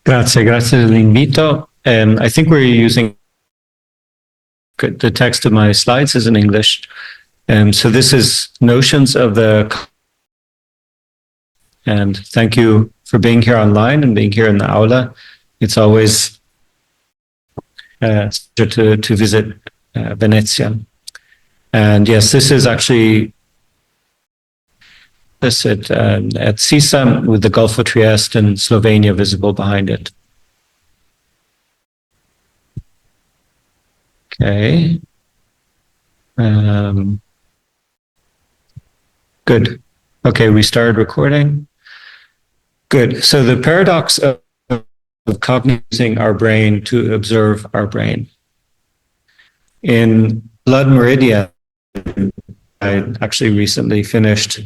Grazie dell'invito. I think we're using the text of my slides is in English. So this is notions of and thank you for being here online and being here in the aula. It's always to visit Venezia. And yes, this is actually this at Sisa with the Gulf of Trieste and Slovenia visible behind it. Okay. Good. Okay, we started recording. Good. So the paradox of cognizing our brain to observe our brain. In Blood Meridian, I actually recently finished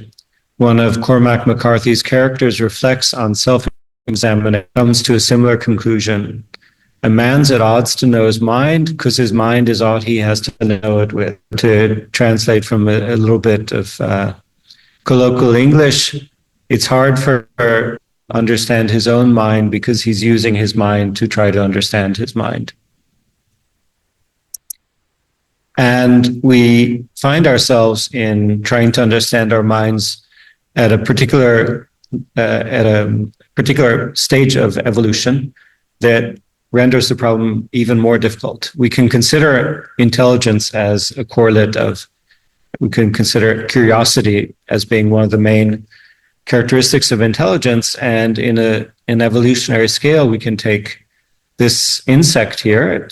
one of Cormac McCarthy's characters reflects on self-examination, comes to a similar conclusion. A man's at odds to know his mind because his mind is all he has to know it with. To translate from a little bit of colloquial English, it's hard for her to understand his own mind because he's using his mind to try to understand his mind. And we find ourselves in trying to understand our minds at a particular stage of evolution that renders the problem even more difficult. We can consider intelligence as a correlate of, we can consider curiosity as being one of the main characteristics of intelligence. And in an evolutionary scale, we can take this insect here.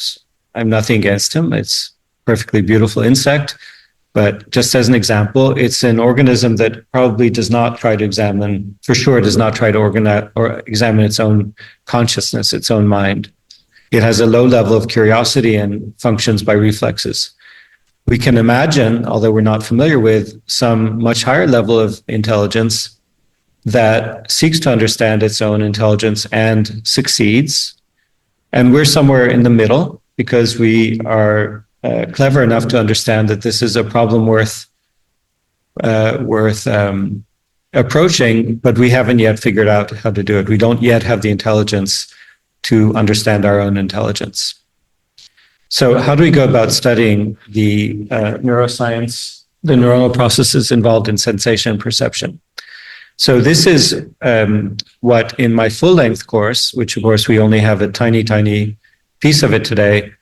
I'm nothing against him. It's a perfectly beautiful insect. But just as an example, it's an organism that probably does not try to examine, for sure, does not try to organize or examine its own consciousness, its own mind. It has a low level of curiosity and functions by reflexes. We can imagine, although we're not familiar with, some much higher level of intelligence that seeks to understand its own intelligence and succeeds. And we're somewhere in the middle because we are clever enough to understand that this is a problem worth approaching, but we haven't yet figured out how to do it. We don't yet have the intelligence to understand our own intelligence. So how do we go about studying the neuroscience, the neuronal processes involved in sensation and perception? So this is what in my full-length course, which of course we only have a tiny, tiny piece of it today,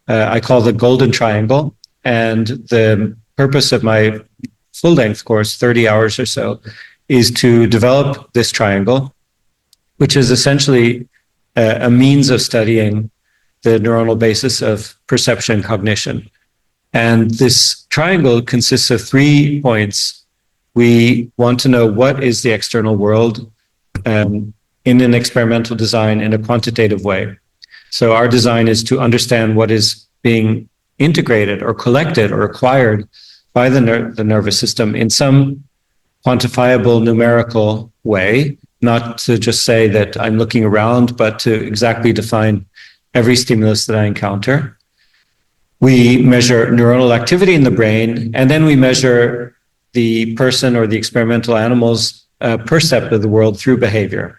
I call the golden triangle. And the purpose of my full-length course, 30 hours or so, is to develop this triangle, which is essentially a means of studying the neuronal basis of perception and cognition. And this triangle consists of 3 points. We want to know what is the external world in an experimental design in a quantitative way. So our design is to understand what is being integrated or collected or acquired by the nervous system in some quantifiable numerical way, not to just say that I'm looking around, but to exactly define every stimulus that I encounter. We measure neuronal activity in the brain, and then we measure the person or the experimental animal's percept of the world through behavior.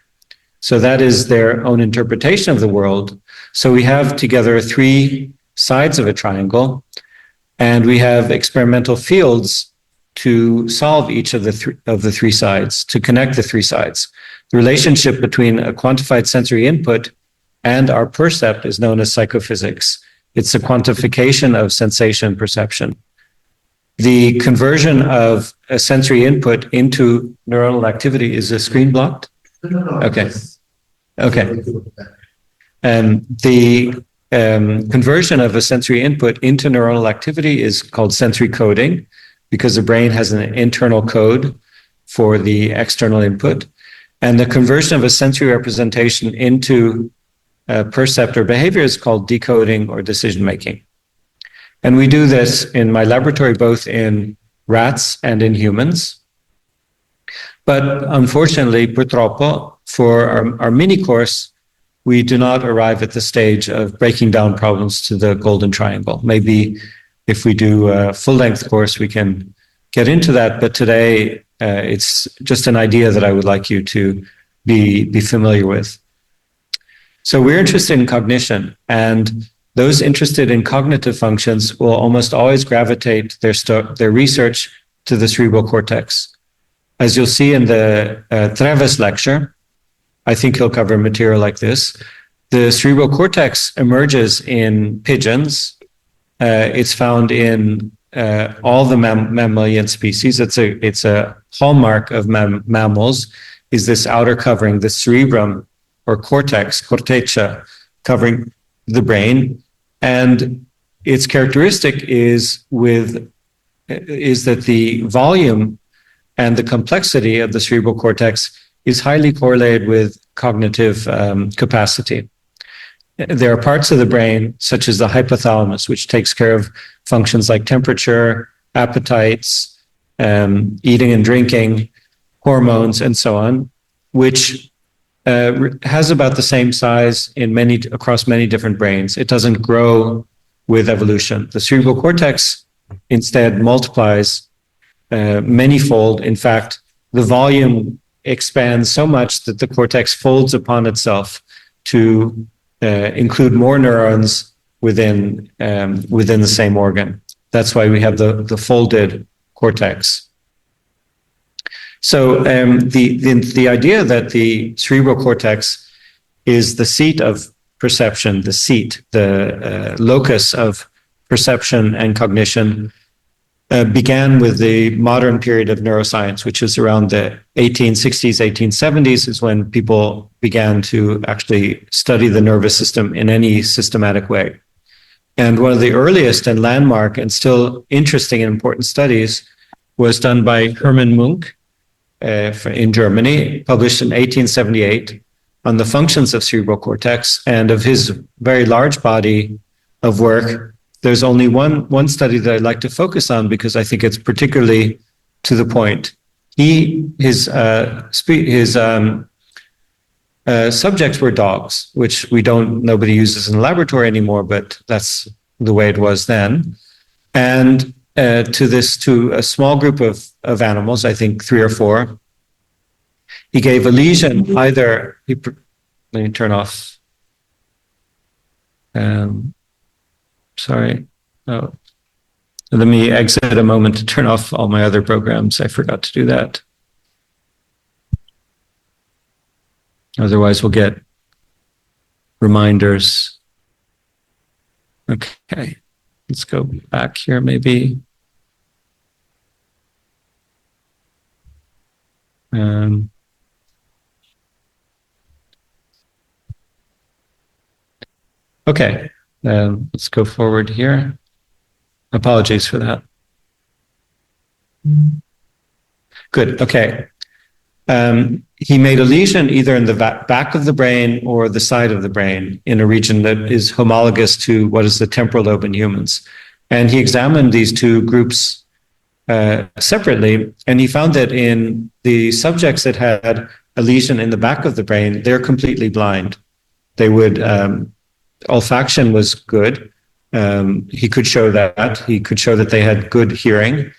So that is their own interpretation of the world. So we have together 3 sides of a triangle, and we have experimental fields to solve each of the three sides, to connect the 3 sides. The relationship between a quantified sensory input and our percept is known as psychophysics. It's a quantification of sensation and perception. The conversion of a sensory input into neuronal activity, is the screen blocked? Okay. The conversion of a sensory input into neuronal activity is called sensory coding, because the brain has an internal code for the external input. And the conversion of a sensory representation into percept or behavior is called decoding or decision making. And we do this in my laboratory, both in rats and in humans. But unfortunately, purtroppo, for our mini course, we do not arrive at the stage of breaking down problems to the golden triangle. Maybe if we do a full-length course, we can get into that. But today, it's just an idea that I would like you to be familiar with. So we're interested in cognition, and those interested in cognitive functions will almost always gravitate their research to the cerebral cortex. As you'll see in the Treves lecture, I think he'll cover material like this. The cerebral cortex emerges in pigeons. It's found in all the mammalian species. It's a hallmark of mammals, is this outer covering, the cerebrum or cortex, corteccia, covering the brain. And its characteristic is that the volume and the complexity of the cerebral cortex is highly correlated with cognitive capacity. There are parts of the brain, such as the hypothalamus, which takes care of functions like temperature, appetites, eating and drinking, hormones, and so on, which has about the same size across many different brains. It doesn't grow with evolution. The cerebral cortex instead multiplies manyfold. In fact, the volume expands so much that the cortex folds upon itself to include more neurons within the same organ. That's why we have the folded cortex. So the idea that the cerebral cortex is the seat of perception, the locus of perception and cognition, began with the modern period of neuroscience, which is around the 1860s, 1870s, is when people began to actually study the nervous system in any systematic way. And one of the earliest and landmark and still interesting and important studies was done by Hermann Munk in Germany, published in 1878, on the functions of cerebral cortex. And of his very large body of work, there's only one study that I'd like to focus on because I think it's particularly to the point. His subjects were dogs, which nobody uses in the laboratory anymore, but that's the way it was then. And to a small group of animals, I think 3 or 4, he gave a lesion either. Let me turn off. Sorry. Oh, let me exit a moment to turn off all my other programs. I forgot to do that. Otherwise, we'll get reminders. Okay, let's go back here maybe. Okay, let's go forward here. Apologies for that. Good, okay. He made a lesion either in the back of the brain or the side of the brain in a region that is homologous to what is the temporal lobe in humans. And he examined these two groups separately, and he found that in the subjects that had a lesion in the back of the brain, they're completely blind. They would, olfaction was good. He could show that. He could show that they had good hearing,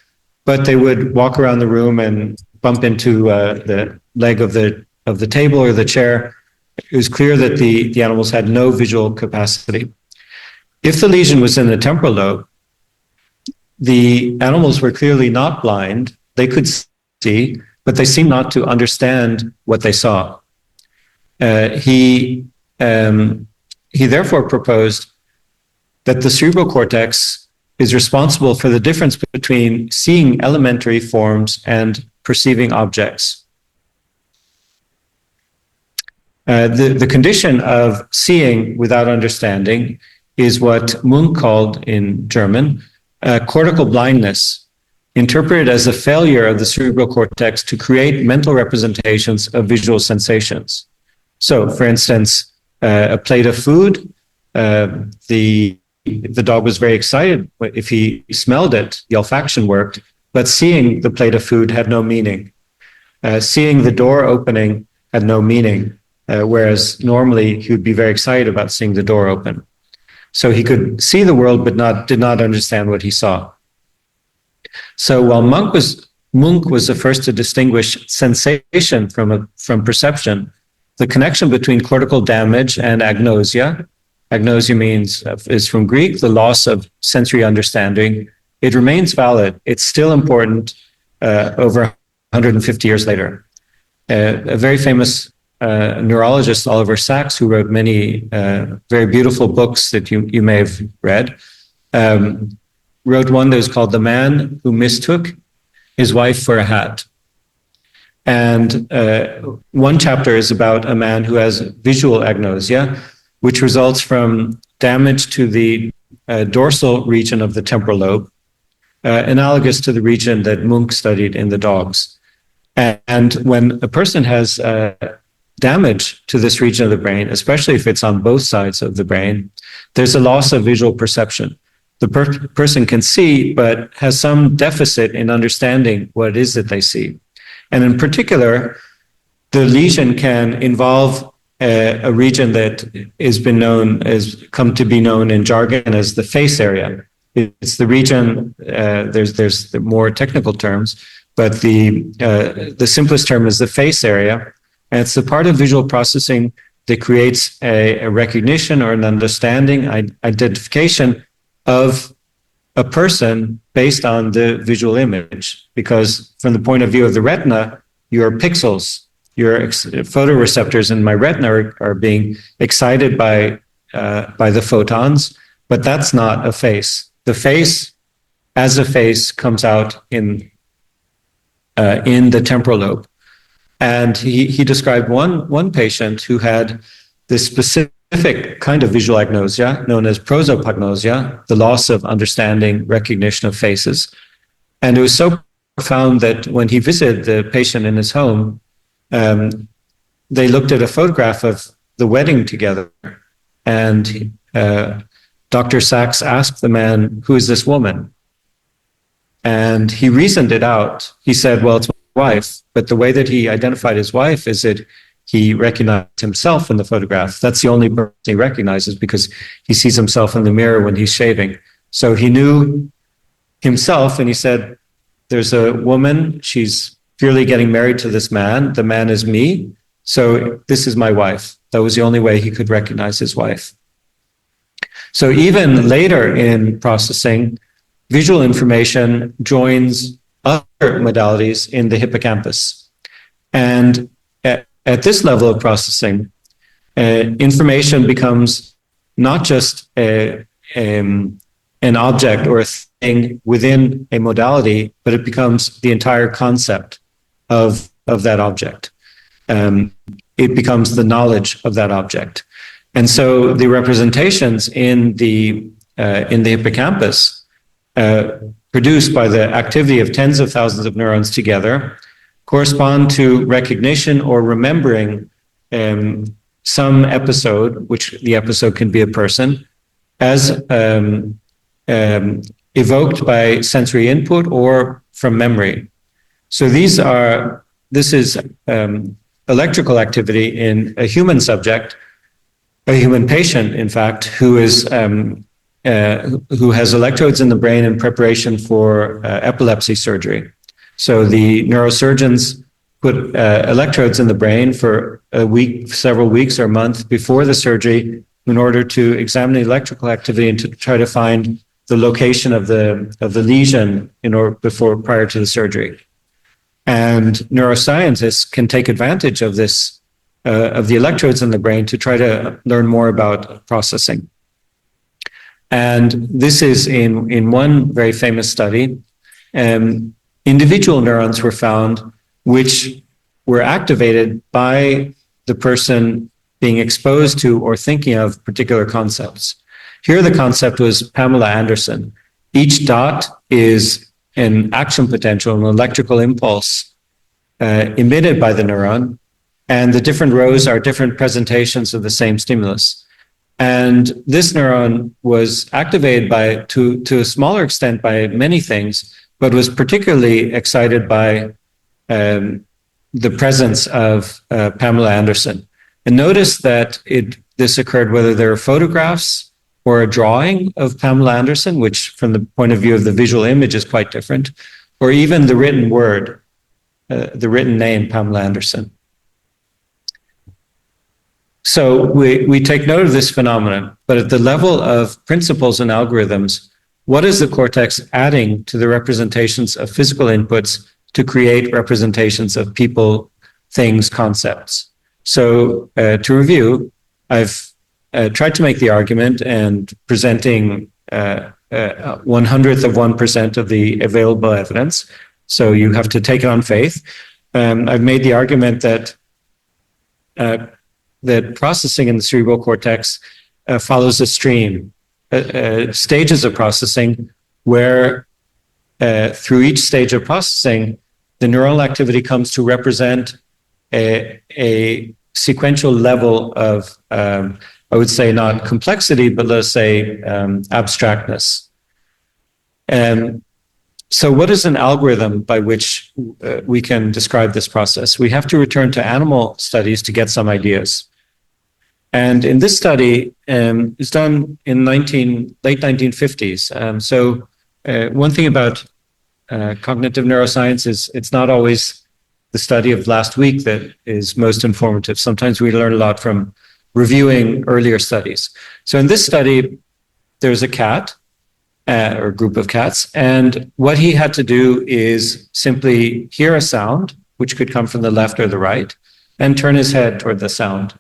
but they would walk around the room and bump into the leg of the table or the chair. It was clear that the animals had no visual capacity. If the lesion was in the temporal lobe, the animals were clearly not blind. They could see, but they seemed not to understand what they saw. He therefore proposed that the cerebral cortex is responsible for the difference between seeing elementary forms and perceiving objects. The condition of seeing without understanding is what Munk called in German cortical blindness, interpreted as a failure of the cerebral cortex to create mental representations of visual sensations. So, for instance, a plate of food, the dog was very excited if he smelled it, the olfaction worked, but seeing the plate of food had no meaning. Seeing the door opening had no meaning, whereas normally he would be very excited about seeing the door open. So he could see the world, but did not understand what he saw. So while Munk was the first to distinguish sensation from perception, the connection between cortical damage and agnosia. Agnosia is from Greek, the loss of sensory understanding. It remains valid. It's still important over 150 years later. A very famous neurologist, Oliver Sacks, who wrote many very beautiful books that you may have read, wrote one that was called The Man Who Mistook His Wife for a Hat. And one chapter is about a man who has visual agnosia, which results from damage to the dorsal region of the temporal lobe, analogous to the region that Munch studied in the dogs. And when a person has damage to this region of the brain, especially if it's on both sides of the brain, there's a loss of visual perception. The person can see, but has some deficit in understanding what it is that they see. And in particular, the lesion can involve a region that has been come to be known in jargon as the face area. It's the region, there's the more technical terms, but the simplest term is the face area. And it's the part of visual processing that creates a recognition or an understanding, identification of a person based on the visual image. Because from the point of view of the retina, your pixels, your photoreceptors in my retina are being excited by the photons, but that's not a face. The face, as a face, comes out in the temporal lobe. And he described one patient who had this specific kind of visual agnosia known as prosopagnosia, the loss of understanding, recognition of faces. And it was so profound that when he visited the patient in his home, they looked at a photograph of the wedding together. And Dr. Sacks asked the man, "Who is this woman?" And he reasoned it out. He said, "Well, it's my wife." But the way that he identified his wife is that he recognized himself in the photograph. That's the only person he recognizes because he sees himself in the mirror when he's shaving. So he knew himself, and he said, "There's a woman. She's purely getting married to this man. The man is me. So this is my wife." That was the only way he could recognize his wife. So even later in processing, visual information joins other modalities in the hippocampus. And at this level of processing, information becomes not just an object or a thing within a modality, but it becomes the entire concept of that object. It becomes the knowledge of that object. And so the representations in the hippocampus produced by the activity of tens of thousands of neurons together correspond to recognition or remembering some episode, which the episode can be a person, as evoked by sensory input or from memory. So this is electrical activity in a human subject, a human patient, in fact, who has electrodes in the brain in preparation for epilepsy surgery. So the neurosurgeons put electrodes in the brain for a week, several weeks or a month before the surgery in order to examine the electrical activity and to try to find the location of the lesion prior to the surgery. And neuroscientists can take advantage of this, of the electrodes in the brain to try to learn more about processing. And this is in one very famous study. Individual neurons were found which were activated by the person being exposed to or thinking of particular concepts. Here the concept was Pamela Anderson. Each dot is an action potential, an electrical impulse emitted by the neuron, and the different rows are different presentations of the same stimulus. And this neuron was activated to a smaller extent by many things, but was particularly excited by the presence of Pamela Anderson. And notice that this occurred whether there are photographs or a drawing of Pamela Anderson, which from the point of view of the visual image is quite different, or even the written word, the written name, Pamela Anderson. So we take note of this phenomenon, but at the level of principles and algorithms, what is the cortex adding to the representations of physical inputs to create representations of people, things, concepts? So to review, I've tried to make the argument and presenting 1/100th of the available evidence. So you have to take it on faith. I've made the argument that that processing in the cerebral cortex follows a stream, stages of processing, where through each stage of processing, the neural activity comes to represent a sequential level of, I would say, not complexity, but let's say abstractness. So what is an algorithm by which we can describe this process? We have to return to animal studies to get some ideas. And in this study, it's done in late 1950s. So one thing about cognitive neuroscience is it's not always the study of last week that is most informative. Sometimes we learn a lot from reviewing earlier studies. So in this study, there's a cat or a group of cats, and what he had to do is simply hear a sound, which could come from the left or the right, and turn his head toward the sound.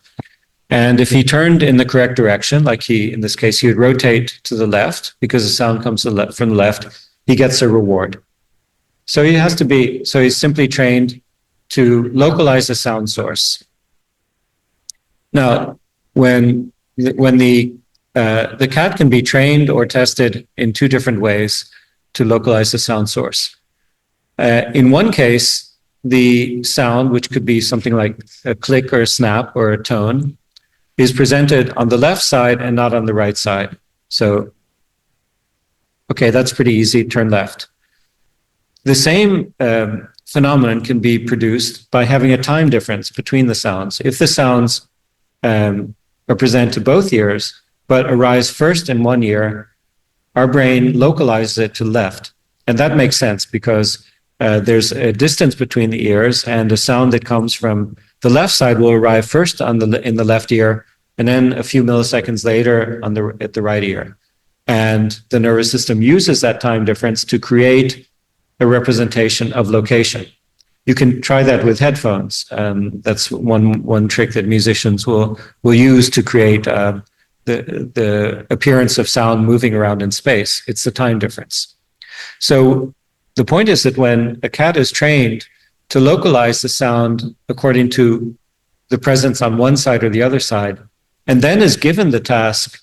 And if he turned in the correct direction, like in this case, he would rotate to the left because the sound comes from the left, he gets a reward. So he's simply trained to localize a sound source. Now, when the cat can be trained or tested in two different ways to localize the sound source. In one case, the sound, which could be something like a click or a snap or a tone, is presented on the left side and not on the right side. So, okay, that's pretty easy, turn left. The same phenomenon can be produced by having a time difference between the sounds. If the sounds are present to both ears, but arise first in one ear, our brain localizes it to left. And that makes sense because there's a distance between the ears, and a sound that comes from the left side will arrive first in the left ear, and then a few milliseconds later at the right ear. And the nervous system uses that time difference to create a representation of location. You can try that with headphones. That's one trick that musicians will use to create the appearance of sound moving around in space. It's the time difference. So the point is that when a cat is trained to localize the sound according to the presence on one side or the other side, and then is given the task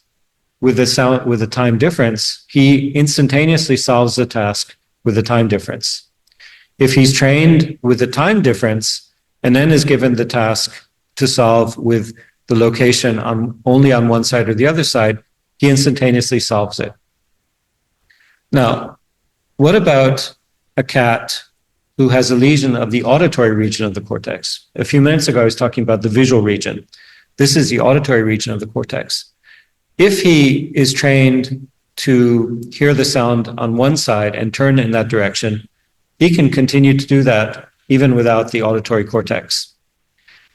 with the time difference, he instantaneously solves the task with the time difference. If he's trained with the time difference and then is given the task to solve with the location only on one side or the other side, he instantaneously solves it. Now, what about a cat who has a lesion of the auditory region of the cortex? A few minutes ago, I was talking about the visual region. This is the auditory region of the cortex. If he is trained to hear the sound on one side and turn in that direction, he can continue to do that even without the auditory cortex.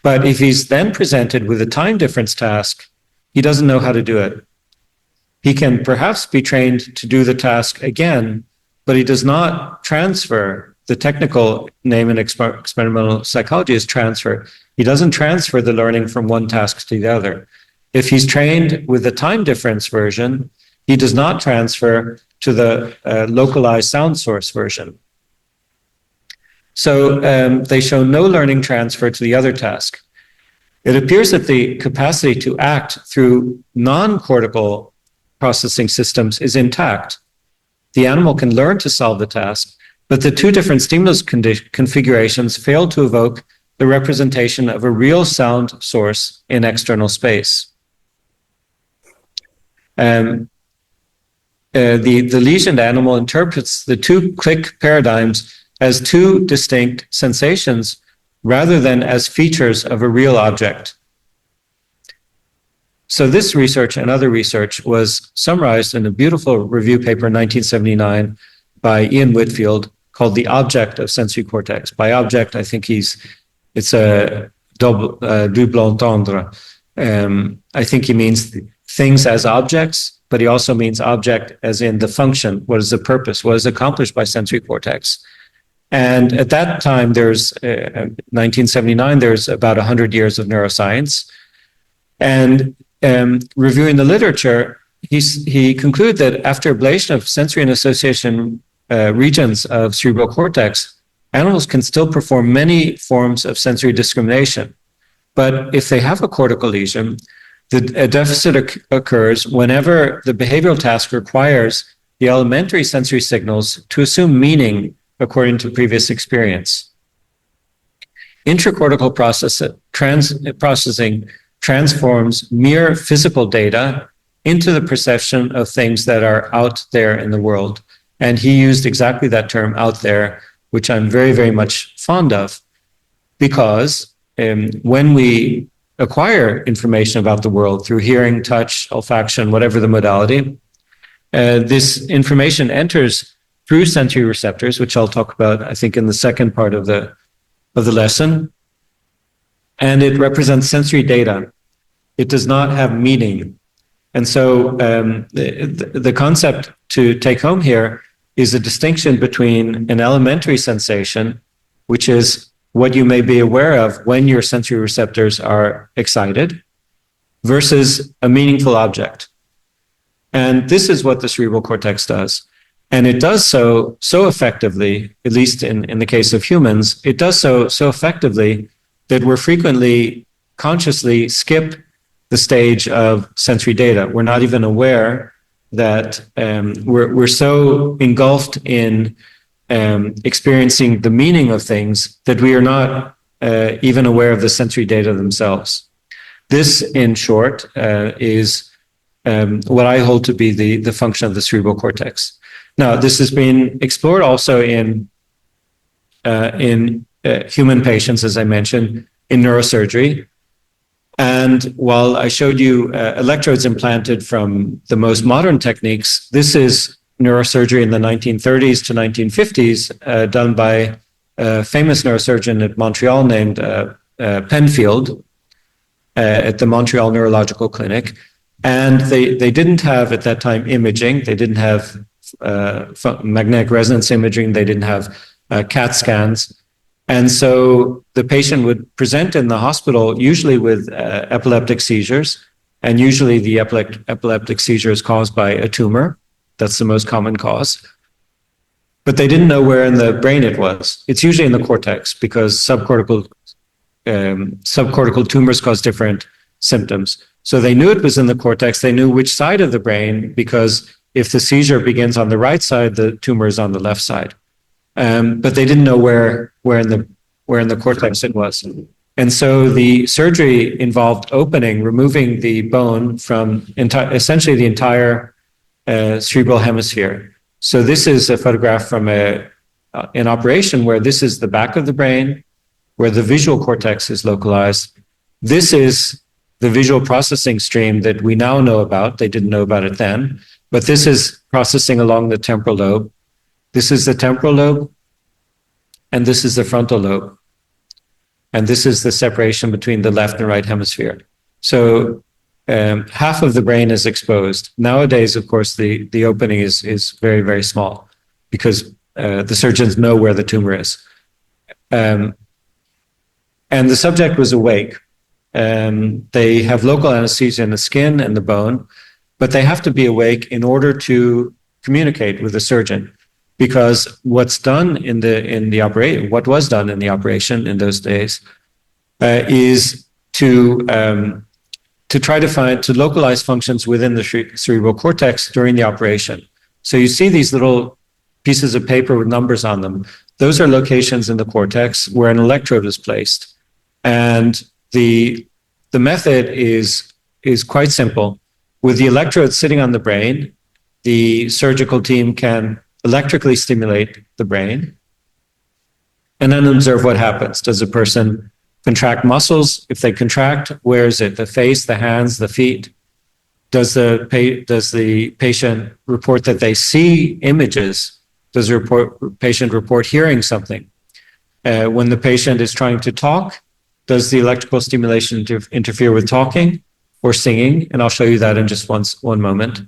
But if he's then presented with a time difference task, he doesn't know how to do it. He can perhaps be trained to do the task again, but he does not transfer. The technical name in experimental psychology is transfer. He doesn't transfer the learning from one task to the other. If he's trained with the time difference version, he does not transfer to the localized sound source version. So they show no learning transfer to the other task. It appears that the capacity to act through non-cortical processing systems is intact. The animal can learn to solve the task, but the two different stimulus configurations fail to evoke the representation of a real sound source in external space. The lesioned animal interprets the two click paradigms as two distinct sensations rather than as features of a real object. So this research and other research was summarized in a beautiful review paper in 1979 by Ian Whitfield called The Object of Sensory Cortex. By object, I think it's a double entendre. I think he means things as objects, but he also means object as in the function. What is the purpose? What is accomplished by sensory cortex? And at that time, there's 1979, there's about 100 years of neuroscience. And reviewing the literature, he concluded that after ablation of sensory and association regions of cerebral cortex, animals can still perform many forms of sensory discrimination. But if they have a cortical lesion, a deficit occurs whenever the behavioral task requires the elementary sensory signals to assume meaning according to previous experience. Intracortical processing transforms mere physical data into the perception of things that are out there in the world. And he used exactly that term, out there, which I'm very, very much fond of, because when we acquire information about the world through hearing, touch, olfaction, whatever the modality, this information enters through sensory receptors, which I'll talk about, I think, in the second part of the lesson. And it represents sensory data. It does not have meaning. And so the concept to take home here is a distinction between an elementary sensation, which is what you may be aware of when your sensory receptors are excited, versus a meaningful object. And this is what the cerebral cortex does. And it does so effectively, at least in the case of humans, it does so effectively that we're frequently consciously skip the stage of sensory data. We're not even aware that we're so engulfed in experiencing the meaning of things that we are not even aware of the sensory data themselves. This, in short, is what I hold to be the function of the cerebral cortex. Now, this has been explored also in human patients, as I mentioned, in neurosurgery. And while I showed you electrodes implanted from the most modern techniques, this is neurosurgery in the 1930s to 1950s, done by a famous neurosurgeon at Montreal named Penfield at the Montreal Neurological Clinic. And they didn't have, at that time, imaging. They didn't have magnetic resonance imaging. They didn't have CAT scans. And so the patient would present in the hospital, usually with epileptic seizures. And usually the epileptic seizure is caused by a tumor. That's the most common cause. But they didn't know where in the brain it was. It's usually in the cortex, because subcortical tumors cause different symptoms. So they knew it was in the cortex. They knew which side of the brain, because if the seizure begins on the right side, the tumor is on the left side. But they didn't know where in the cortex it was. And so the surgery involved removing the bone from essentially the entire cerebral hemisphere. So this is a photograph from an operation where this is the back of the brain, where the visual cortex is localized. This is the visual processing stream that we now know about. They didn't know about it then, but this is processing along the temporal lobe. This is the temporal lobe, and this is the frontal lobe. And this is the separation between the left and right hemisphere. So half of the brain is exposed. Nowadays, of course, the opening is very, very small, because the surgeons know where the tumor is. And the subject was awake. They have local anesthesia in the skin and the bone, but they have to be awake in order to communicate with the surgeon, because what was done in the operation in those days is to try to localize functions within the cerebral cortex during the operation. So you see these little pieces of paper with numbers on them. Those are locations in the cortex where an electrode is placed. And the method is quite simple. With the electrode sitting on the brain, the surgical team can electrically stimulate the brain and then observe what happens. Does a person contract muscles? If they contract, where is it? The face, the hands, the feet? Does the patient report that they see images? Does the patient report hearing something? When the patient is trying to talk, does the electrical stimulation interfere with talking? or singing, and I'll show you that in just one moment.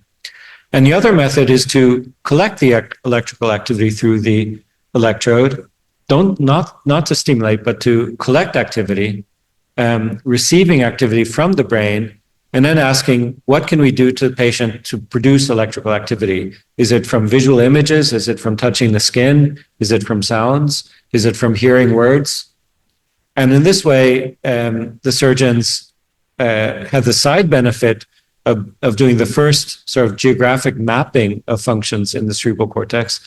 And the other method is to collect the electrical activity through the electrode, not to stimulate, but to collect activity, receiving activity from the brain, and then asking, what can we do to the patient to produce electrical activity? Is it from visual images? Is it from touching the skin? Is it from sounds? Is it from hearing words? And in this way, the surgeons have the side benefit of doing the first sort of geographic mapping of functions in the cerebral cortex.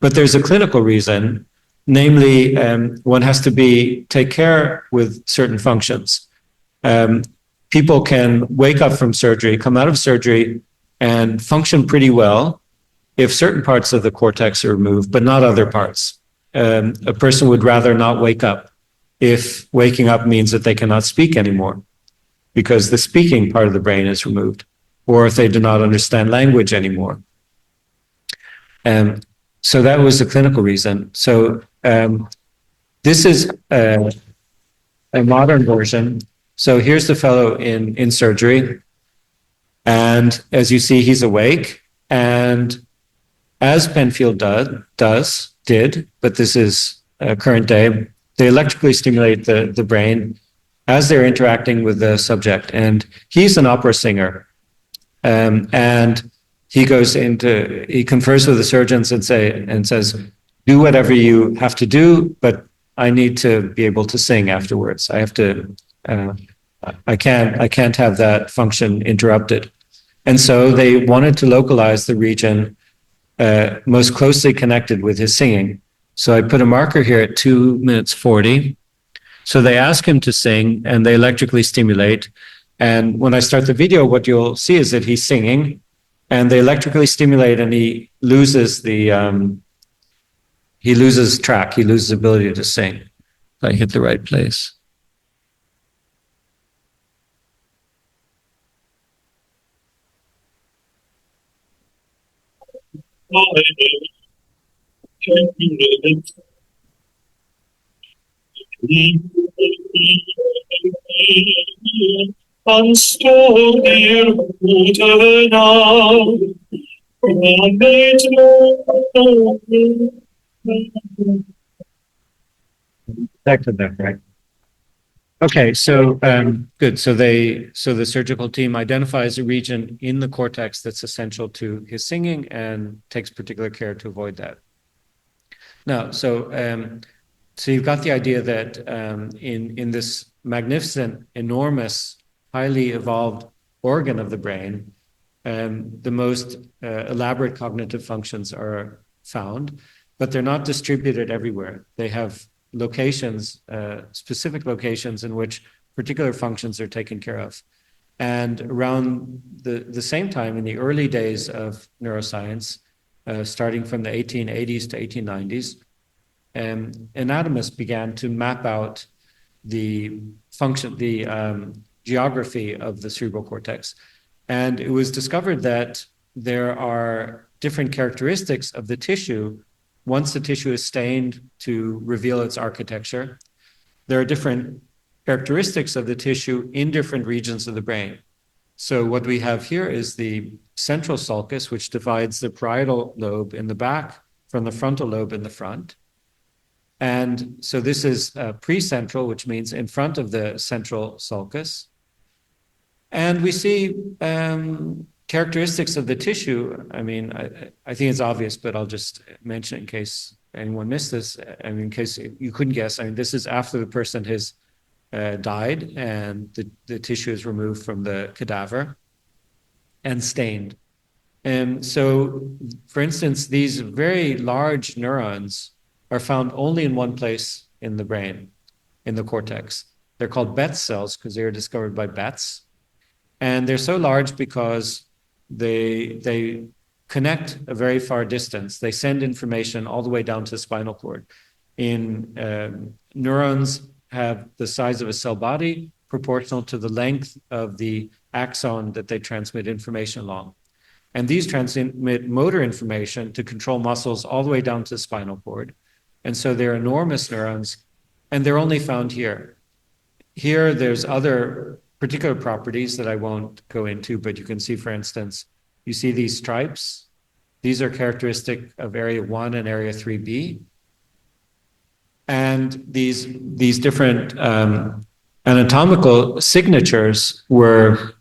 But there's a clinical reason, namely, one has to take care with certain functions. People can wake up from surgery, come out of surgery, and function pretty well if certain parts of the cortex are removed, but not other parts. A person would rather not wake up if waking up means that they cannot speak anymore, because the speaking part of the brain is removed, or if they do not understand language anymore. So that was the clinical reason. So this is a modern version. So here's the fellow in surgery. And as you see, he's awake. And as Penfield did, but this is current day, they electrically stimulate the brain as they're interacting with the subject. And he's an opera singer. And he confers with the surgeons and says, do whatever you have to do, but I need to be able to sing afterwards. I can't have that function interrupted. And so they wanted to localize the region most closely connected with his singing. So I put a marker here at 2 minutes 40. So they ask him to sing and they electrically stimulate. And when I start the video, what you'll see is that he's singing and they electrically stimulate and he loses track, he loses ability to sing. If I hit the right place. Detected that, right? Okay, so good. So the surgical team identifies a region in the cortex that's essential to his singing and takes particular care to avoid that. Now, so you've got the idea that in this magnificent, enormous, highly evolved organ of the brain, the most elaborate cognitive functions are found, but they're not distributed everywhere. They have locations, specific locations in which particular functions are taken care of. And around the same time, in the early days of neuroscience, starting from the 1880s to 1890s, anatomists began to map out the geography of the cerebral cortex. And it was discovered that there are different characteristics of the tissue. Once the tissue is stained to reveal its architecture, there are different characteristics of the tissue in different regions of the brain. So what we have here is the central sulcus, which divides the parietal lobe in the back from the frontal lobe in the front. And so this is precentral, which means in front of the central sulcus. And we see characteristics of the tissue. I mean, I think it's obvious, but I'll just mention it in case anyone missed this. I mean, in case you couldn't guess, I mean, this is after the person has died and the tissue is removed from the cadaver and stained. And so, for instance, these very large neurons are found only in one place in the brain, in the cortex. They're called Betz cells because they were discovered by Betz. And they're so large because they connect a very far distance. They send information all the way down to the spinal cord. Neurons have the size of a cell body proportional to the length of the axon that they transmit information along. And these transmit motor information to control muscles all the way down to the spinal cord. And so they're enormous neurons, and they're only found here. Here, there's other particular properties that I won't go into, but you can see, for instance, you see these stripes. These are characteristic of area 1 and area 3B. And these different anatomical signatures were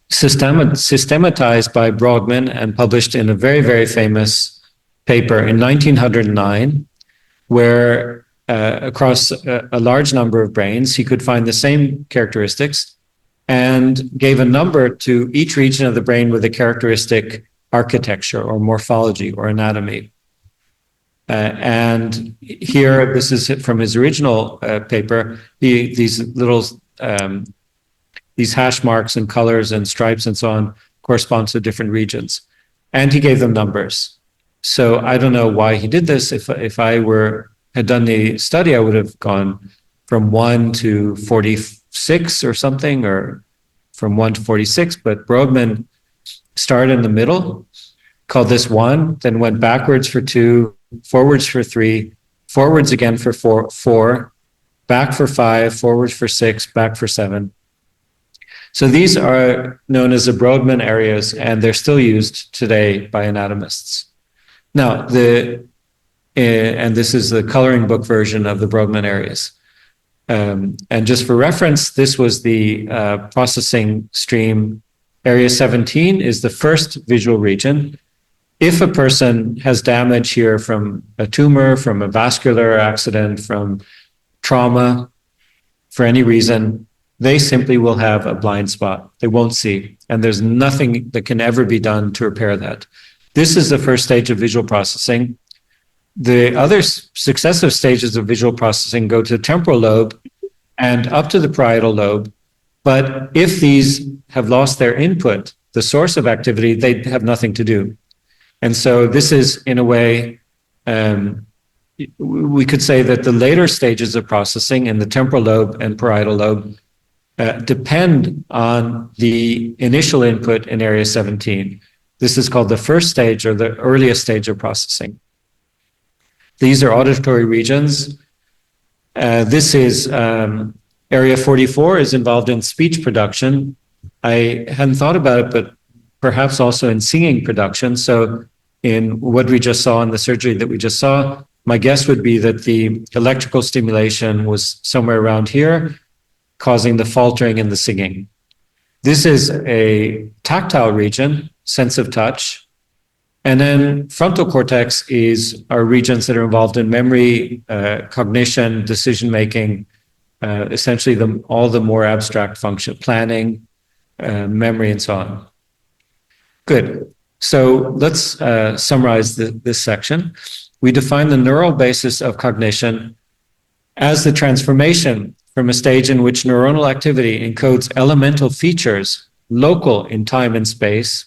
systematized by Brodmann and published in a very, very famous paper in 1909, where across a large number of brains, he could find the same characteristics and gave a number to each region of the brain with a characteristic architecture or morphology or anatomy. And here, this is from his original paper, these little, these hash marks and colors and stripes and so on correspond to different regions. And he gave them numbers. So I don't know why he did this. If I had done the study, I would have gone from 1 to 46 or something, or from 1 to 46. But Brodmann started in the middle, called this 1, then went backwards for 2, forwards for 3, forwards again for 4, back for 5, forwards for 6, back for 7. So these are known as the Brodmann areas, and they're still used today by anatomists. Now, and this is the coloring book version of the Brodmann areas. And just for reference, this was the processing stream. Area 17 is the first visual region. If a person has damage here from a tumor, from a vascular accident, from trauma, for any reason, they simply will have a blind spot. They won't see. And there's nothing that can ever be done to repair that. This is the first stage of visual processing. The other successive stages of visual processing go to the temporal lobe and up to the parietal lobe. But if these have lost their input, the source of activity, they have nothing to do. And so this is, in a way, we could say that the later stages of processing in the temporal lobe and parietal lobe depend on the initial input in area 17. This is called the first stage, or the earliest stage of processing. These are auditory regions. This is area 44 is involved in speech production. I hadn't thought about it, but perhaps also in singing production. So in what we just saw in the surgery that we just saw, my guess would be that the electrical stimulation was somewhere around here, causing the faltering in the singing. This is a tactile region, sense of touch. And then frontal cortex are regions that are involved in memory, cognition, decision-making, essentially all the more abstract function, planning, memory, and so on. Good. So let's summarize this section. We define the neural basis of cognition as the transformation from a stage in which neuronal activity encodes elemental features local in time and space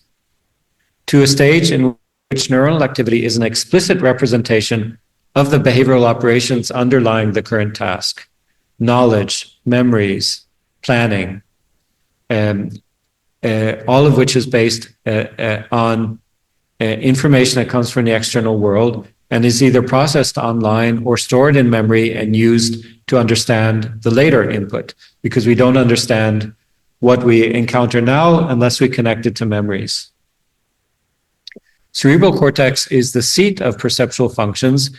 to a stage in which neuronal activity is an explicit representation of the behavioral operations underlying the current task: knowledge, memories, planning, all of which is based on information that comes from the external world and is either processed online or stored in memory and used to understand the later input, because we don't understand what we encounter now unless we connect it to memories. Cerebral cortex is the seat of perceptual functions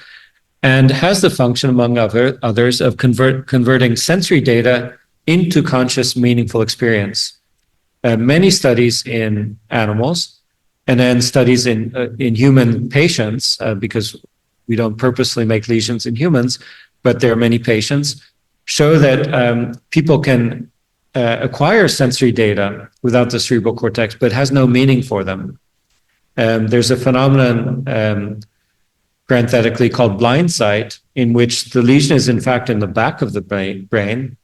and has the function, among others, of converting sensory data into conscious, meaningful experience. Many studies in animals, and then studies in human patients, because we don't purposely make lesions in humans, but there are many patients, show that people can acquire sensory data without the cerebral cortex, but has no meaning for them. There's a phenomenon, parenthetically, called blind sight, in which the lesion is in fact in the back of the brain,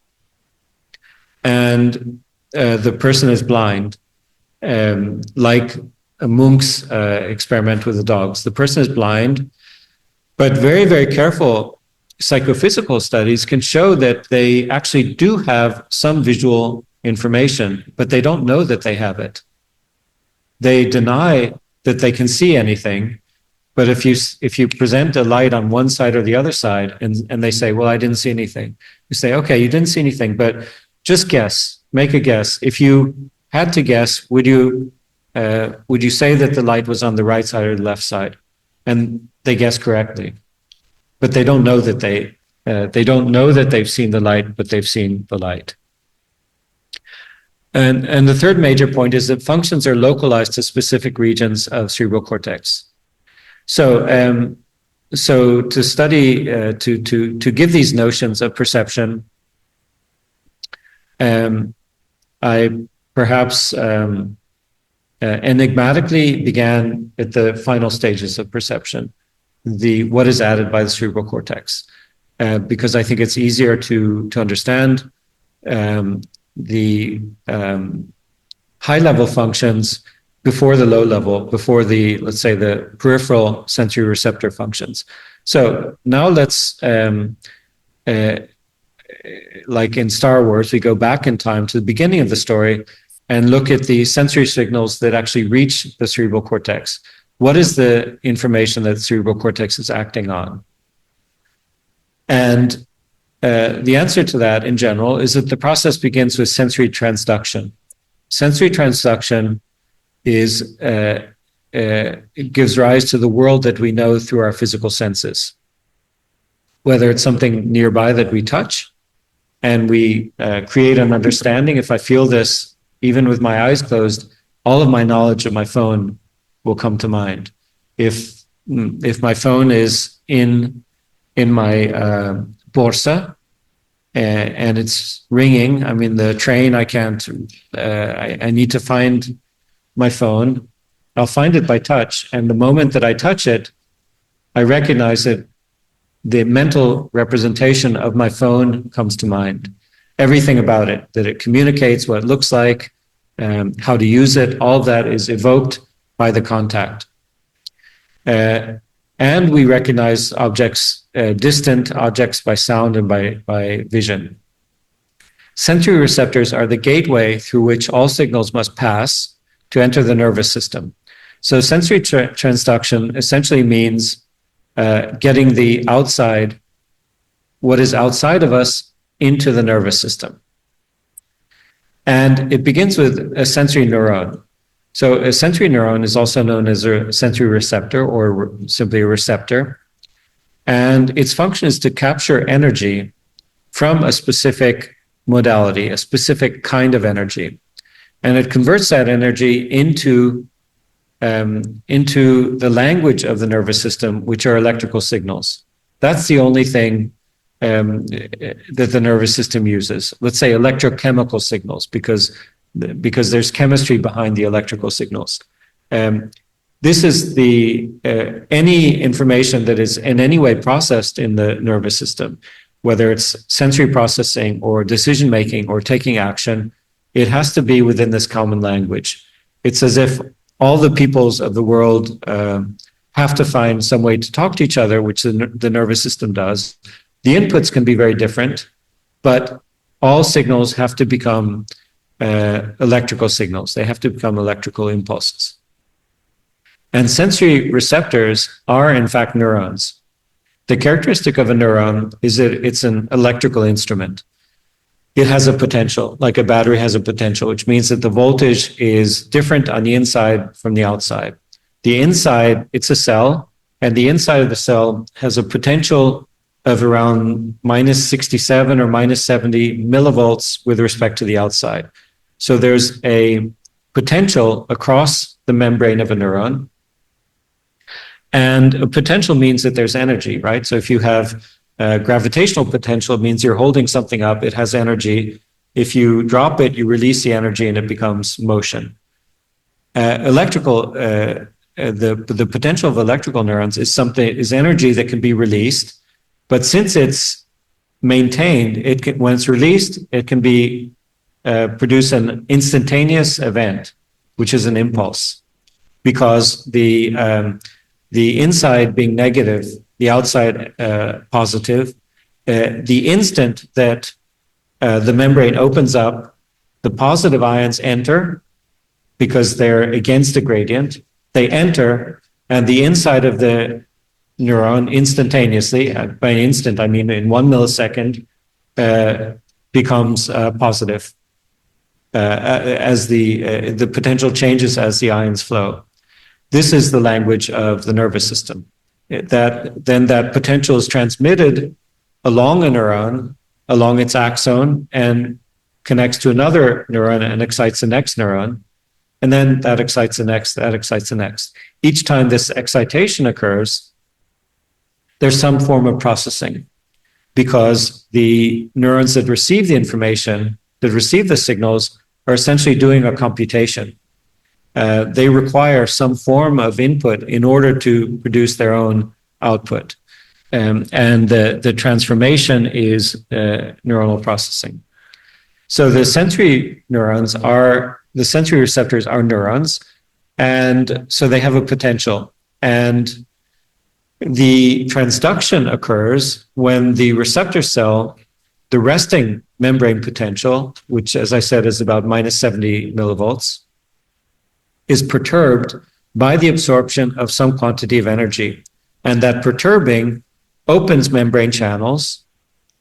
and the person is blind, like Munch's experiment with the dogs. The person is blind, but very, very careful psychophysical studies can show that they actually do have some visual information, but they don't know that they have it. They deny that they can see anything, but if you present a light on one side or the other side, and they say, well, I didn't see anything. You say, okay, you didn't see anything, but just guess. make a guess. If you had to guess, would you say that the light was on the right side or the left side? And they guess correctly, but they don't know that they don't know that they've seen the light, but they've seen the light. And the third major point is that functions are localized to specific regions of cerebral cortex. So, so to study, to give these notions of perception, I perhaps enigmatically began at the final stages of perception, what is added by the cerebral cortex, because I think it's easier to understand. The high-level functions before the low-level, before the, let's say, the peripheral sensory receptor functions. So now let's, like in Star Wars, we go back in time to the beginning of the story and look at the sensory signals that actually reach the cerebral cortex. What is the information that the cerebral cortex is acting on? And the answer to that in general is that the process begins with sensory transduction. Sensory transduction is it gives rise to the world that we know through our physical senses. Whether it's something nearby that we touch and we create an understanding. If I feel this, even with my eyes closed, all of my knowledge of my phone will come to mind. If my phone is in my borsa, and it's ringing. I'm in the train. I can't. I need to find my phone. I'll find it by touch, and the moment that I touch it, I recognize that the mental representation of my phone comes to mind. Everything about it, that it communicates, what it looks like, how to use it. All of that is evoked by the contact. And we recognize objects, distant objects by sound and by vision. Sensory receptors are the gateway through which all signals must pass to enter the nervous system. So sensory transduction essentially means getting the outside, what is outside of us, into the nervous system. And it begins with a sensory neuron. So a sensory neuron is also known as a sensory receptor or simply a receptor. And its function is to capture energy from a specific modality, a specific kind of energy. And it converts that energy into the language of the nervous system, which are electrical signals. That's the only thing that the nervous system uses. Let's say electrochemical signals, because there's chemistry behind the electrical signals. This is any information that is in any way processed in the nervous system, whether it's sensory processing or decision making or taking action, it has to be within this common language. It's as if all the peoples of the world have to find some way to talk to each other, which the nervous system does. The inputs can be very different, but all signals have to become electrical signals. They have to become electrical impulses. And sensory receptors are, in fact, neurons. The characteristic of a neuron is that it's an electrical instrument. It has a potential, like a battery has a potential, which means that the voltage is different on the inside from the outside. The inside, it's a cell, and the inside of the cell has a potential of around minus 67 or minus 70 millivolts with respect to the outside. So there's a potential across the membrane of a neuron. And a potential means that there's energy, right? So if you have gravitational potential, it means you're holding something up, it has energy. If you drop it, you release the energy and it becomes motion. The potential of electrical neurons is energy that can be released, but since it's maintained, when it's released, it can be produce an instantaneous event, which is an impulse, because the inside being negative, the outside positive, the instant that the membrane opens up, the positive ions enter because they're against the gradient. They enter, and the inside of the neuron instantaneously, by an instant, I mean in 1 millisecond, becomes positive. as the potential changes as the ions flow. This is the language of the nervous system. That potential is transmitted along a neuron, along its axon, and connects to another neuron and excites the next neuron. And then that excites the next, that excites the next. Each time this excitation occurs, there's some form of processing, because the neurons that receive the information, that receive the signals, are essentially doing a computation. They require some form of input in order to produce their own output. And the transformation is neuronal processing. So the sensory receptors are neurons, and so they have a potential. And the transduction occurs when the receptor cell, the resting membrane potential, which, as I said, is about minus 70 millivolts, is perturbed by the absorption of some quantity of energy. And that perturbing opens membrane channels.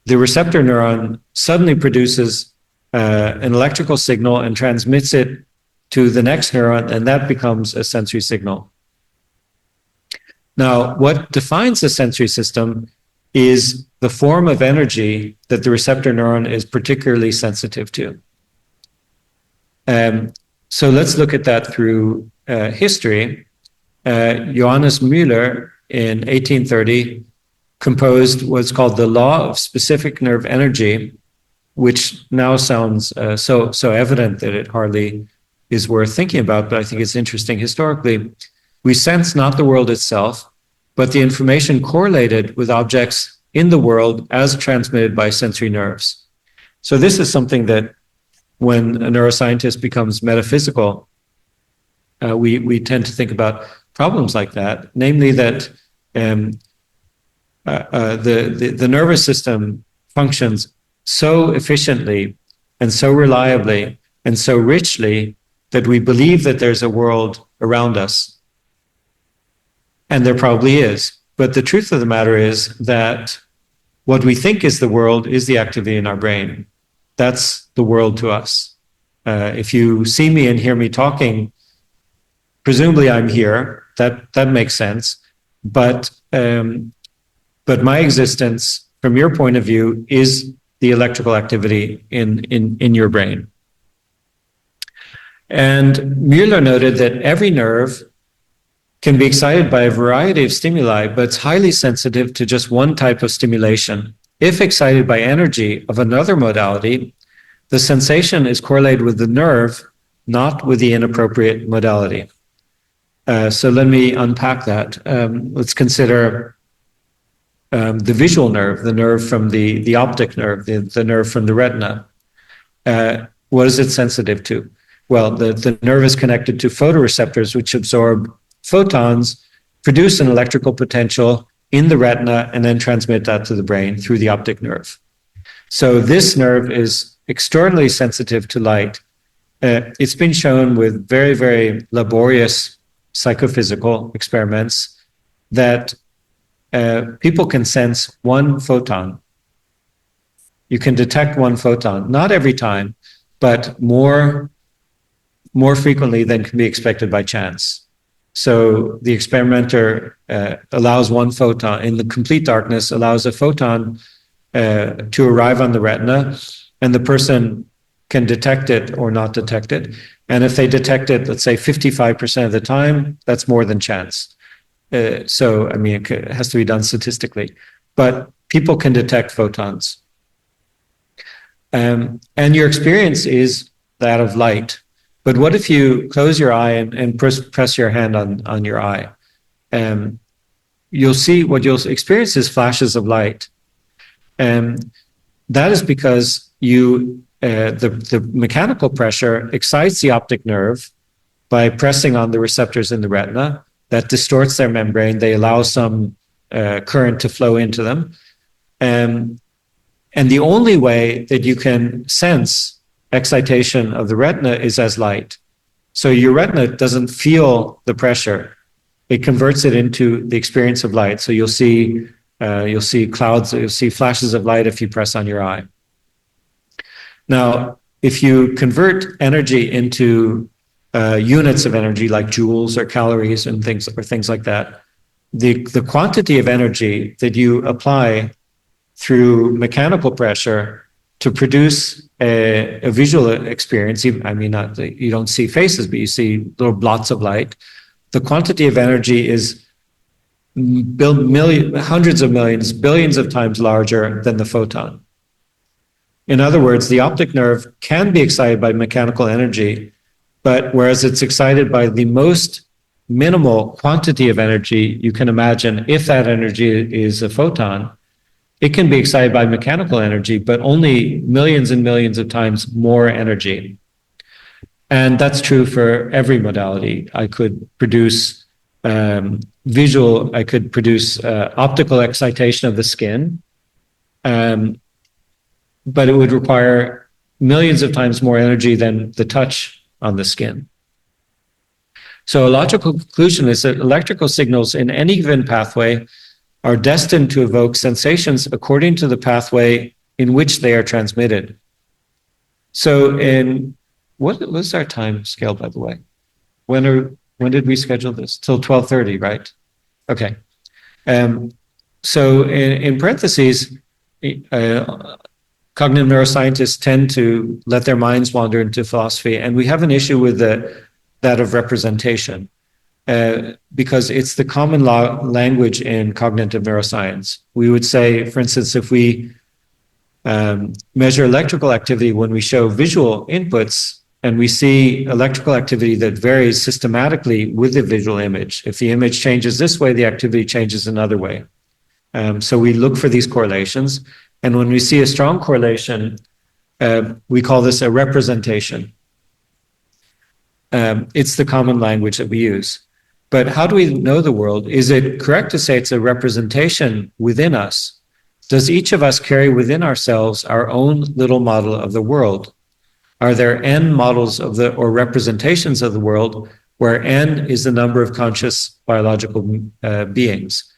The receptor neuron suddenly produces an electrical signal and transmits it to the next neuron, and that becomes a sensory signal. Now, what defines the sensory system is the form of energy that the receptor neuron is particularly sensitive to. So let's look at that through history. Johannes Müller in 1830 composed what's called the law of specific nerve energy, which now sounds so evident that it hardly is worth thinking about, but I think it's interesting historically. We sense not the world itself, but the information correlated with objects in the world as transmitted by sensory nerves. So this is something that when a neuroscientist becomes metaphysical, we tend to think about problems like that, namely that the nervous system functions so efficiently and so reliably and so richly that we believe that there's a world around us. And there probably is. But the truth of the matter is that what we think is the world is the activity in our brain. That's the world to us. If you see me and hear me talking, presumably I'm here. That makes sense. But my existence, from your point of view, is the electrical activity in your brain. And Müller noted that every nerve can be excited by a variety of stimuli, but it's highly sensitive to just one type of stimulation. If excited by energy of another modality, the sensation is correlated with the nerve, not with the inappropriate modality. So let me unpack that. Let's consider the visual nerve, the nerve from the optic nerve, the nerve from the retina. What is it sensitive to? Well, the nerve is connected to photoreceptors, which absorb photons, produce an electrical potential in the retina, and then transmit that to the brain through the optic nerve. So this nerve is extraordinarily sensitive to light. It's been shown with very, very laborious psychophysical experiments that people can sense one photon. You can detect one photon, not every time, but more frequently than can be expected by chance. So the experimenter allows one photon in the complete darkness, allows a photon to arrive on the retina, and the person can detect it or not detect it. And if they detect it, let's say 55% of the time, that's more than chance. So, I mean, it has to be done statistically. But people can detect photons. And your experience is that of light. But what if you close your eye and press your hand on your eye? You'll see what you'll experience is flashes of light. And that is because the mechanical pressure excites the optic nerve by pressing on the receptors in the retina. That distorts their membrane. They allow some current to flow into them. And the only way that you can sense excitation of the retina is as light. So your retina doesn't feel the pressure. It converts it into the experience of light. So you'll see clouds, you'll see flashes of light if you press on your eye. Now, if you convert energy into units of energy like joules or calories and things like that, the quantity of energy that you apply through mechanical pressure to produce a visual experience, I mean, not you don't see faces, but you see little blots of light. The quantity of energy is hundreds of millions, billions of times larger than the photon. In other words, the optic nerve can be excited by mechanical energy, but whereas it's excited by the most minimal quantity of energy you can imagine, if that energy is a photon, it can be excited by mechanical energy, but only millions and millions of times more energy. And that's true for every modality. I could produce I could produce optical excitation of the skin, but it would require millions of times more energy than the touch on the skin. So a logical conclusion is that electrical signals in any given pathway are destined to evoke sensations according to the pathway in which they are transmitted. So what was our time scale, by the way? When did we schedule this? Till 12:30, right? Okay. So in parentheses, cognitive neuroscientists tend to let their minds wander into philosophy, and we have an issue with that of representation, because it's the common language in cognitive neuroscience. We would say, for instance, if we measure electrical activity when we show visual inputs, and we see electrical activity that varies systematically with the visual image. If the image changes this way, the activity changes another way. So we look for these correlations. And when we see a strong correlation, we call this a representation. It's the common language that we use. But how do we know the world? Is it correct to say it's a representation within us? Does each of us carry within ourselves our own little model of the world? Are there n models of or representations of the world, where n is the number of conscious biological beings?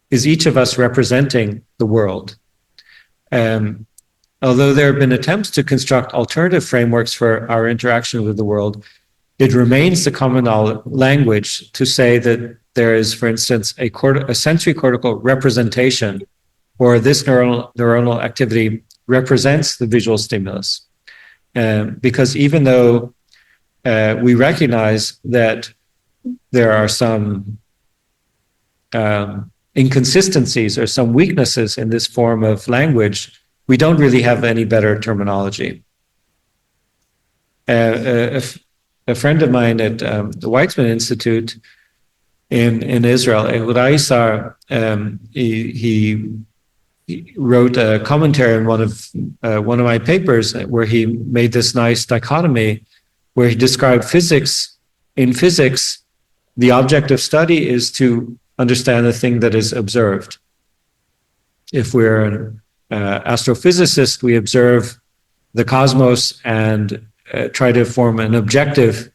Is each of us representing the world? Although there have been attempts to construct alternative frameworks for our interaction with the world, it remains the common language to say that there is, for instance, a sensory cortical representation, or this neuronal activity represents the visual stimulus. Because even though we recognize that there are some inconsistencies or some weaknesses in this form of language, we don't really have any better terminology. A friend of mine at the Weizmann Institute in Israel, Ehud Aissar, he wrote a commentary on one of my papers where he made this nice dichotomy where he described physics. In physics, the object of study is to understand the thing that is observed. If we're an astrophysicist, we observe the cosmos and try to form an objective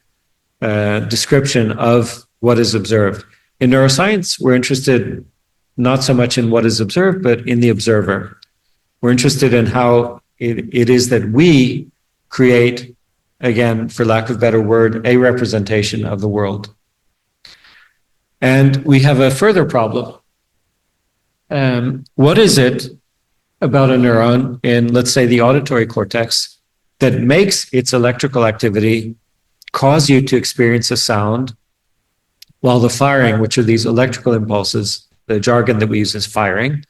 description of what is observed. In neuroscience, we're interested not so much in what is observed, but in the observer. We're interested in how it is that we create, again, for lack of a better word, a representation of the world. And we have a further problem. What is it about a neuron in, let's say, the auditory cortex that makes its electrical activity cause you to experience a sound, while the firing, which are these electrical impulses, the jargon that we use is firing,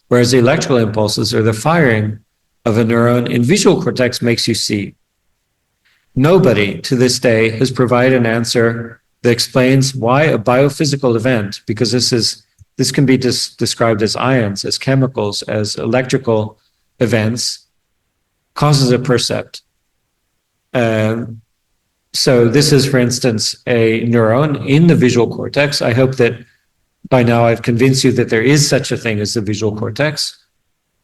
whereas the electrical impulses or the firing of a neuron in visual cortex makes you see. Nobody to this day has provided an answer that explains why a biophysical event, because this can be described as ions, as chemicals, as electrical events, causes a percept. So this is, for instance, a neuron in the visual cortex. I hope that by now I've convinced you that there is such a thing as the visual cortex.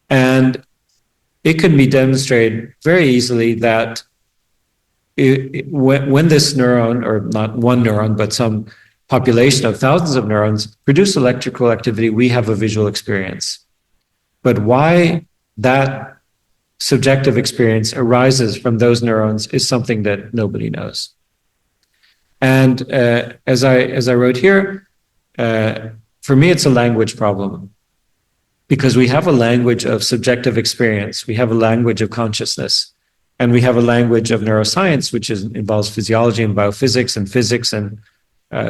And it can be demonstrated very easily that when this neuron, or not one neuron, but some population of thousands of neurons produce electrical activity, we have a visual experience. But why that subjective experience arises from those neurons is something that nobody knows. And as I wrote here, for me, it's a language problem, because we have a language of subjective experience, we have a language of consciousness, and we have a language of neuroscience, which involves physiology and biophysics and physics and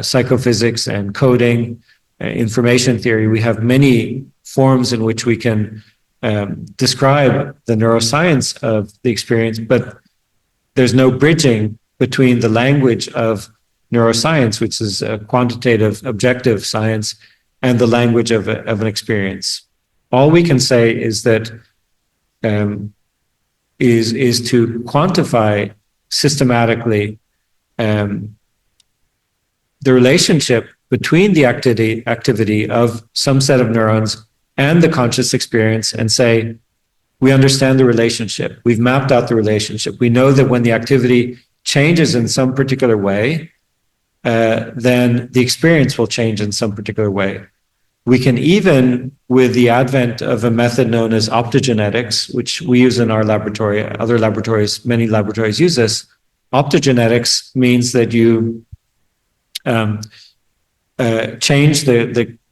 psychophysics and coding, information theory. We have many forms in which we can describe the neuroscience of the experience, but there's no bridging between the language of neuroscience, which is a quantitative, objective science, and the language of an experience. All we can say is that is to quantify systematically the relationship between the activity of some set of neurons and the conscious experience, and say, we understand the relationship. We've mapped out the relationship. We know that when the activity changes in some particular way, then the experience will change in some particular way. We can even, with the advent of a method known as optogenetics, which we use in our laboratory, other laboratories, many laboratories use this. Optogenetics means that you change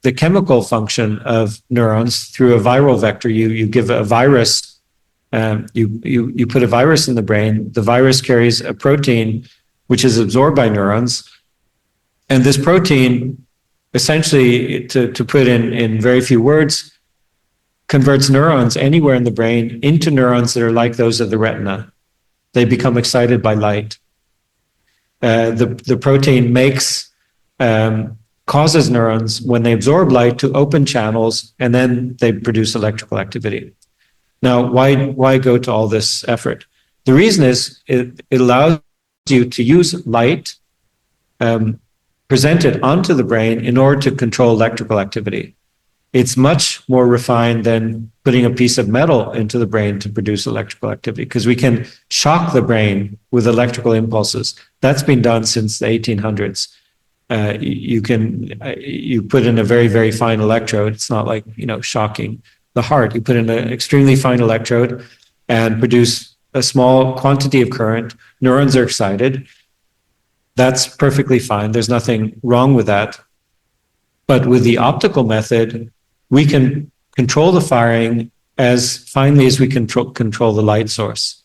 the chemical function of neurons through a viral vector. You give a virus, you put a virus in the brain. The virus carries a protein which is absorbed by neurons, and this protein, essentially, to put in very few words, converts neurons anywhere in the brain into neurons that are like those of the retina. They become excited by light. The protein causes neurons, when they absorb light, to open channels, and then they produce electrical activity. Now, why go to all this effort? The reason is it allows you to use light presented onto the brain in order to control electrical activity. It's much more refined than putting a piece of metal into the brain to produce electrical activity, because we can shock the brain with electrical impulses. That's been done since the 1800s. You put in a very, very fine electrode. It's not like, shocking the heart. You put in an extremely fine electrode and produce a small quantity of current. Neurons are excited. That's perfectly fine. There's nothing wrong with that. But with the optical method, we can control the firing as finely as we control the light source.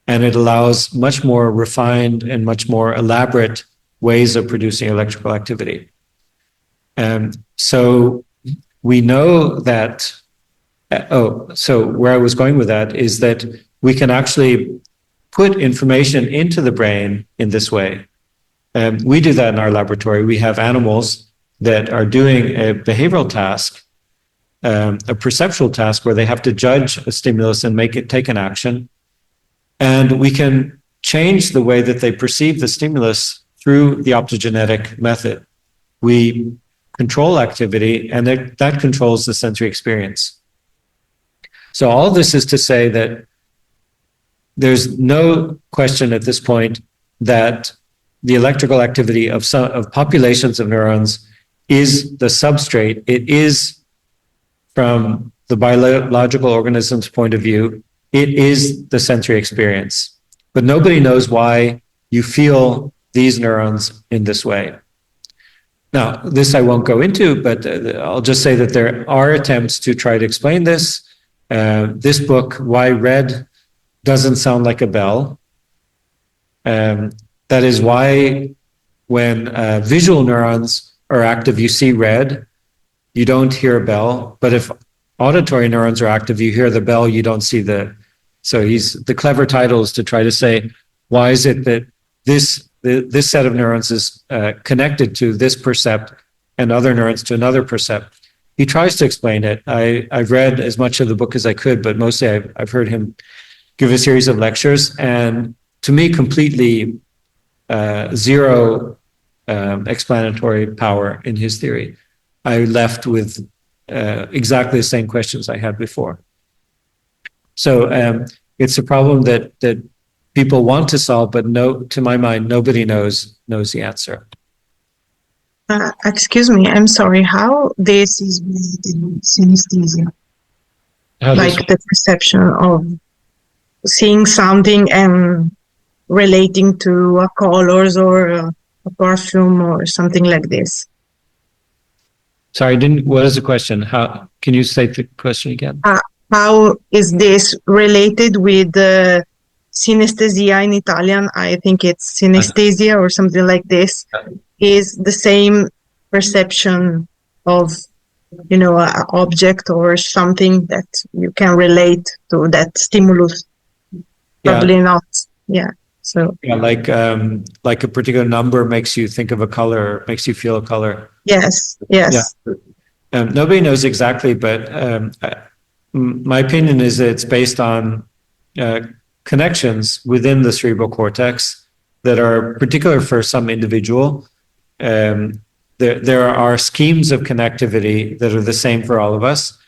And it allows much more refined and much more elaborate ways of producing electrical activity. So we know that, so where I was going with that is that we can actually put information into the brain in this way. We do that in our laboratory. We have animals that are doing a behavioral task, a perceptual task, where they have to judge a stimulus and take an action. And we can change the way that they perceive the stimulus through the optogenetic method. We control activity, and that controls the sensory experience. So all this is to say that there's no question at this point that the electrical activity of populations of neurons is the substrate. It is, from the biological organism's point of view, it is the sensory experience. But nobody knows why you feel these neurons in this way. Now, this I won't go into, but I'll just say that there are attempts to try to explain this. This book, Why Red Doesn't Sound Like a Bell. That is why when visual neurons are active, you see red, you don't hear a bell. But if auditory neurons are active, you hear the bell, you don't see so the clever title is to try to say, why is it that this set of neurons is connected to this percept and other neurons to another percept? He tries to explain it. I've read as much of the book as I could, but mostly I've heard him give a series of lectures, and to me, completely zero explanatory power in his theory. I left with exactly the same questions I had before. So it's a problem that people want to solve, but to my mind, nobody knows the answer. Excuse me, I'm sorry. How this is related with synesthesia? Like the perception of seeing something and relating to colors or a perfume or something like this. Sorry, what is the question? How can you say the question again? How is this related with synesthesia in Italian? I think it's synesthesia or something like this. Is the same perception of, an object or something that you can relate to that stimulus? Probably not. Yeah. So yeah, like a particular number makes you think of a color, makes you feel a color. yes. Yeah. Nobody knows exactly, but my opinion is that it's based on connections within the cerebral cortex that are particular for some individual. There are schemes of connectivity that are the same for all of us,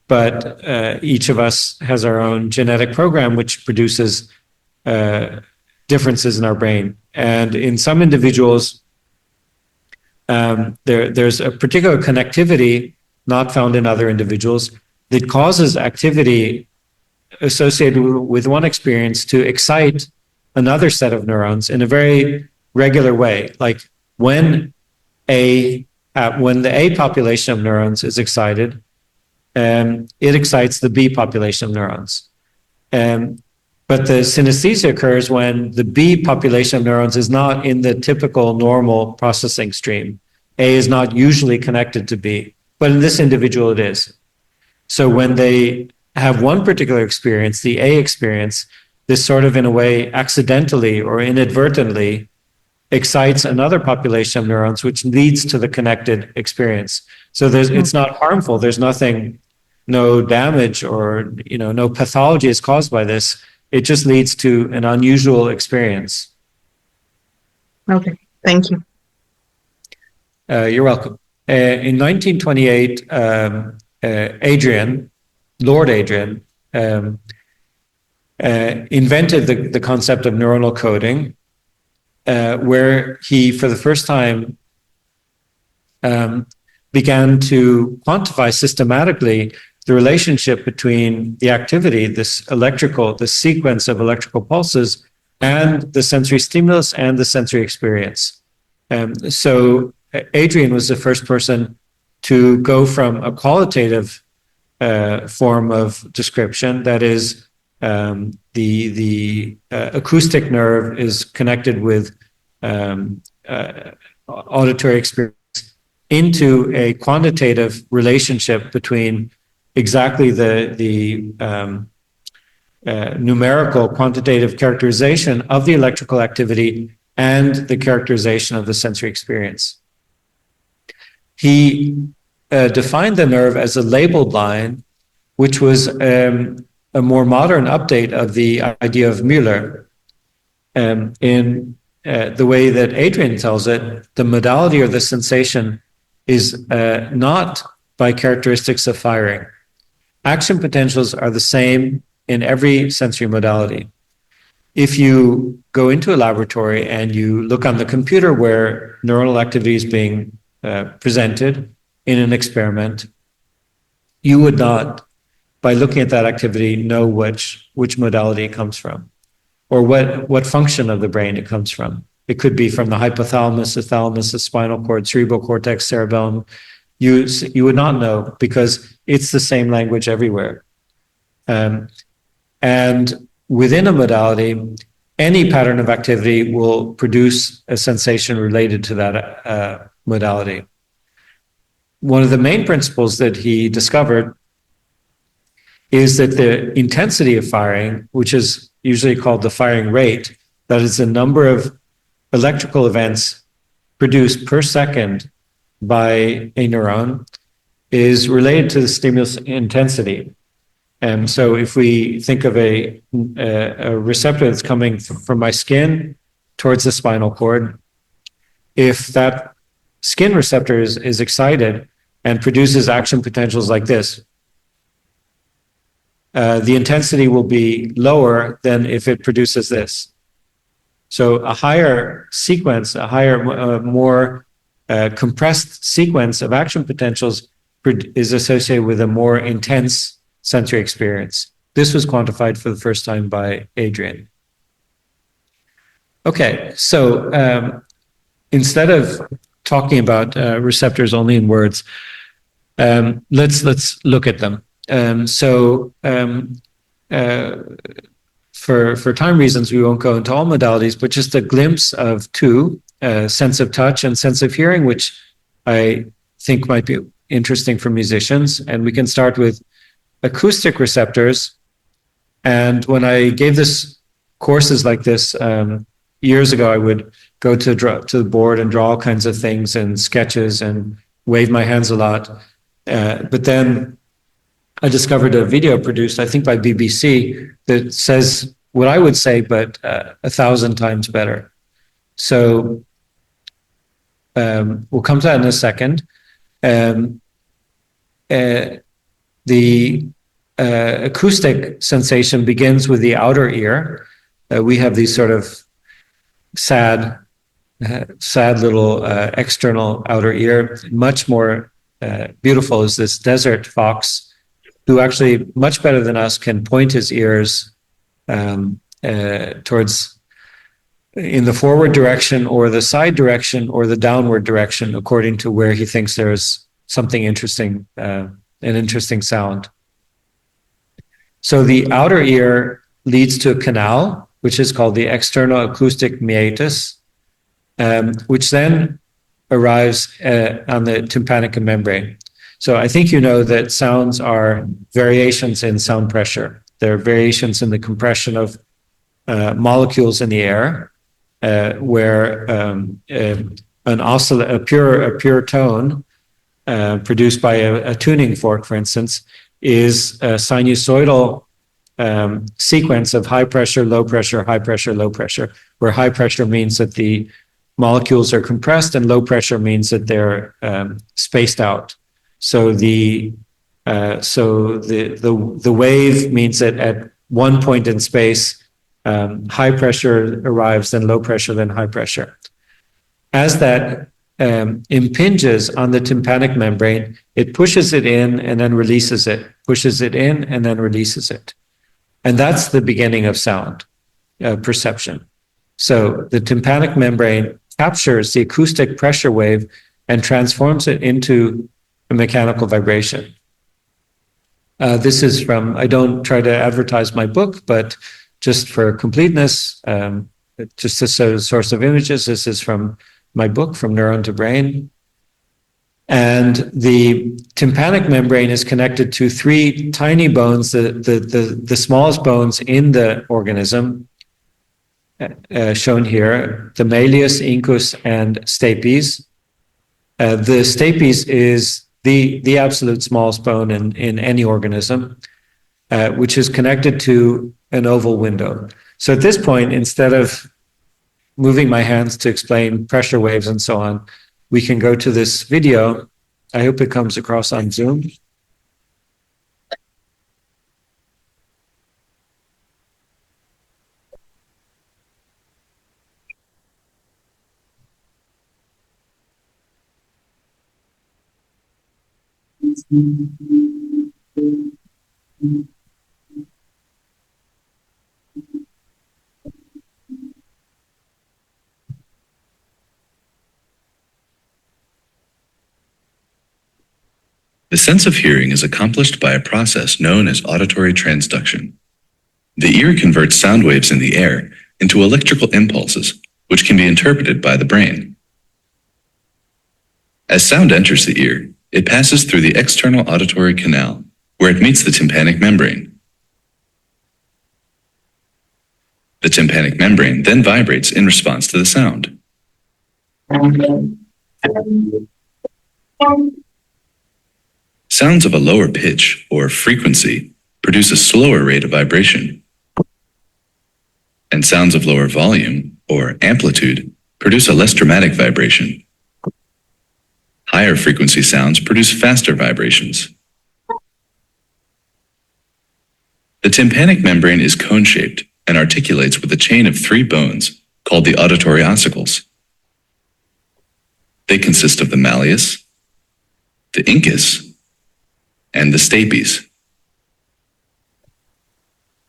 but each of us has our own genetic program which produces differences in our brain. And in some individuals, there's a particular connectivity not found in other individuals that causes activity associated with one experience to excite another set of neurons in a very regular way. Like when the A population of neurons is excited, it excites the B population of neurons. But the synesthesia occurs when the B population of neurons is not in the typical normal processing stream. A is not usually connected to B, but in this individual it is. So when they have one particular experience, the A experience, this sort of in a way accidentally or inadvertently excites another population of neurons, which leads to the connected experience. So it's not harmful. There's nothing, no damage or no pathology is caused by this. It just leads to an unusual experience. Okay, thank you. You're welcome. In 1928, Lord Adrian, invented the concept of neuronal coding, where he, for the first time, began to quantify systematically the relationship between the activity, the sequence of electrical pulses, and the sensory stimulus and the sensory experience. So Adrian was the first person to go from a qualitative form of description, that is, the acoustic nerve is connected with auditory experience, into a quantitative relationship between exactly the numerical quantitative characterization of the electrical activity and the characterization of the sensory experience. He defined the nerve as a labeled line, which was a more modern update of the idea of Müller. In the way that Adrian tells it, the modality or the sensation is not by characteristics of firing. Action potentials are the same in every sensory modality. If you go into a laboratory and you look on the computer where neuronal activity is being presented in an experiment, you would not, by looking at that activity, know which modality it comes from or what function of the brain it comes from. It could be from the hypothalamus, the thalamus, the spinal cord, cerebral cortex, cerebellum. You would not know because it's the same language everywhere. And within a modality, any pattern of activity will produce a sensation related to that modality. One of the main principles that he discovered is that the intensity of firing, which is usually called the firing rate, that is the number of electrical events produced per second by a neuron, is related to the stimulus intensity. And so if we think of a receptor that's coming from my skin towards the spinal cord, if that skin receptor is excited and produces action potentials like this, the intensity will be lower than if it produces this. So a higher sequence, more compressed sequence of action potentials is associated with a more intense sensory experience. this was quantified for the first time by Adrian. Okay, so instead of talking about receptors only in words, let's look at them. For time reasons, we won't go into all modalities, but just a glimpse of two, sense of touch and sense of hearing, which I think might be interesting for musicians. And we can start with acoustic receptors. And when I gave this courses like this years ago, I would go to the board and draw all kinds of things and sketches and wave my hands a lot. But then I discovered a video produced, I think by BBC, that says what I would say, but 1,000 times better. So we'll come to that in a second. The acoustic sensation begins with the outer ear. We have these sort of sad little external outer ear. Much more beautiful is this desert fox, who actually much better than us can point his ears towards in the forward direction or the side direction or the downward direction, according to where he thinks there's something interesting, an interesting sound. So the outer ear leads to a canal, which is called the external acoustic meatus, which then arrives on the tympanic membrane. So I think you know that sounds are variations in sound pressure. There are variations in the compression of molecules in the air, where a pure tone produced by a tuning fork, for instance, is a sinusoidal sequence of high pressure, low pressure, high pressure, low pressure, where high pressure means that the molecules are compressed and low pressure means that they're spaced out. So the wave means that at one point in space, high pressure arrives, then low pressure, then high pressure. As that impinges on the tympanic membrane, it pushes it in and then releases it, pushes it in and then releases it. And that's the beginning of sound perception. So the tympanic membrane captures the acoustic pressure wave and transforms it into a mechanical vibration. This is from, I don't try to advertise my book, but just for completeness, just as a source of images, this is from my book, From Neuron to Brain. And the tympanic membrane is connected to three tiny bones, the smallest bones in the organism, shown here, the malleus, incus, and stapes. The stapes is the absolute smallest bone in any organism, which is connected to an oval window. So at this point, instead of moving my hands to explain pressure waves and so on, we can go to this video. I hope it comes across on Zoom. The sense of hearing is accomplished by a process known as auditory transduction. The ear converts sound waves in the air into electrical impulses, which can be interpreted by the brain. As sound enters the ear, it passes through the external auditory canal, where it meets the tympanic membrane. The tympanic membrane then vibrates in response to the sound. Sounds of a lower pitch or frequency produce a slower rate of vibration, and sounds of lower volume or amplitude produce a less dramatic vibration. Higher frequency sounds produce faster vibrations. The tympanic membrane is cone-shaped and articulates with a chain of three bones called the auditory ossicles. They consist of the malleus, the incus, and the stapes.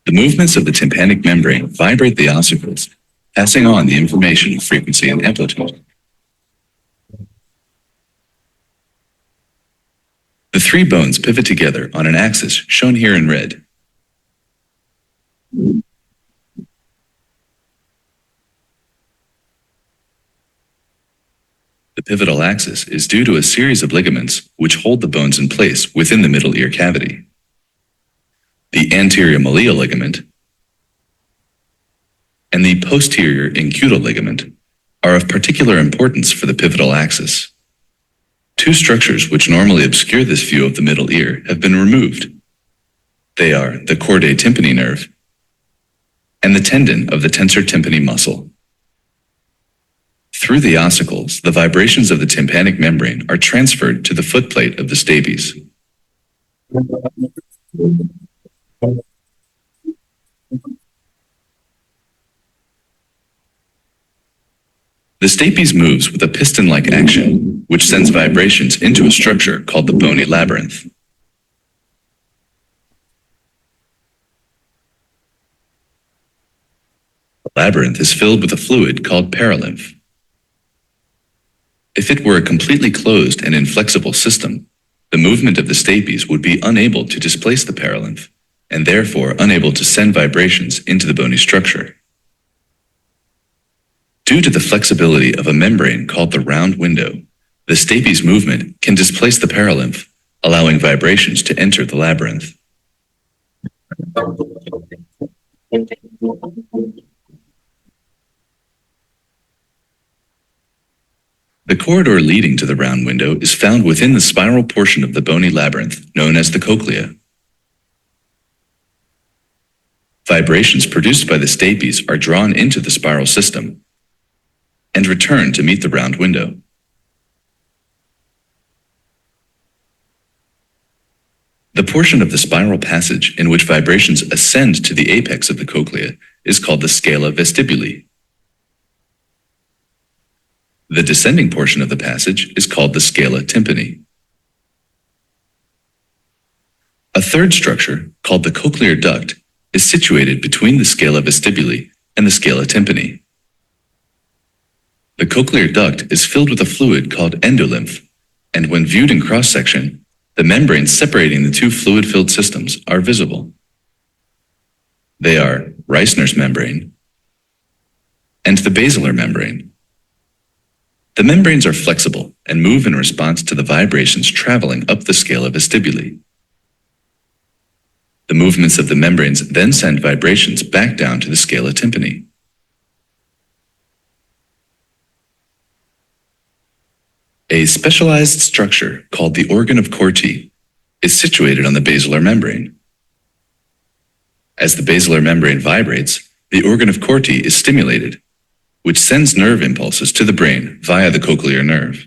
The movements of the tympanic membrane vibrate the ossicles, passing on the information of frequency and amplitude. The three bones pivot together on an axis shown here in red. The pivotal axis is due to a series of ligaments which hold the bones in place within the middle ear cavity. The anterior malleal ligament and the posterior inguinal ligament are of particular importance for the pivotal axis. Two structures which normally obscure this view of the middle ear have been removed. They are the chordae tympani nerve and the tendon of the tensor tympani muscle. Through the ossicles, the vibrations of the tympanic membrane are transferred to the footplate of the stapes. The stapes moves with a piston-like action, which sends vibrations into a structure called the bony labyrinth. The labyrinth is filled with a fluid called perilymph. If it were a completely closed and inflexible system, the movement of the stapes would be unable to displace the perilymph, and therefore unable to send vibrations into the bony structure. Due to the flexibility of a membrane called the round window, the stapes movement can displace the perilymph, allowing vibrations to enter the labyrinth. The corridor leading to the round window is found within the spiral portion of the bony labyrinth known as the cochlea. Vibrations produced by the stapes are drawn into the spiral system and return to meet the round window. The portion of the spiral passage in which vibrations ascend to the apex of the cochlea is called the scala vestibuli. The descending portion of the passage is called the scala tympani. A third structure, called the cochlear duct, is situated between the scala vestibuli and the scala tympani. The cochlear duct is filled with a fluid called endolymph, and when viewed in cross-section, the membranes separating the two fluid-filled systems are visible. They are Reissner's membrane and the basilar membrane. The membranes are flexible and move in response to the vibrations traveling up the scala vestibuli. The movements of the membranes then send vibrations back down to the scala tympani. A specialized structure called the organ of Corti is situated on the basilar membrane. As the basilar membrane vibrates, the organ of Corti is stimulated, which sends nerve impulses to the brain via the cochlear nerve.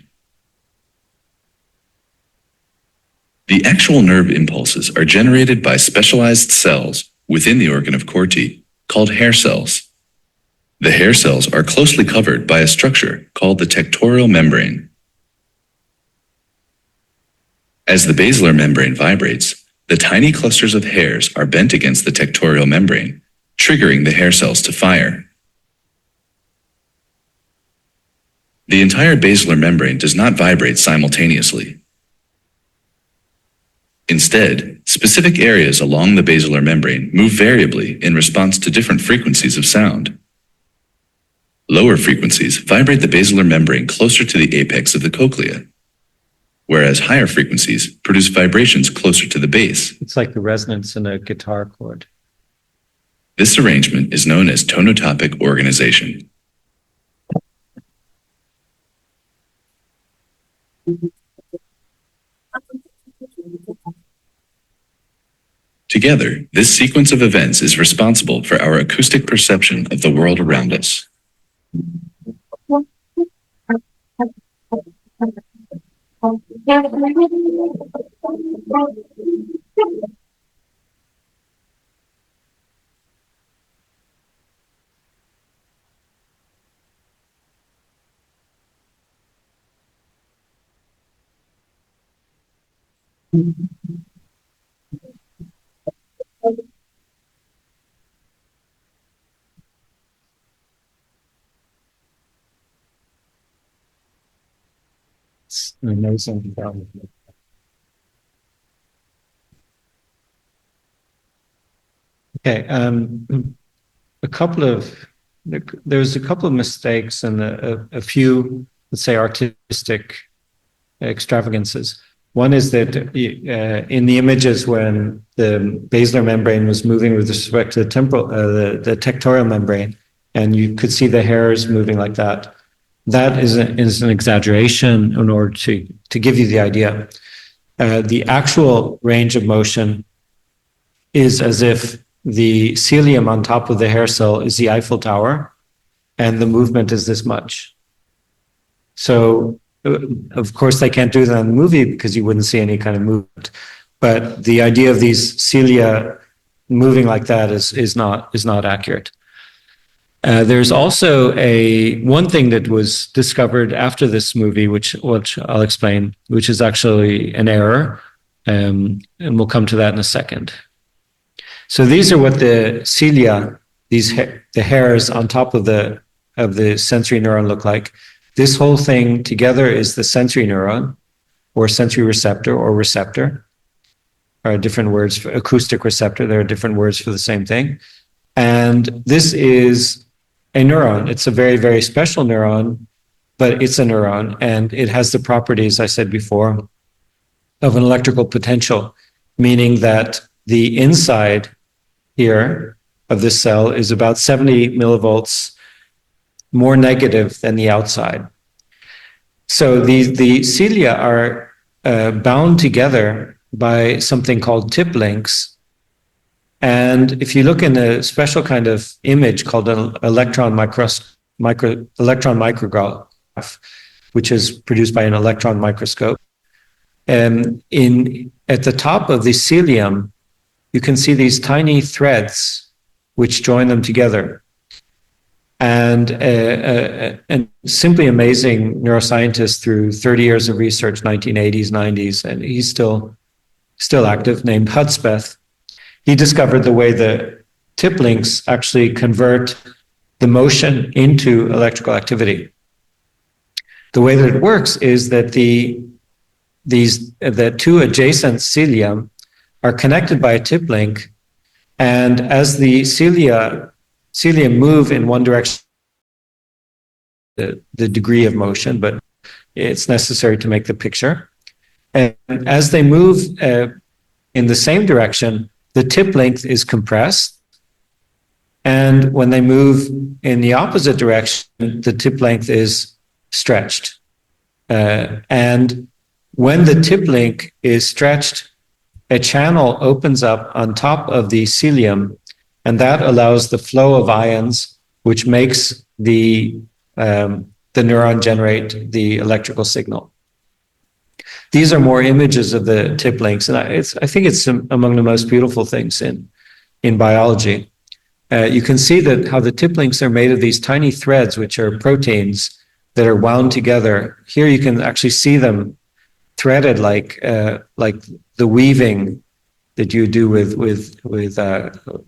The actual nerve impulses are generated by specialized cells within the organ of Corti called hair cells. The hair cells are closely covered by a structure called the tectorial membrane. As the basilar membrane vibrates, the tiny clusters of hairs are bent against the tectorial membrane, triggering the hair cells to fire. The entire basilar membrane does not vibrate simultaneously. Instead, specific areas along the basilar membrane move variably in response to different frequencies of sound. Lower frequencies vibrate the basilar membrane closer to the apex of the cochlea, whereas higher frequencies produce vibrations closer to the base. It's like the resonance in a guitar chord. This arrangement is known as tonotopic organization. Together, this sequence of events is responsible for our acoustic perception of the world around us. Amazing. Okay, there's a couple of mistakes and a few, let's say, artistic extravagances. One is that in the images when the basilar membrane was moving with respect to the temporal, the tectorial membrane, and you could see the hairs moving like that, that is an exaggeration in order to give you the idea. The actual range of motion is as if the cilium on top of the hair cell is the Eiffel Tower, and the movement is this much. So, of course, they can't do that in the movie because you wouldn't see any kind of movement. But the idea of these cilia moving like that is not accurate. There's also one thing that was discovered after this movie, which I'll explain, which is actually an error, and we'll come to that in a second. So these are what the cilia, the hairs on top of the sensory neuron look like. This whole thing together is the sensory neuron, or sensory receptor, or receptor. There are different words for acoustic receptor. There are different words for the same thing. And this is a neuron. It's a very, very special neuron, but it's a neuron, and it has the properties I said before of an electrical potential, meaning that the inside here of this cell is about 70 millivolts more negative than the outside. So the cilia are bound together by something called tip links. And if you look in a special kind of image called an electron micrograph, which is produced by an electron microscope, at the top of the cilium, you can see these tiny threads which join them together. And simply amazing neuroscientist through 30 years of research, 1980s, 90s, and he's still active, named Hudspeth. He discovered the way the tip links actually convert the motion into electrical activity. The way that it works is that the two adjacent cilia are connected by a tip link, and as the cilia move in one direction, the degree of motion, but it's necessary to make the picture. And as they move in the same direction, the tip length is compressed. And when they move in the opposite direction, the tip length is stretched. And when the tip link is stretched, a channel opens up on top of the cilium, and that allows the flow of ions, which makes the neuron generate the electrical signal. These are more images of the tip links, and I think it's among the most beautiful things in biology. You can see that how the tip links are made of these tiny threads, which are proteins that are wound together. Here you can actually see them threaded like the weaving that you do with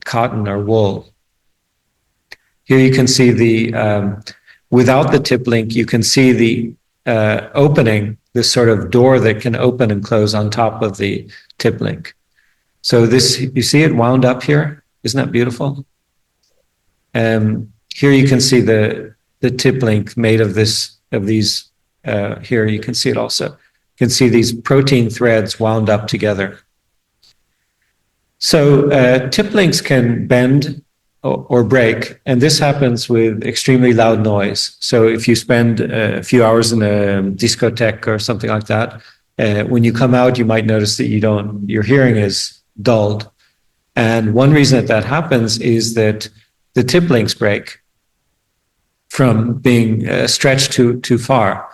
cotton or wool. Here you can see without the tip link, you can see the opening, this sort of door that can open and close on top of the tip link. So this, you see it wound up here? Isn't that beautiful? Here you can see the tip link made of these, here you can see it also. You can see these protein threads wound up together. So tip links can bend or break, and this happens with extremely loud noise. So if you spend a few hours in a discotheque or something like that, when you come out, you might notice that your hearing is dulled. And one reason that happens is that the tip links break from being stretched too far.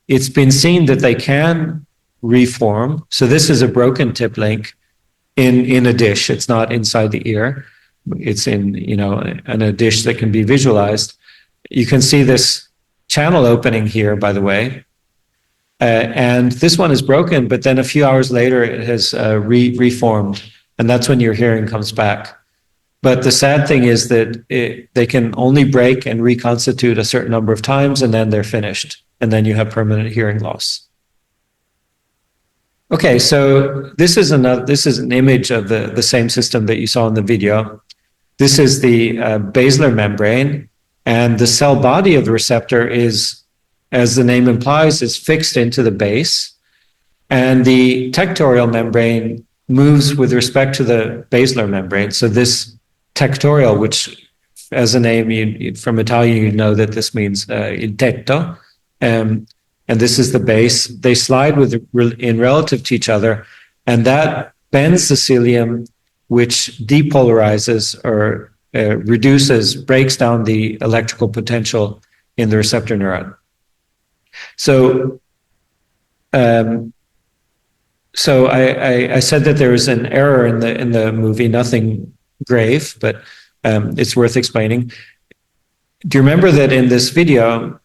It's been seen that they can reform. So this is a broken tip link in a dish. It's not inside the ear. It's in a dish that can be visualized. You can see this channel opening here, by the way. And this one is broken, but then a few hours later it has reformed. And that's when your hearing comes back. But the sad thing is that they can only break and reconstitute a certain number of times, and then they're finished. and then you have permanent hearing loss. Okay, so this is an image of the same system that you saw in the video. This is the basilar membrane, and the cell body of the receptor is, as the name implies, is fixed into the base, and the tectorial membrane moves with respect to the basilar membrane. So this tectorial, which as a name from Italian, you know that this means il tetto, and this is the base. They slide in relative to each other, and that bends the cilium, which depolarizes or breaks down the electrical potential in the receptor neuron. So, I said that there was an error in the movie, nothing grave, but it's worth explaining. Do you remember that in this video,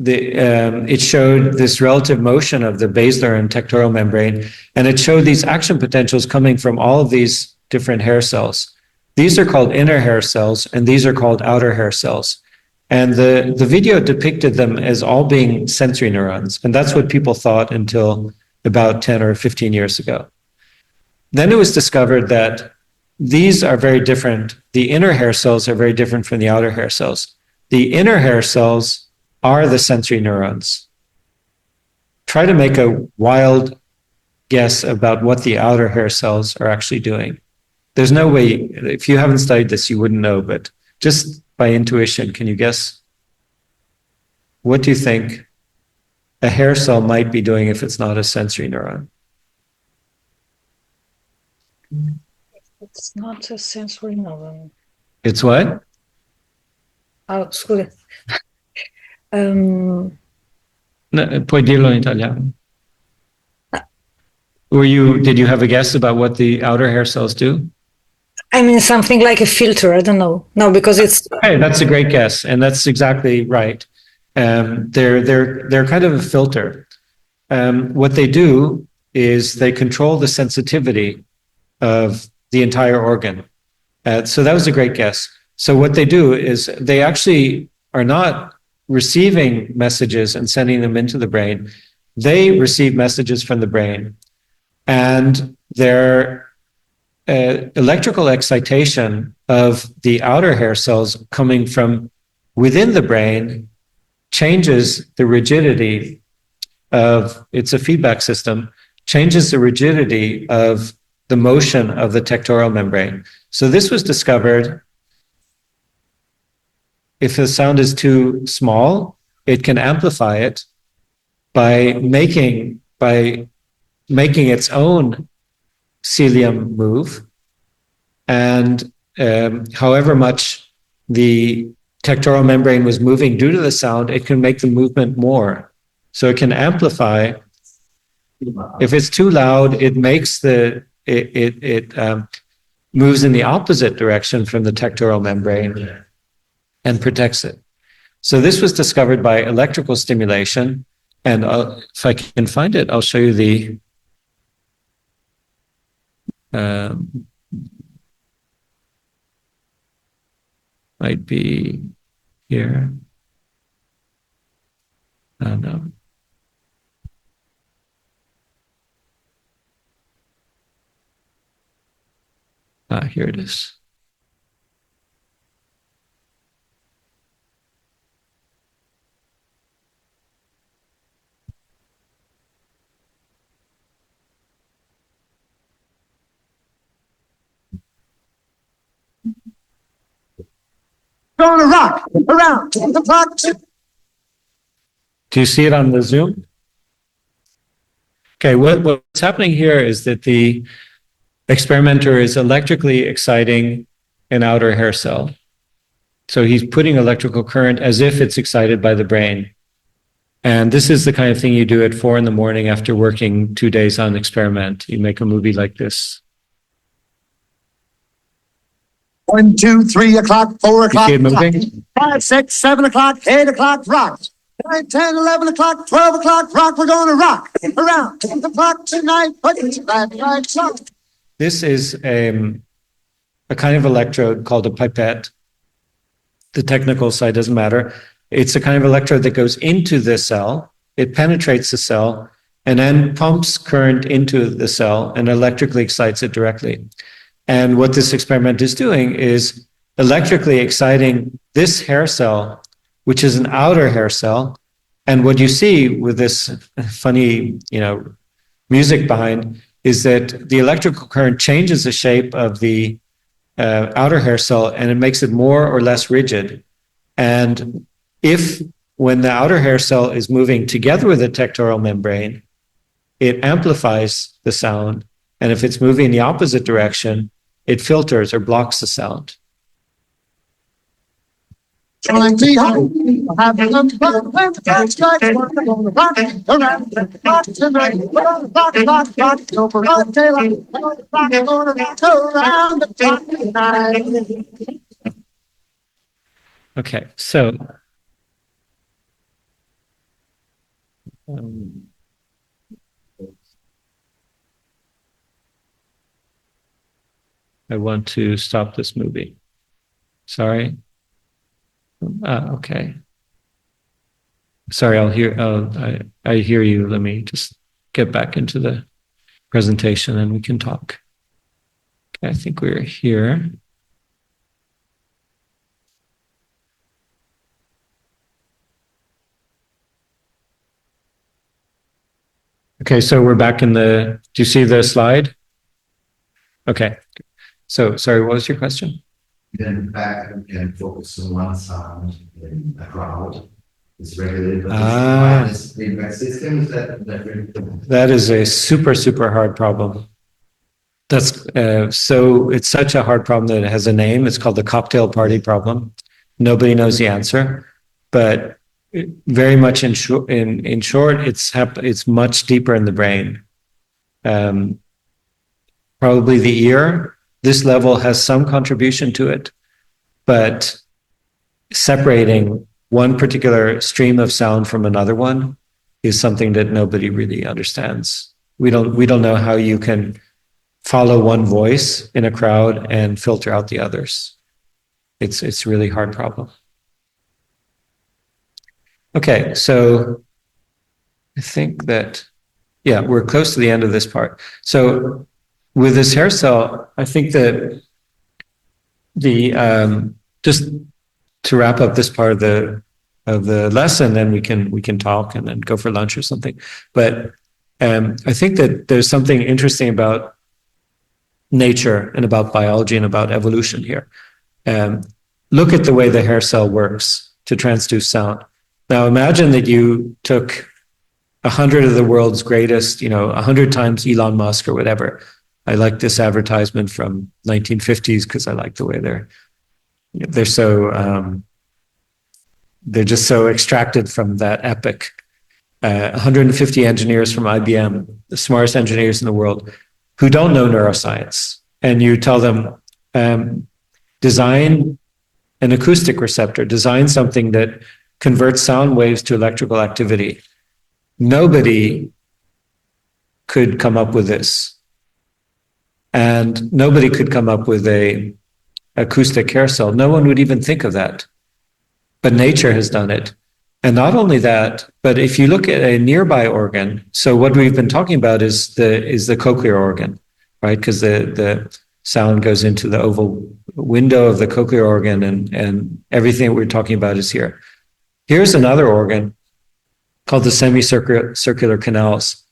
it showed this relative motion of the basilar and tectorial membrane, and it showed these action potentials coming from all of these different hair cells. These are called inner hair cells, and these are called outer hair cells. And the video depicted them as all being sensory neurons, and that's what people thought until about 10 or 15 years ago. Then it was discovered that these are very different. The inner hair cells are very different from the outer hair cells. The inner hair cells are the sensory neurons. Try to make a wild guess about what the outer hair cells are actually doing. There's no way, if you haven't studied this, you wouldn't know, but just by intuition, can you guess? What do you think a hair cell might be doing if it's not a sensory neuron? It's not a sensory neuron. It's what? Oh, scusa. No, puoi dirlo in italiano. Did you have a guess about what the outer hair cells do? I mean, something like a filter. I don't know. No, because it's. Hey, that's a great guess, and that's exactly right. They're kind of a filter. What they do is they control the sensitivity of the entire organ. So that was a great guess. So what they do is they actually are not receiving messages and sending them into the brain. They receive messages from the brain, and their electrical excitation of the outer hair cells coming from within the brain changes the rigidity of, it's a feedback system, changes the rigidity of the motion of the tectorial membrane. So this was discovered. If the sound is too small, it can amplify it by making its own cilium move. And however much the tectorial membrane was moving due to the sound, it can make the movement more. So it can amplify. If it's too loud, it makes it moves in the opposite direction from the tectorial membrane and protects it. So this was discovered by electrical stimulation. And if I can find it, I'll show you the might be here. Oh, no. Here it is. Gonna rock around the clock. Do you see it on the Zoom? Okay, what's happening here is that the experimenter is electrically exciting an outer hair cell. So he's putting electrical current as if it's excited by the brain. And this is the kind of thing you do at 4 a.m. after working 2 days on experiment. You make a movie like this. 1, 2, 3 o'clock, 4 o'clock. See it moving? 5, 6, 7 o'clock, 8 o'clock, rock. 9, 10, 11 o'clock, 12 o'clock, rock. We're going to rock around the clock tonight. Put it back right song. This is a kind of electrode called a pipette. The technical side doesn't matter. It's a kind of electrode that goes into the cell, it penetrates the cell, and then pumps current into the cell and electrically excites it directly. And what this experiment is doing is electrically exciting this hair cell, which is an outer hair cell. And what you see with this funny, music behind is that the electrical current changes the shape of the outer hair cell, and it makes it more or less rigid. And if, when the outer hair cell is moving together with the tectorial membrane, it amplifies the sound. And if it's moving in the opposite direction, it filters or blocks the sound. Okay, so I want to stop this movie. Sorry. Okay. Sorry, I hear you. Let me just get back into the presentation and we can talk. Okay, I think we're here. Okay, so we're back in do you see the slide? Okay. So, sorry, what was your question? Then back and focus on one sound in a crowd. It's regulated by the feedback systems. That is a super, super hard problem. So it's such a hard problem that it has a name. It's called the cocktail party problem. Nobody knows the answer, but very much in short, it's much deeper in the brain. Probably the ear. This level has some contribution to it, but separating one particular stream of sound from another one is something that nobody really understands. We don't know how you can follow one voice in a crowd and filter out the others. It's a really hard problem. Okay, so I think that, we're close to the end of this part. So with this hair cell, I think that just to wrap up this part of the lesson, then we can talk and then go for lunch or something. But I think that there's something interesting about nature and about biology and about evolution here. Look at the way the hair cell works to transduce sound. Now imagine that you took 100 of the world's greatest, 100 times Elon Musk or whatever. I like this advertisement from 1950s because I like the way they're so they're just so extracted from that epic. 150 engineers from IBM, the smartest engineers in the world, who don't know neuroscience, and you tell them, design an acoustic receptor, design something that converts sound waves to electrical activity. Nobody could come up with this. And nobody could come up with a acoustic hair cell. No one would even think of that. But nature has done it. And not only that, but if you look at a nearby organ, so what we've been talking about is the cochlear organ, right? Because the sound goes into the oval window of the cochlear organ, and everything we're talking about is here. Here's another organ called the semicircular canals.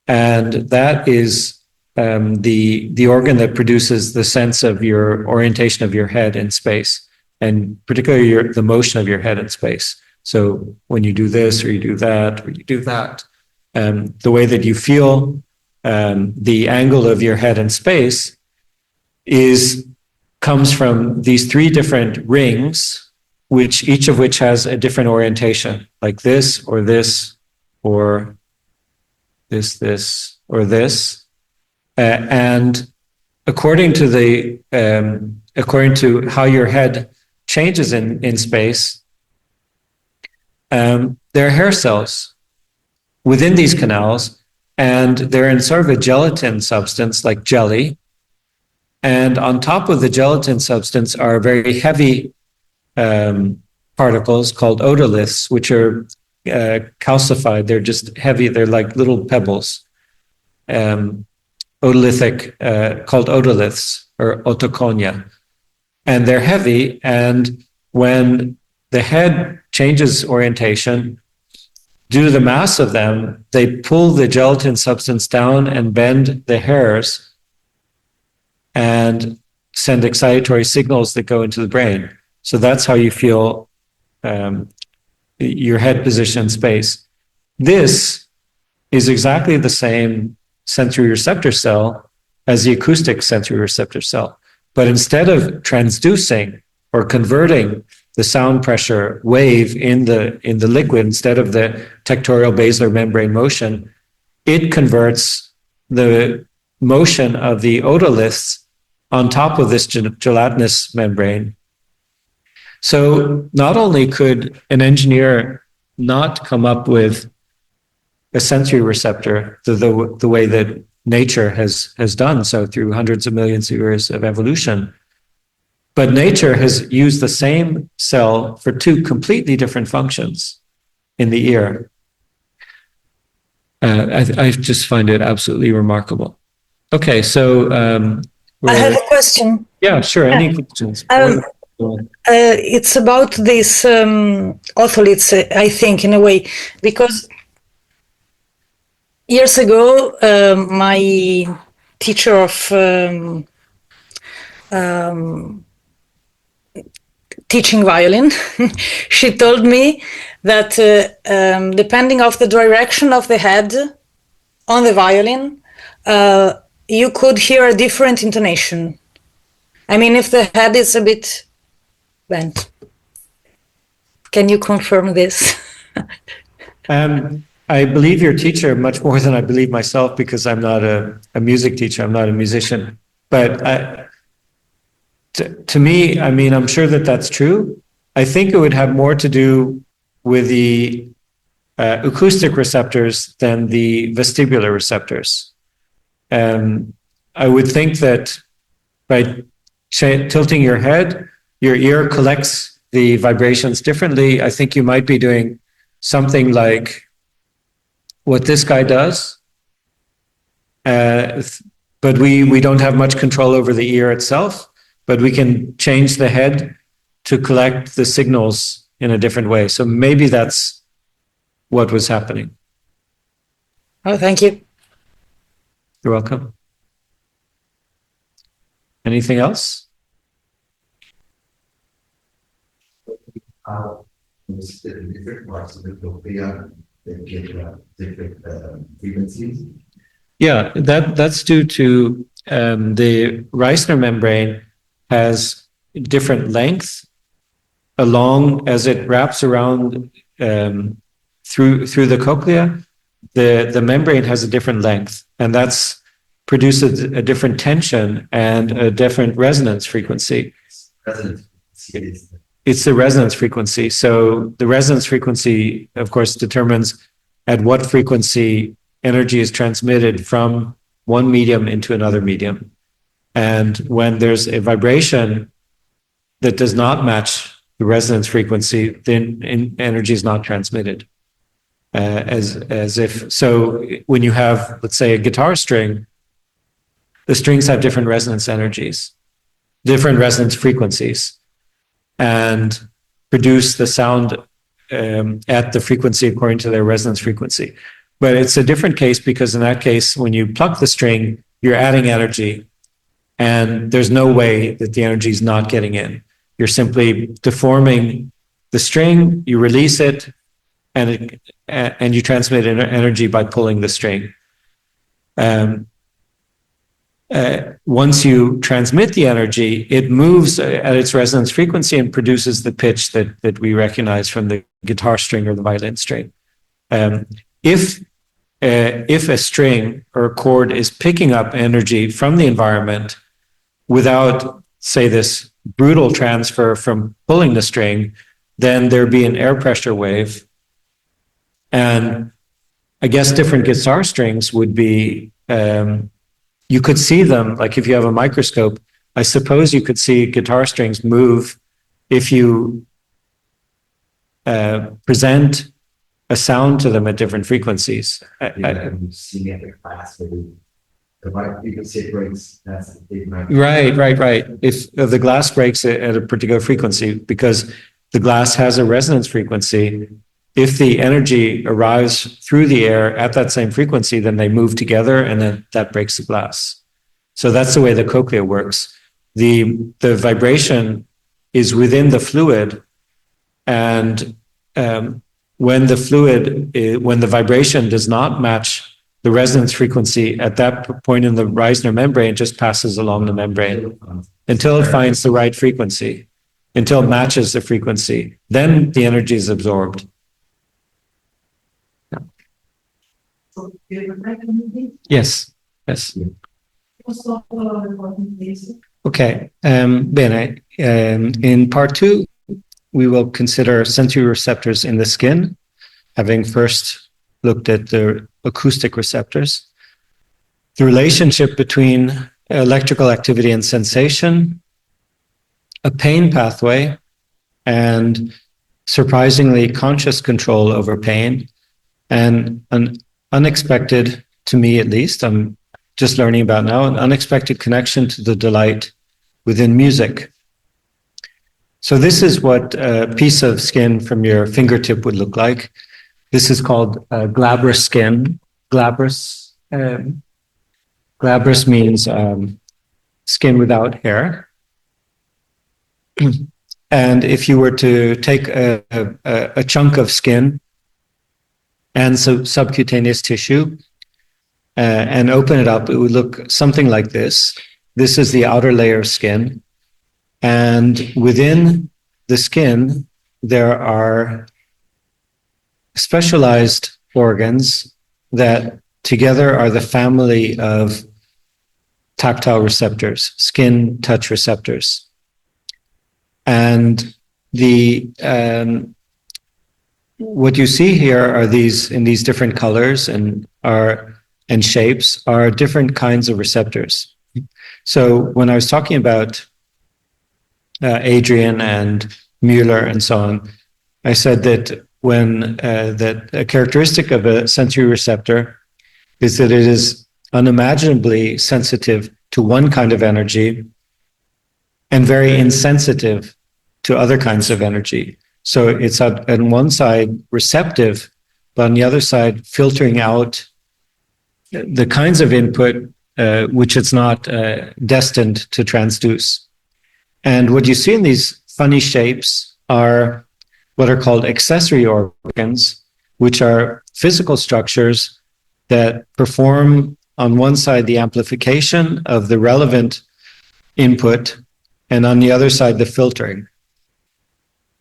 And that is the organ that produces the sense of your orientation of your head in space, and particularly the motion of your head in space. So when you do this or you do that or you do that, the way that you feel the angle of your head in space comes from these three different rings, each of which has a different orientation, like this or this or this or this. And according to how your head changes in space, there are hair cells within these canals, and they're in sort of a gelatin substance like jelly. And on top of the gelatin substance are very heavy particles called otoliths, which are calcified. They're just heavy. They're like little pebbles. Otolithic, called otoliths or otoconia. And they're heavy. And when the head changes orientation, due to the mass of them, they pull the gelatin substance down and bend the hairs and send excitatory signals that go into the brain. So that's how you feel your head position in space. This is exactly the same sensory receptor cell as the acoustic sensory receptor cell. But instead of transducing or converting the sound pressure wave in the liquid, instead of the tectorial basilar membrane motion, it converts the motion of the otoliths on top of this gelatinous membrane. So not only could an engineer not come up with a sensory receptor the way that nature has done so through hundreds of millions of years of evolution, but nature has used the same cell for two completely different functions in the ear. I just find it absolutely remarkable. Okay, so I have a question. Yeah, sure. Any questions? It's about this otoliths, I think, in a way, because years ago, my teacher of teaching violin, she told me that depending of the direction of the head on the violin, you could hear a different intonation. I mean, if the head is a bit bent. Can you confirm this? I believe your teacher much more than I believe myself, because I'm not a music teacher. I'm not a musician. But to me, I mean, I'm sure that that's true. I think it would have more to do with the acoustic receptors than the vestibular receptors. I would think that by tilting your head, your ear collects the vibrations differently. I think you might be doing something like what this guy does, but we don't have much control over the ear itself, but we can change the head to collect the signals in a different way. So maybe that's what was happening. Oh, thank you. You're welcome. Anything else? The different parts of the cochlea that get different frequencies. Yeah, that's due to the Reissner membrane has different length along as it wraps around through the cochlea. The membrane has a different length, and that's produces a different tension and a different resonance frequency. It's the resonance frequency. So the resonance frequency, of course, determines at what frequency energy is transmitted from one medium into another medium. And when there's a vibration that does not match the resonance frequency, then energy is not transmitted. As if, so when you have, let's say, a guitar string, the strings have different resonance energies, different resonance frequencies, and produce the sound at the frequency according to their resonance frequency. But it's a different case, because in that case, when you pluck the string, you're adding energy, and there's no way that the energy is not getting in. You're simply deforming the string, you release it, and you transmit energy by pulling the string. Once you transmit the energy, it moves at its resonance frequency and produces the pitch that we recognize from the guitar string or the violin string. If a string or a chord is picking up energy from the environment without, say, this brutal transfer from pulling the string, then there'd be an air pressure wave. And I guess different guitar strings would be, you could see them, like if you have a microscope, I suppose you could see guitar strings move if you present a sound to them at different frequencies. Seeing at the class, maybe the right frequency it breaks, that's the big right. Right. If the glass breaks at a particular frequency, because the glass has a resonance frequency, if the energy arrives through the air at that same frequency, then they move together and then that breaks the glass. So that's the way the cochlea works. The vibration is within the fluid, and when the vibration does not match the resonance frequency at that point in the Reisner membrane, it just passes along the membrane until it finds the right frequency, until it matches the frequency. Then the energy is absorbed. Yes. Okay. Bene. In part 2, we will consider sensory receptors in the skin, having first looked at the acoustic receptors, the relationship between electrical activity and sensation, a pain pathway, and surprisingly conscious control over pain, and an unexpected, to me at least, I'm just learning about now, an unexpected connection to the delight within music. So this is what a piece of skin from your fingertip would look like. This is called glabrous skin. Glabrous means skin without hair. And if you were to take a chunk of skin and subcutaneous tissue and open it up, it would look something like this. This is the outer layer of skin. And within the skin, there are specialized organs that together are the family of tactile receptors, skin touch receptors. And what you see here are these in these different colors and shapes are different kinds of receptors. So when I was talking about Adrian and Mueller and so on, I said that that a characteristic of a sensory receptor is that it is unimaginably sensitive to one kind of energy and very insensitive to other kinds of energy. So it's on one side receptive, but on the other side filtering out the kinds of input which it's not destined to transduce. And what you see in these funny shapes are what are called accessory organs, which are physical structures that perform on one side the amplification of the relevant input and on the other side the filtering.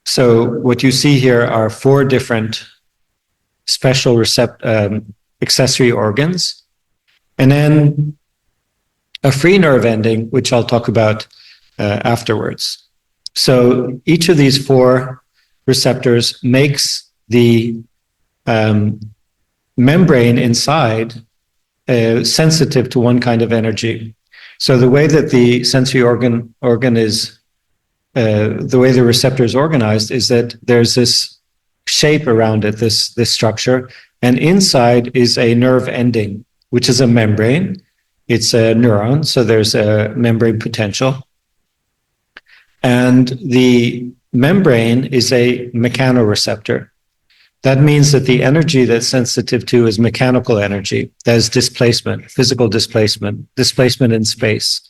So what you see here are 4 different special accessory organs, and then a free nerve ending, which I'll talk about afterwards. So each of these 4 receptors makes the membrane inside sensitive to one kind of energy. So the way that the sensory organ is, the way the receptor is organized is that there's this shape around it, this structure, and inside is a nerve ending, which is a membrane. It's a neuron, so there's a membrane potential. And the membrane is a mechanoreceptor. That means that the energy that's sensitive to is mechanical energy. That is displacement, physical displacement in space.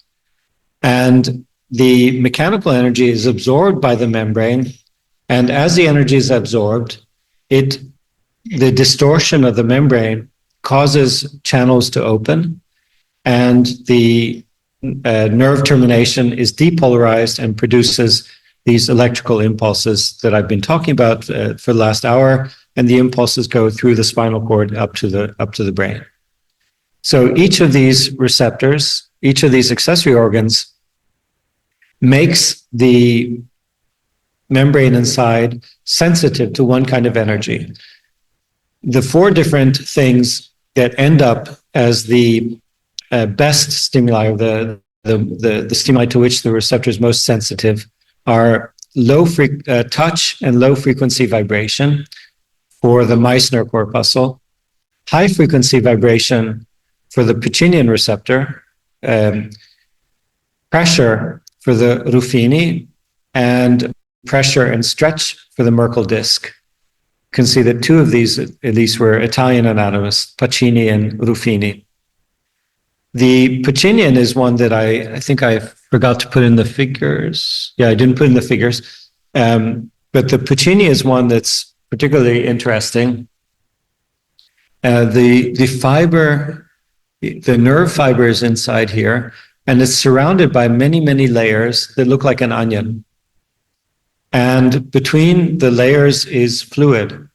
And the mechanical energy is absorbed by the membrane. And as the energy is absorbed, the distortion of the membrane causes channels to open, and the nerve termination is depolarized and produces these electrical impulses that I've been talking about for the last hour, and the impulses go through the spinal cord up to the brain. So each of these receptors, each of these accessory organs, makes the membrane inside sensitive to one kind of energy. The 4 different things that end up as the best stimuli, the stimuli to which the receptor is most sensitive, are touch and low frequency vibration for the Meissner corpuscle, high frequency vibration for the Pacinian receptor, pressure for the Ruffini, and pressure and stretch for the Merkel disc. You can see that two of these, at least, were Italian anatomists, Pacini and Ruffini. The Pacinian is one that I think I forgot to put in the figures. Yeah, I didn't put in the figures. But the Pacini is one that's particularly interesting. The fiber, the nerve fiber is inside here, and it's surrounded by many, many layers that look like an onion. And between the layers is fluid.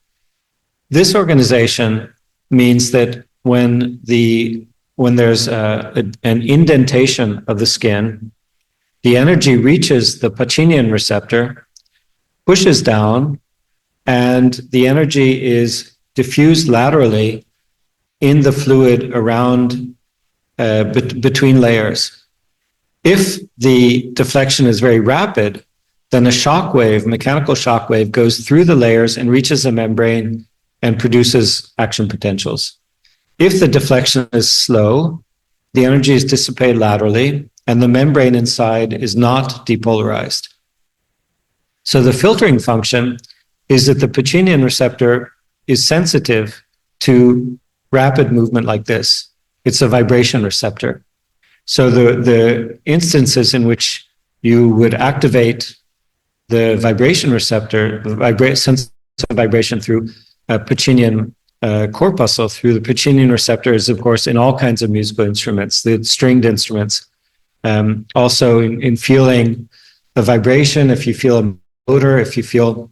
This organization means that when there's an indentation of the skin, the energy reaches the Pacinian receptor, pushes down, and the energy is diffused laterally in the fluid around between layers. If the deflection is very rapid, then a shock wave, mechanical shock wave, goes through the layers and reaches the membrane and produces action potentials. If the deflection is slow, the energy is dissipated laterally and the membrane inside is not depolarized. So the filtering function is that the Pacinian receptor is sensitive to rapid movement like this. It's a vibration receptor. So the instances in which you would activate the vibration receptor, sense of vibration through a Pacinian corpuscle, through the Pacinian receptor, is of course in all kinds of musical instruments, the stringed instruments. Also in feeling the vibration, if you feel a motor, if you feel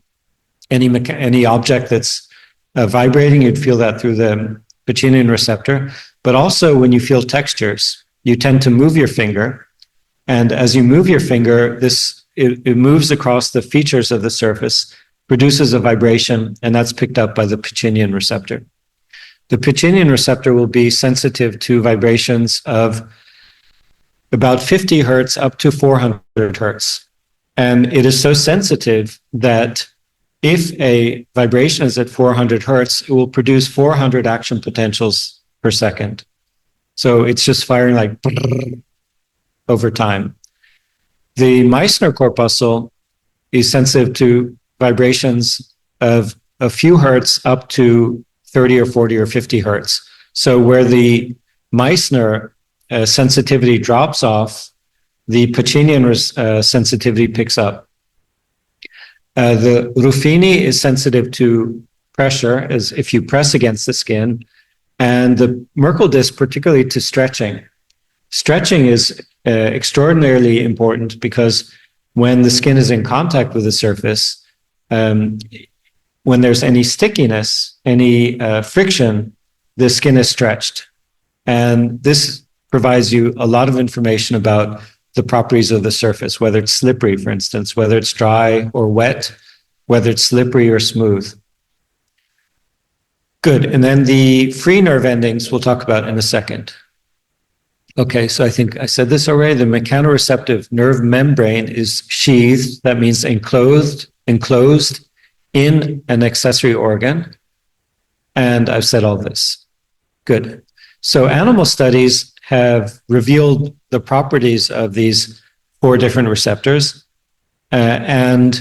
any object that's vibrating, you'd feel that through the Pacinian receptor. But also when you feel textures, you tend to move your finger, and as you move your finger, it moves across the features of the surface, produces a vibration, and that's picked up by the Pacinian receptor. The Pacinian receptor will be sensitive to vibrations of about 50 hertz up to 400 hertz. And it is so sensitive that if a vibration is at 400 hertz, it will produce 400 action potentials per second. So it's just firing like over time. The Meissner corpuscle is sensitive to vibrations of a few hertz up to 30 or 40 or 50 hertz. So where the Meissner sensitivity drops off, the Pacinian sensitivity picks up. The Ruffini is sensitive to pressure, as if you press against the skin, and the Merkel disc particularly to stretching. Stretching is extraordinarily important because when the skin is in contact with the surface, when there's any stickiness, any friction, the skin is stretched. And this provides you a lot of information about the properties of the surface, whether it's slippery, for instance, whether it's dry or wet, whether it's slippery or smooth. Good. And then the free nerve endings we'll talk about in a second. Okay, so I think I said this already. The mechanoreceptive nerve membrane is sheathed. That means enclosed in an accessory organ. And I've said all this. Good. So animal studies have revealed the properties of these 4 different receptors. And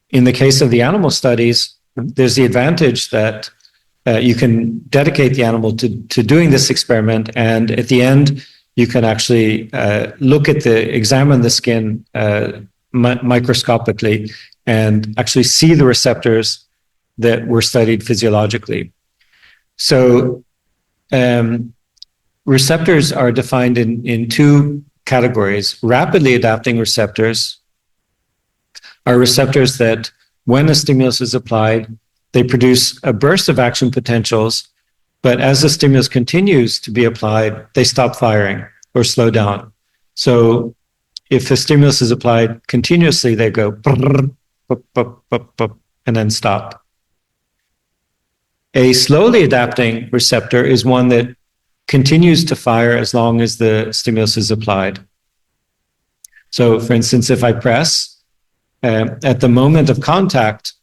in the case of the animal studies, there's the advantage that you can dedicate the animal to doing this experiment, and at the end, you can actually examine the skin microscopically and actually see the receptors that were studied physiologically. So receptors are defined in 2 categories. Rapidly adapting receptors are receptors that, when a stimulus is applied, they produce a burst of action potentials, but as the stimulus continues to be applied, they stop firing or slow down. So if the stimulus is applied continuously, they go and then stop. A slowly adapting receptor is one that continues to fire as long as the stimulus is applied. So for instance, if I press, at the moment of contact,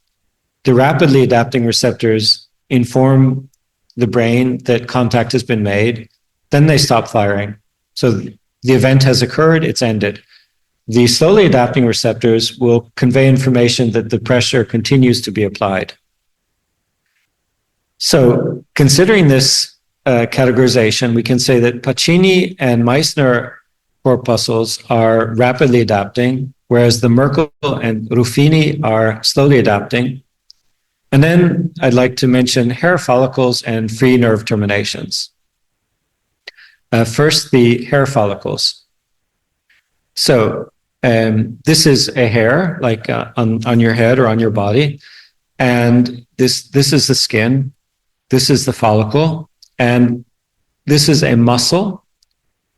the rapidly adapting receptors inform the brain that contact has been made. Then they stop firing. So the event has occurred, it's ended. The slowly adapting receptors will convey information that the pressure continues to be applied. So considering this categorization, we can say that Pacini and Meissner corpuscles are rapidly adapting, whereas the Merkel and Ruffini are slowly adapting. And then I'd like to mention hair follicles and free nerve terminations. First, the hair follicles. So this is a hair, like on your head or on your body, and this is the skin. This is the follicle, and this is a muscle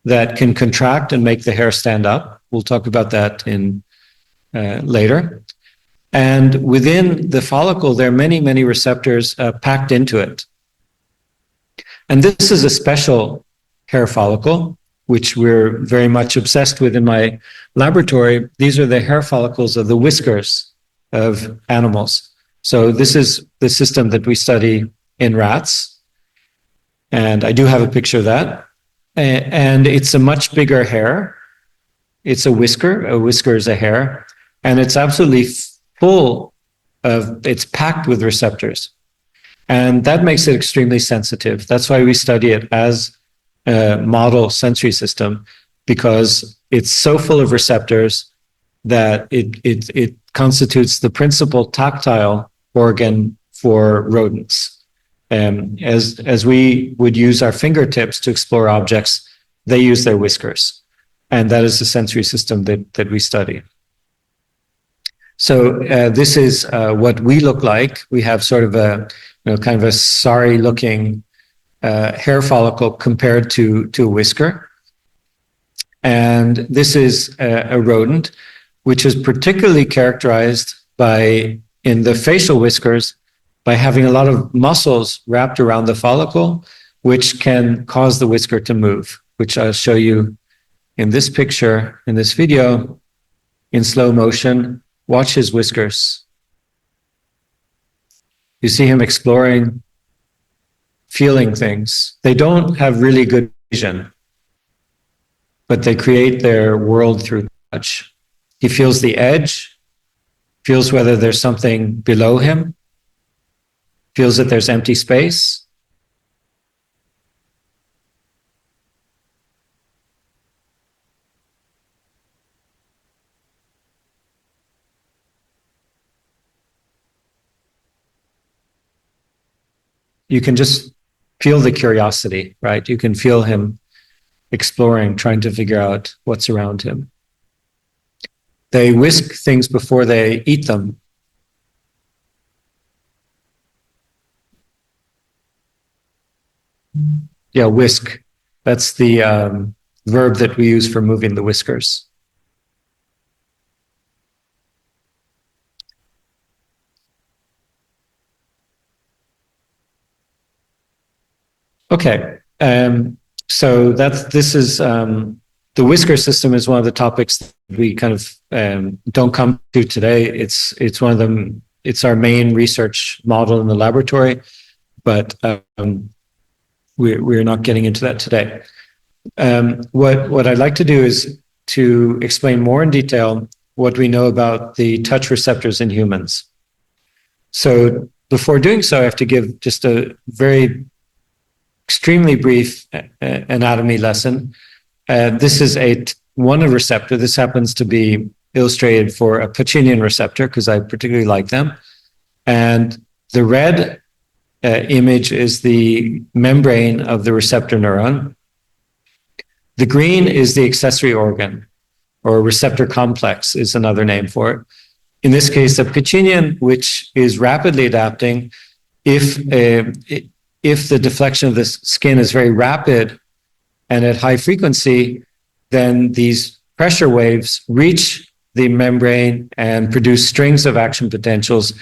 that can contract and make the hair stand up. We'll talk about that in later. And within the follicle, there are many, many receptors packed into it. And this is a special hair follicle, which we're very much obsessed with in my laboratory. These are the hair follicles of the whiskers of animals. So this is the system that we study in rats. And I do have a picture of that. And it's a much bigger hair. It's a whisker. A whisker is a hair. And it's absolutely full of, it's packed with receptors. And that makes it extremely sensitive. That's why we study it as a model sensory system, because it's so full of receptors that it constitutes the principal tactile organ for rodents. As we would use our fingertips to explore objects, they use their whiskers. And that is the sensory system that we study. So this is what we look like. We have sort of a, kind of a sorry looking hair follicle compared to a whisker. And this is a rodent, which is particularly characterized by, in the facial whiskers, by having a lot of muscles wrapped around the follicle, which can cause the whisker to move, which I'll show you in this picture, in this video, in slow motion. Watch his whiskers. You see him exploring, feeling things. They don't have really good vision, but they create their world through touch. He feels the edge, feels whether there's something below him, feels that there's empty space. You can just feel the curiosity, right? You can feel him exploring, trying to figure out what's around him. They whisk things before they eat them. Yeah, whisk. That's the verb that we use for moving the whiskers. Okay, so this is the whisker system is one of the topics that we kind of don't come to today. It's one of them. It's our main research model in the laboratory, but we're not getting into that today. What I'd like to do is to explain more in detail what we know about the touch receptors in humans. So before doing so, I have to give just a very extremely brief anatomy lesson. This is one receptor. This happens to be illustrated for a Pacinian receptor because I particularly like them. And the red image is the membrane of the receptor neuron. The green is the accessory organ, or receptor complex is another name for it. In this case, a Pacinian, which is rapidly adapting. If the deflection of the skin is very rapid and at high frequency, then these pressure waves reach the membrane and produce strings of action potentials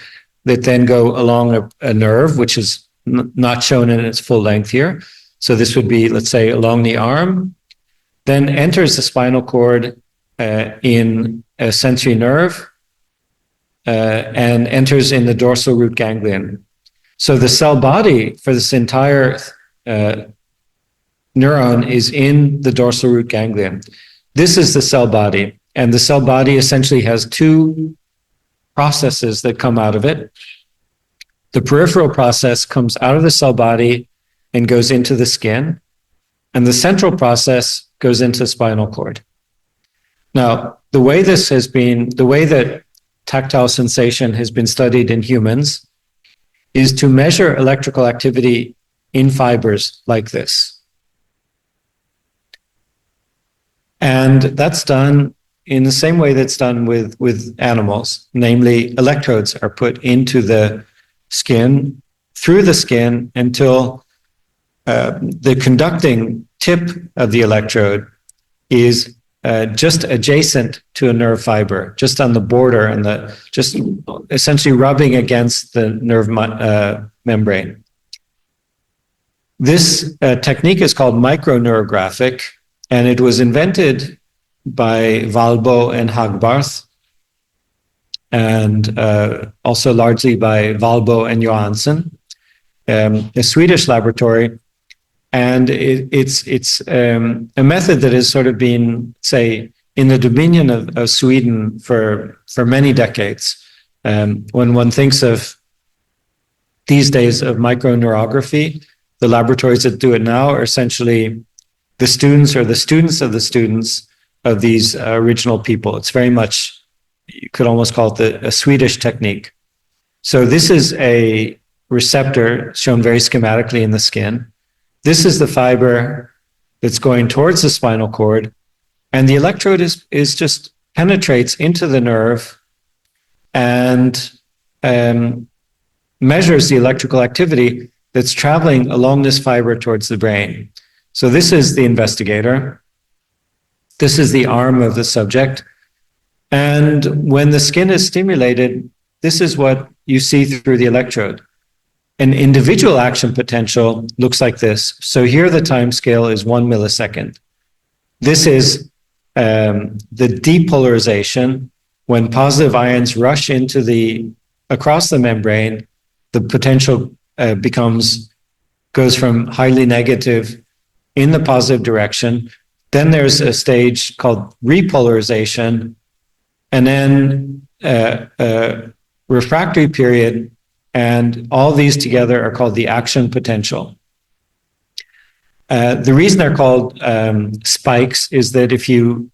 that then go along a nerve, which is not shown in its full length here. So this would be, let's say, along the arm, then enters the spinal cord in a sensory nerve, and enters in the dorsal root ganglion. So the cell body for this entire neuron is in the dorsal root ganglion. This is the cell body, and the cell body essentially has two processes that come out of it. The peripheral process comes out of the cell body and goes into the skin, and the central process goes into the spinal cord. Now, the way that tactile sensation has been studied in humans is to measure electrical activity in fibers like this. And that's done in the same way that's done with animals, namely electrodes are put into the skin, through the skin, until the conducting tip of the electrode is just adjacent to a nerve fiber, just on the border and just essentially rubbing against the nerve membrane. This technique is called microneurographic, and it was invented by Valbo and Hagbarth, and also largely by Valbo and Johansson, a Swedish laboratory. And it's a method that has sort of been, say, in the dominion of Sweden for many decades. When one thinks of these days of microneurography, the laboratories that do it now are essentially the students or the students of the students of these original people. It's very much, you could almost call it a Swedish technique. So this is a receptor shown very schematically in the skin. This is the fiber that's going towards the spinal cord, and the electrode is just penetrates into the nerve and measures the electrical activity that's traveling along this fiber towards the brain. So this is the investigator. This is the arm of the subject. And when the skin is stimulated, this is what you see through the electrode. An individual action potential looks like this. So here the time scale is 1 millisecond. This is the depolarization. When positive ions rush across the membrane, the potential goes from highly negative in the positive direction. Then there's a stage called repolarization, and then a refractory period. And all these together are called the action potential. The reason they're called spikes is that if you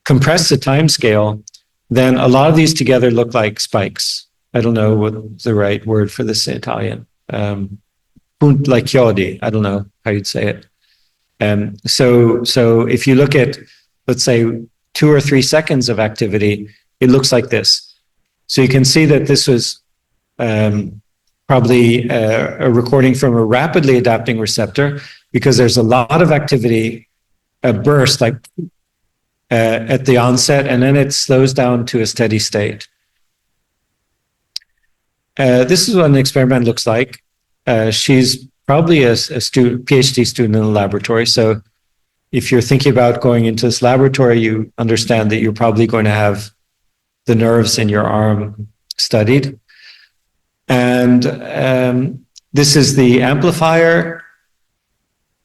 compress the time scale, then a lot of these together look like spikes. I don't know what the right word for this in Italian. Like chiodi, I don't know how you'd say it. So if you look at, let's say, 2 or 3 seconds of activity, it looks like this. So you can see that this was probably a recording from a rapidly adapting receptor, because there's a lot of activity, a burst like at the onset, and then it slows down to a steady state. This is what an experiment looks like. She's probably a PhD student in the laboratory. So if you're thinking about going into this laboratory, you understand that you're probably going to have the nerves in your arm studied. And this is the amplifier,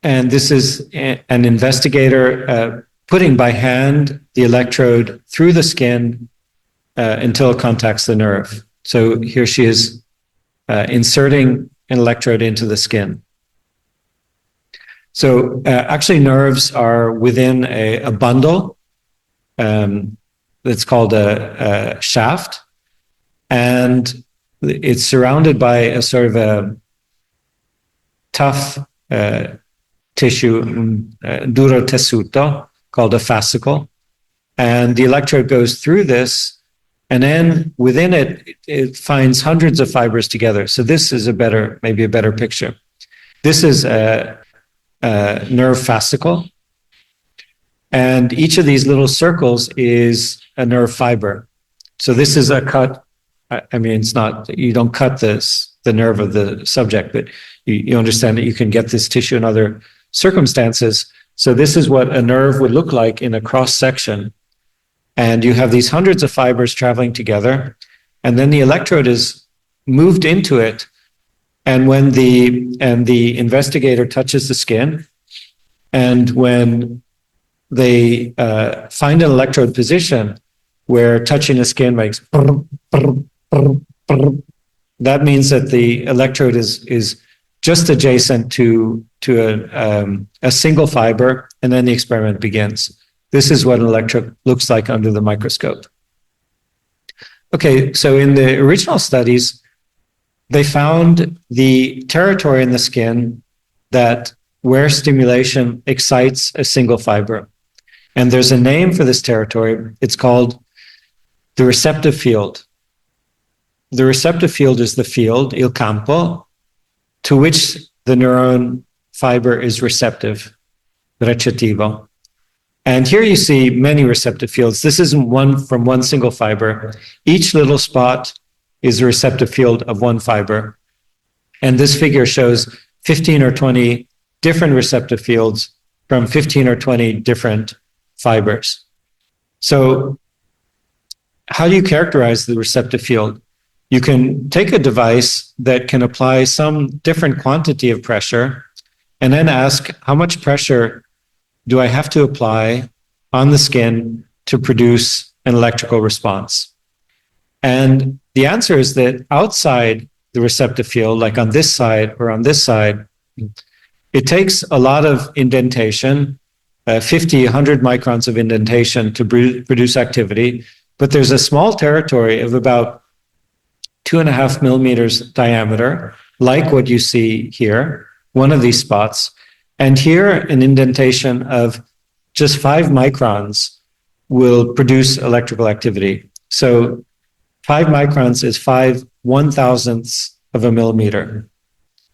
and this is an investigator putting by hand the electrode through the skin until it contacts the nerve. So here she is inserting an electrode into the skin. So actually nerves are within a bundle that's called a shaft, and it's surrounded by a sort of a tough tissue, duro tessuto, called a fascicle. And the electrode goes through this, and then within it, it finds hundreds of fibers together. So this is maybe a better picture. This is a nerve fascicle, and each of these little circles is a nerve fiber. So this is a cut. I mean, it's not, you don't cut the nerve of the subject, but you understand that you can get this tissue in other circumstances. So this is what a nerve would look like in a cross section. And you have these hundreds of fibers traveling together, and then the electrode is moved into it. And when the investigator touches the skin, and when they find an electrode position where touching the skin makes brr, brr, brr, brr, that means that the electrode is just adjacent to a single fiber, and then the experiment begins. This is what an electrode looks like under the microscope. Okay, so in the original studies, they found the territory in the skin that where stimulation excites a single fiber. And there's a name for this territory. It's called the receptive field. The receptive field is the field, il campo, to which the neuron fiber is receptive, recettivo. And here you see many receptive fields. This isn't one from one single fiber. Each little spot is a receptive field of one fiber. And this figure shows 15 or 20 different receptive fields from 15 or 20 different fibers. So how do you characterize the receptive field? You can take a device that can apply some different quantity of pressure and then ask, how much pressure do I have to apply on the skin to produce an electrical response? And the answer is that outside the receptive field, like on this side or on this side, it takes a lot of indentation, 50, 100 microns of indentation to produce activity, but there's a small territory of about 2.5 millimeters diameter, like what you see here, one of these spots. And here, an indentation of just 5 microns will produce electrical activity. So 5 microns is 5/1000ths of a millimeter.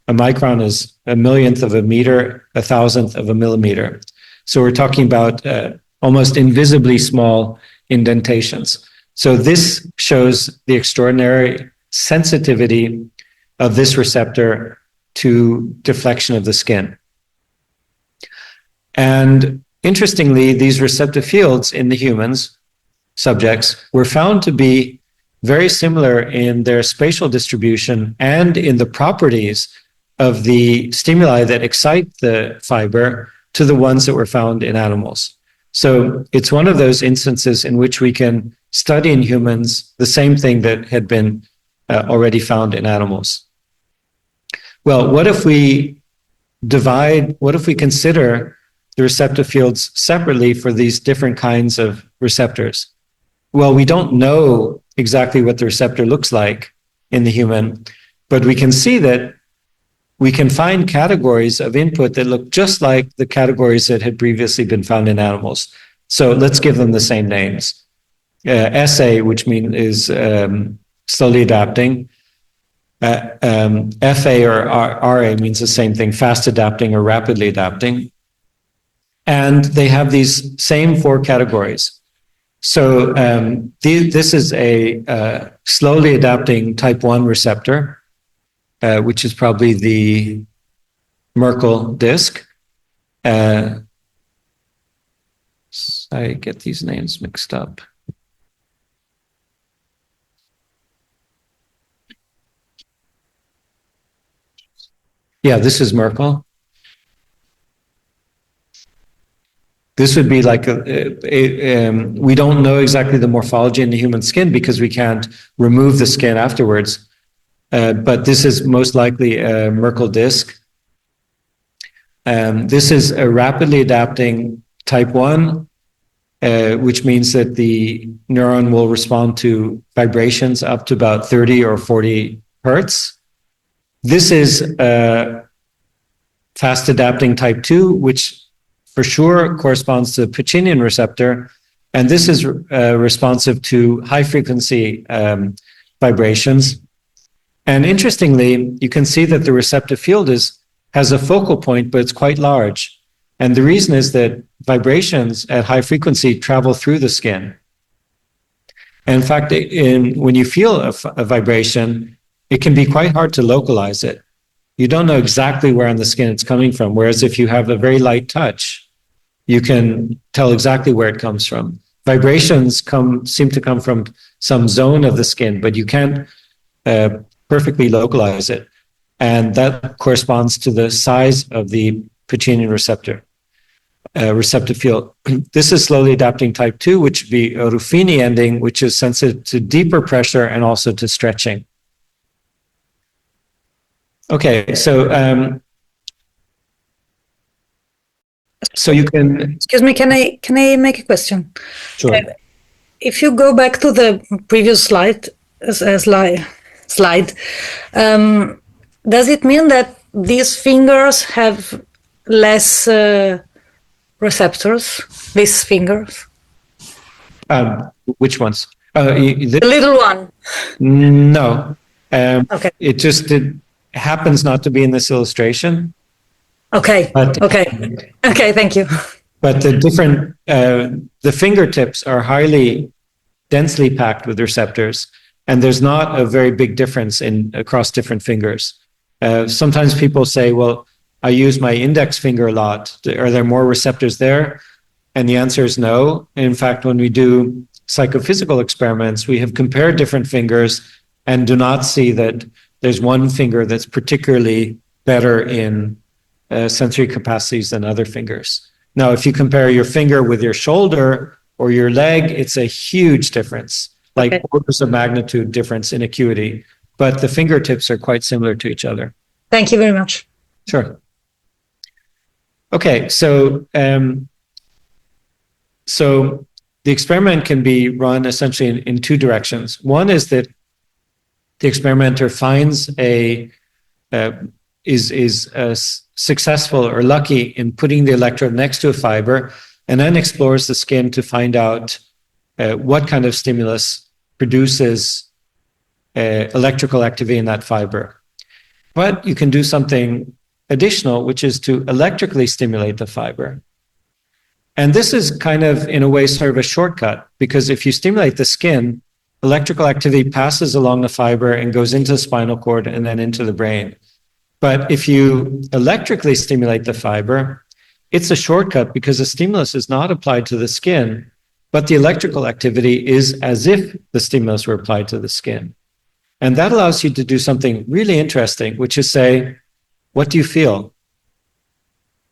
A micron is a millionth of a meter, 1,000th of a millimeter. So we're talking about almost invisibly small indentations. So this shows the extraordinary sensitivity of this receptor to deflection of the skin. And interestingly, these receptive fields in the humans, subjects, were found to be very similar in their spatial distribution and in the properties of the stimuli that excite the fiber to the ones that were found in animals. So it's one of those instances in which we can study in humans the same thing that had been already found in animals. Well, what if we consider the receptive fields separately for these different kinds of receptors? Well, we don't know exactly what the receptor looks like in the human, but we can see that we can find categories of input that look just like the categories that had previously been found in animals. So let's give them the same names. SA, which is slowly adapting. FA or RA means the same thing, fast adapting or rapidly adapting. And they have these same 4 categories. So this is a slowly adapting type 1 receptor, which is probably the Merkel disc. I get these names mixed up. Yeah, this is Merkel. This would be like we don't know exactly the morphology in the human skin because we can't remove the skin afterwards. But this is most likely a Merkel disc. This is a rapidly adapting type 1, which means that the neuron will respond to vibrations up to about 30 or 40 hertz. This is a fast adapting type 2, which for sure corresponds to the Pacinian receptor. And this is responsive to high frequency vibrations. And interestingly, you can see that the receptive field has a focal point, but it's quite large. And the reason is that vibrations at high frequency travel through the skin. And in fact, when you feel a vibration, it can be quite hard to localize it. You don't know exactly where on the skin it's coming from. Whereas if you have a very light touch, you can tell exactly where it comes from. vibrations seem to come from some zone of the skin, but you can't perfectly localize it. And that corresponds to the size of the pacinian receptive field. This is slowly adapting type 2, which would be a Ruffini ending, which is sensitive to deeper pressure and also to stretching. Okay, so you can. Excuse me, can I make a question? Sure. If you go back to the previous slide, does it mean that these fingers have less receptors? These fingers? Which ones? The little one. No. Okay. It just happens not to be in this illustration. Okay. Okay, thank you. But the fingertips are highly densely packed with receptors, and there's not a very big difference across different fingers. Sometimes people say, well, I use my index finger a lot. Are there more receptors there? And the answer is no. In fact, when we do psychophysical experiments, we have compared different fingers and do not see that there's one finger that's particularly better in sensory capacities than other fingers. Now, if you compare your finger with your shoulder or your leg, it's a huge difference, like orders of magnitude difference in acuity. But the fingertips are quite similar to each other. Thank you very much. Sure. Okay, so the experiment can be run essentially in two directions. One is that the experimenter finds is successful or lucky in putting the electrode next to a fiber, and then explores the skin to find out what kind of stimulus produces electrical activity in that fiber. But you can do something additional, which is to electrically stimulate the fiber. And this is kind of, in a way, sort of a shortcut, because if you stimulate the skin, electrical activity passes along the fiber and goes into the spinal cord and then into the brain. But if you electrically stimulate the fiber, it's a shortcut because the stimulus is not applied to the skin, but the electrical activity is as if the stimulus were applied to the skin. And that allows you to do something really interesting, which is say, what do you feel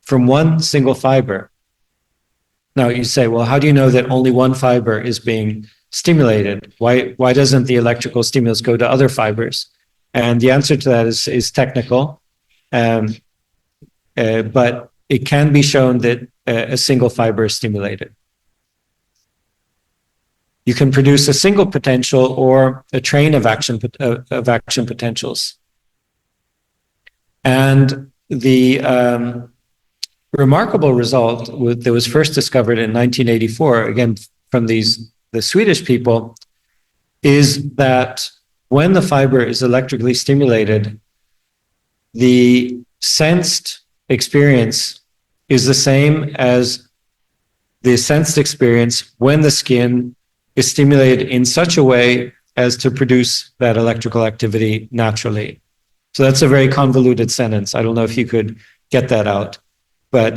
from one single fiber? Now you say, well, how do you know that only one fiber is being stimulated? Why doesn't the electrical stimulus go to other fibers? And the answer to that is technical, but it can be shown that a single fiber is stimulated. You can produce a single potential or a train of action potentials. And the remarkable result that was first discovered in 1984, again from the Swedish people, is that when the fiber is electrically stimulated, the sensed experience is the same as the sensed experience when the skin is stimulated in such a way as to produce that electrical activity naturally. So that's a very convoluted sentence. I don't know if you could get that out, but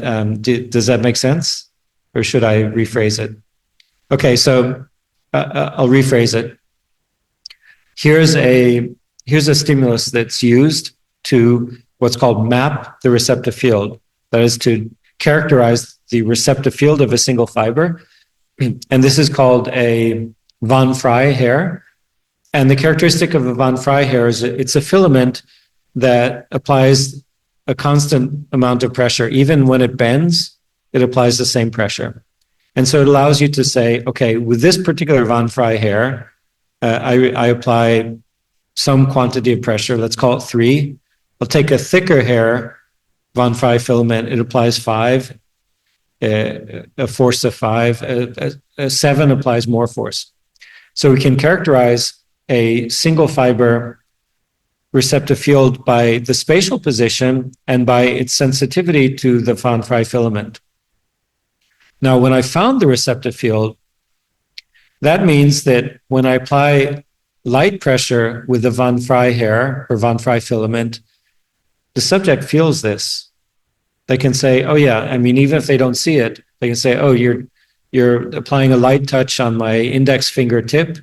does that make sense? Or should I rephrase it? Okay, so I'll rephrase it. Here's a stimulus that's used to what's called map the receptive field. That is to characterize the receptive field of a single fiber. And this is called a von Frey hair. And the characteristic of a von Frey hair is it's a filament that applies a constant amount of pressure. Even when it bends, it applies the same pressure. And so it allows you to say, okay, with this particular von Frey hair, I apply some quantity of pressure, let's call it 3. I'll take a thicker hair, von Frey filament, it applies 5, a force of 5, a 7 applies more force. So we can characterize a single fiber receptive field by the spatial position and by its sensitivity to the von Frey filament. Now, when I found the receptive field, that means that when I apply light pressure with the von Frey hair or von Frey filament, the subject feels this. They can say, oh yeah, I mean, even if they don't see it, they can say, oh, you're you're applying a light touch on my index fingertip.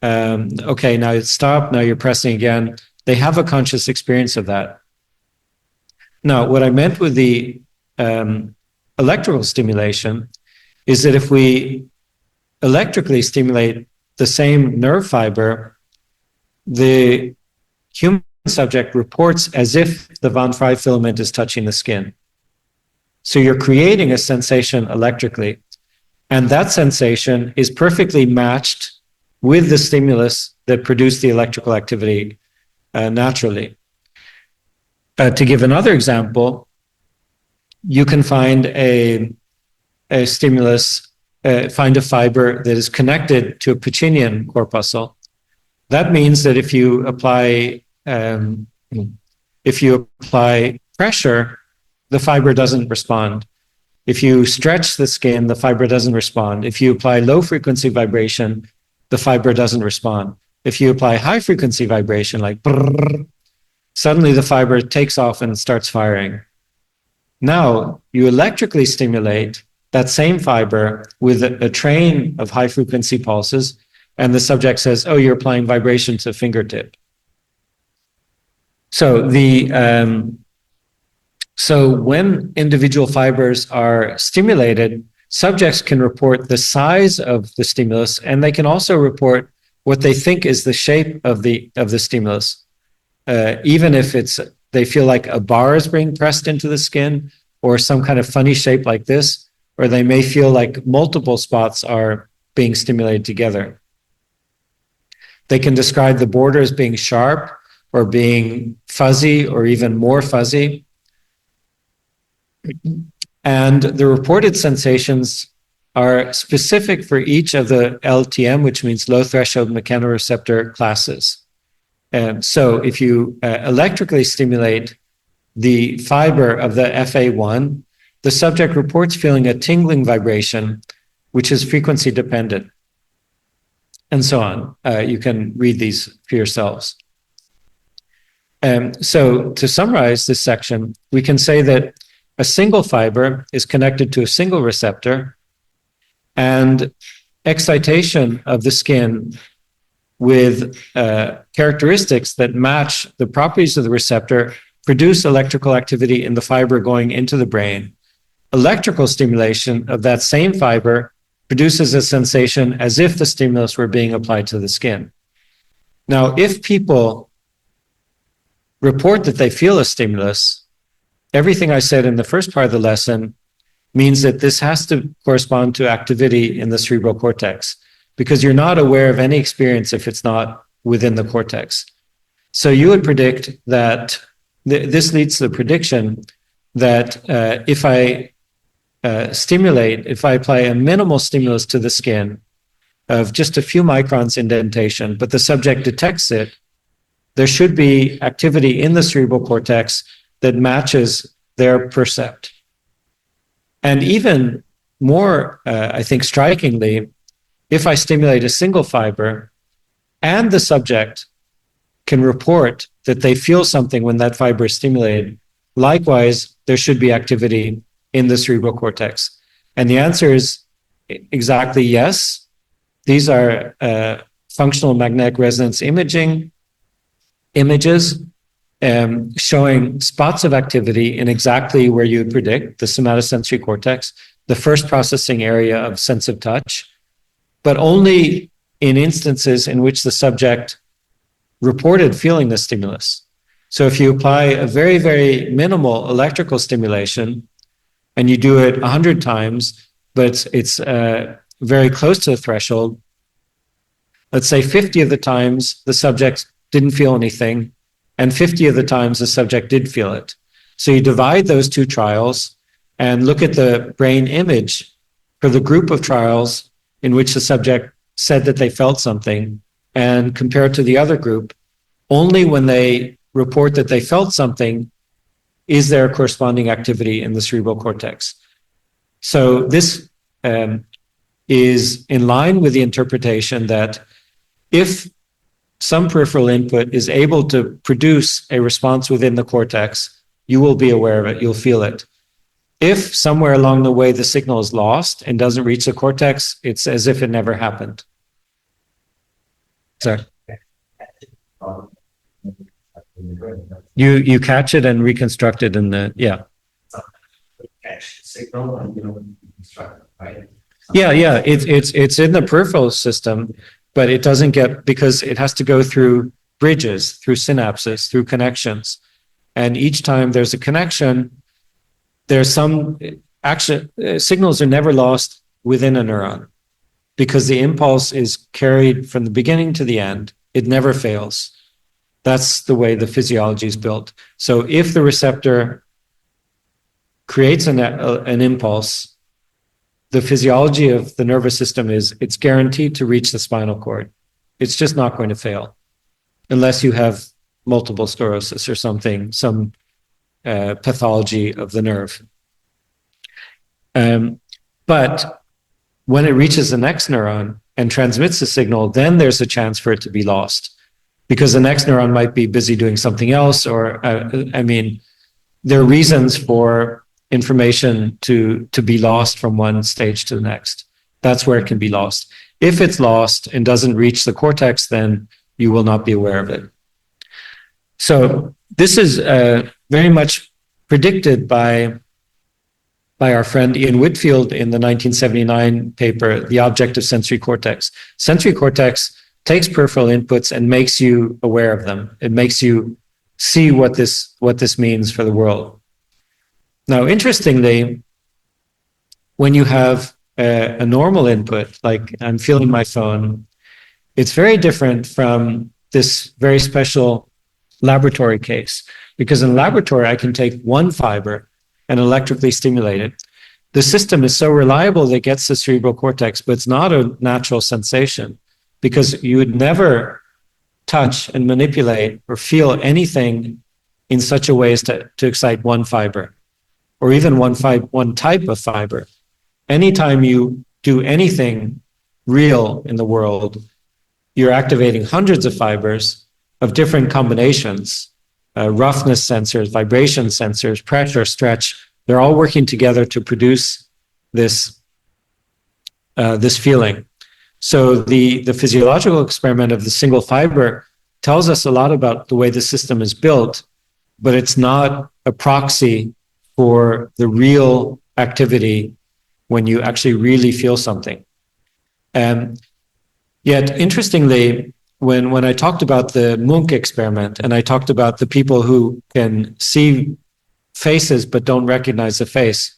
Okay, now it's stopped. Now you're pressing again. They have a conscious experience of that. Now, what I meant with the electrical stimulation is that if we electrically stimulate the same nerve fiber, the human subject reports as if the von Frey filament is touching the skin. So you're creating a sensation electrically, and that sensation is perfectly matched with the stimulus that produced the electrical activity naturally. To give another example, you can find a stimulus, find a fiber that is connected to a Pacinian corpuscle. That means that if you apply pressure, the fiber doesn't respond. If you stretch the skin, the fiber doesn't respond. If you apply low frequency vibration, the fiber doesn't respond. If you apply high frequency vibration, like brrr, suddenly the fiber takes off and starts firing. Now you electrically stimulate that same fiber with a train of high frequency pulses, and the subject says, oh, you're applying vibration to fingertip. So when individual fibers are stimulated, subjects can report the size of the stimulus, and they can also report what they think is the shape of the stimulus. Even if they feel like a bar is being pressed into the skin, or some kind of funny shape like this, or they may feel like multiple spots are being stimulated together. They can describe the border as being sharp, or being fuzzy, or even more fuzzy. And the reported sensations are specific for each of the LTM, which means low threshold mechanoreceptor classes. So if you electrically stimulate the fiber of the FA1, the subject reports feeling a tingling vibration, which is frequency dependent, and so on. You can read these for yourselves. So to summarize this section, we can say that a single fiber is connected to a single receptor, and excitation of the skin with characteristics that match the properties of the receptor produce electrical activity in the fiber going into the brain. Electrical stimulation of that same fiber produces a sensation as if the stimulus were being applied to the skin. Now, if people report that they feel a stimulus, everything I said in the first part of the lesson means that this has to correspond to activity in the cerebral cortex, because you're not aware of any experience if it's not within the cortex. So you would predict that this leads to the prediction that if I apply a minimal stimulus to the skin of just a few microns indentation, but the subject detects it, there should be activity in the cerebral cortex that matches their percept. And even more, I think, strikingly, if I stimulate a single fiber and the subject can report that they feel something when that fiber is stimulated, likewise, there should be activity in the cerebral cortex. And the answer is exactly yes. These are functional magnetic resonance images showing spots of activity in exactly where you would predict, the somatosensory cortex, the first processing area of sense of touch, but only in instances in which the subject reported feeling the stimulus. So if you apply a very, very minimal electrical stimulation and you do it 100 times, but it's very close to the threshold, let's say 50 of the times the subject didn't feel anything, and 50 of the times the subject did feel it. So you divide those two trials and look at the brain image for the group of trials in which the subject said that they felt something, and compare it to the other group. Only when they report that they felt something is there corresponding activity in the cerebral cortex. So this is in line with the interpretation that if some peripheral input is able to produce a response within the cortex, you will be aware of it, you'll feel it. If somewhere along the way the signal is lost and doesn't reach the cortex, it's as if it never happened. Sorry. You catch it and reconstruct it in the, yeah. Catch the signal and you know construct it, right? Yeah. It's in the peripheral system, but it doesn't get, because it has to go through bridges, through synapses, through connections. And each time there's a connection, there's some action, signals are never lost within a neuron because the impulse is carried from the beginning to the end. It never fails. That's the way the physiology is built. So if the receptor creates an impulse, the physiology of the nervous system is it's guaranteed to reach the spinal cord. It's just not going to fail unless you have multiple sclerosis or something, some pathology of the nerve. But when it reaches the next neuron and transmits the signal, then there's a chance for it to be lost because the next neuron might be busy doing something else, or there are reasons for information to be lost from one stage to the next. That's where it can be lost. If it's lost and doesn't reach the cortex, then you will not be aware of it. So this is very much predicted by our friend Ian Whitfield in the 1979 paper, The Objective Sensory Cortex. Sensory cortex takes peripheral inputs and makes you aware of them. It makes you see what this means for the world. Now, interestingly, when you have a normal input, like I'm feeling my phone, it's very different from this very special laboratory case, because in laboratory, I can take one fiber and electrically stimulate it. The system is so reliable that it gets the cerebral cortex, but it's not a natural sensation because you would never touch and manipulate or feel anything in such a way as to excite one fiber or even one type of fiber. Anytime you do anything real in the world, you're activating hundreds of fibers of different combinations, roughness sensors, vibration sensors, pressure, stretch. They're all working together to produce this feeling. So the physiological experiment of the single fiber tells us a lot about the way the system is built, but it's not a proxy for the real activity when you actually really feel something. Yet, interestingly, when I talked about the Munk experiment and I talked about the people who can see faces but don't recognize the face,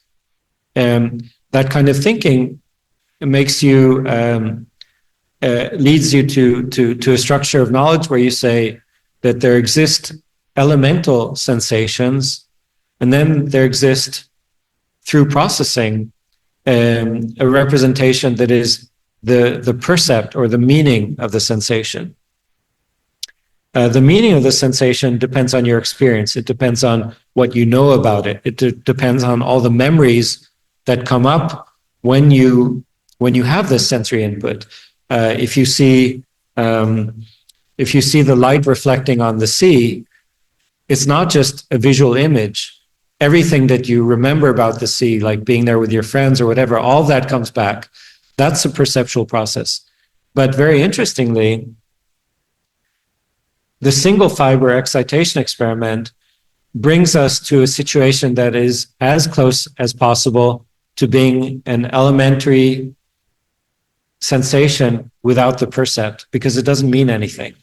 that kind of thinking makes you leads you to a structure of knowledge where you say that there exist elemental sensations, and then there exist through processing a representation that is the percept or the meaning of the sensation. The meaning of the sensation depends on your experience. It depends on what you know about it. It depends on all the memories that come up when you have this sensory input. If you see the light reflecting on the sea, it's not just a visual image. Everything that you remember about the sea, like being there with your friends or whatever, all that comes back. That's a perceptual process. But very interestingly, the single fiber excitation experiment brings us to a situation that is as close as possible to being an elementary sensation without the percept, because it doesn't mean anything.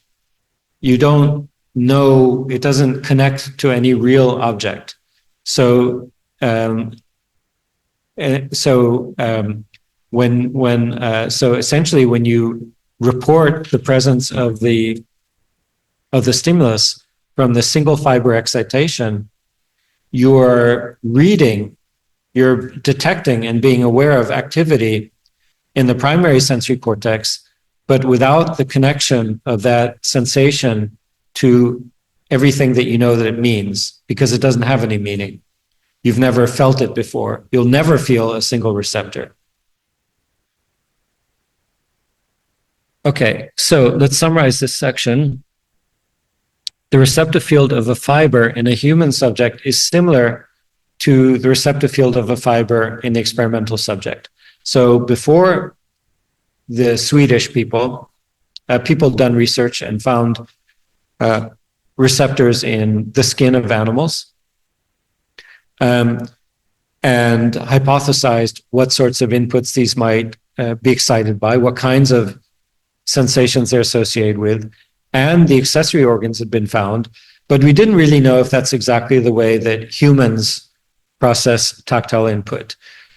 You don't know, it doesn't connect to any real object. So essentially, when you report the presence of the stimulus from the single fiber excitation, you're reading, you're detecting and being aware of activity in the primary sensory cortex, but without the connection of that sensation to everything that you know that it means, because it doesn't have any meaning. You've never felt it before. You'll never feel a single receptor. Okay, so let's summarize this section. The receptive field of a fiber in a human subject is similar to the receptive field of a fiber in the experimental subject. So before the Swedish people, people done research and found receptors in the skin of animals, and hypothesized what sorts of inputs these might be excited by, what kinds of sensations they're associated with, and the accessory organs had been found, but we didn't really know if that's exactly the way that humans process tactile input.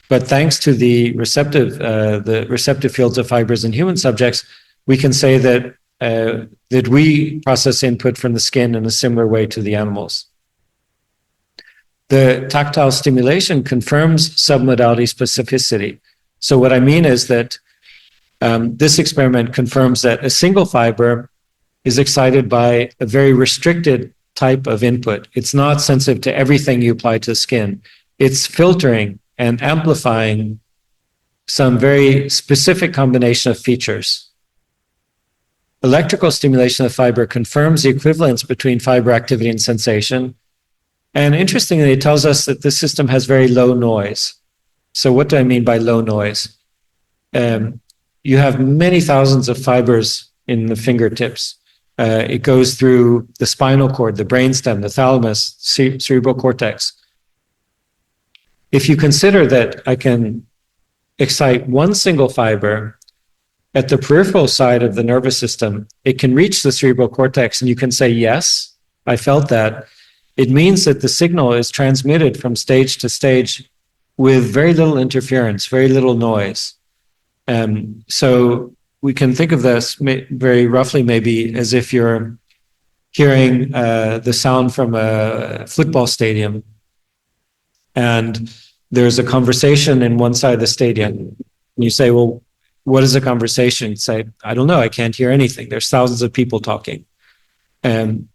But thanks to the receptive fields of fibers in human subjects, we can say that that we process input from the skin in a similar way to the animals. The tactile stimulation confirms submodality specificity. So what I mean is that this experiment confirms that a single fiber is excited by a very restricted type of input. It's not sensitive to everything you apply to the skin. It's filtering and amplifying some very specific combination of features. Electrical stimulation of fiber confirms the equivalence between fiber activity and sensation. And interestingly, it tells us that this system has very low noise. So what do I mean by low noise? You have many thousands of fibers in the fingertips. It goes through the spinal cord, the brainstem, the thalamus, cerebral cortex. If you consider that I can excite one single fiber at the peripheral side of the nervous system, it can reach the cerebral cortex and you can say, yes, I felt that. It means that the signal is transmitted from stage to stage with very little interference, very little noise. So we can think of this very roughly maybe as if you're hearing the sound from a football stadium and there's a conversation in one side of the stadium. And you say, well, what is a conversation? You say, I don't know, I can't hear anything. There's thousands of people talking. And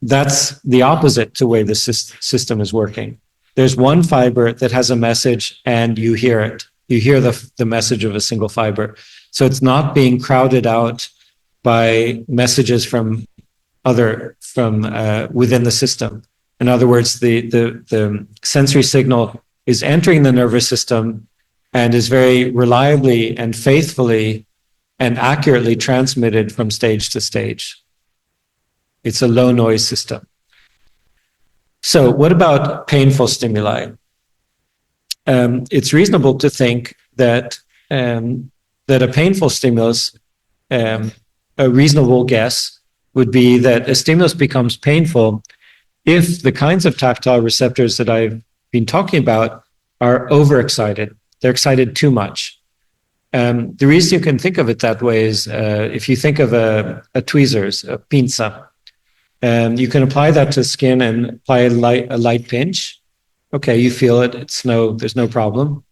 that's the opposite to the way the system is working. There's one fiber that has a message and you hear it. You hear the message of a single fiber. So it's not being crowded out by messages from within the system. In other words, the sensory signal is entering the nervous system and is very reliably and faithfully and accurately transmitted from stage to stage. It's a low noise system. So what about painful stimuli? It's reasonable to think that a painful stimulus, a reasonable guess would be that a stimulus becomes painful if the kinds of tactile receptors that I've been talking about are overexcited. They're excited too much. The reason you can think of it that way is if you think of a tweezers, a pinza, you can apply that to skin and apply a light pinch. Okay, you feel it. There's no problem.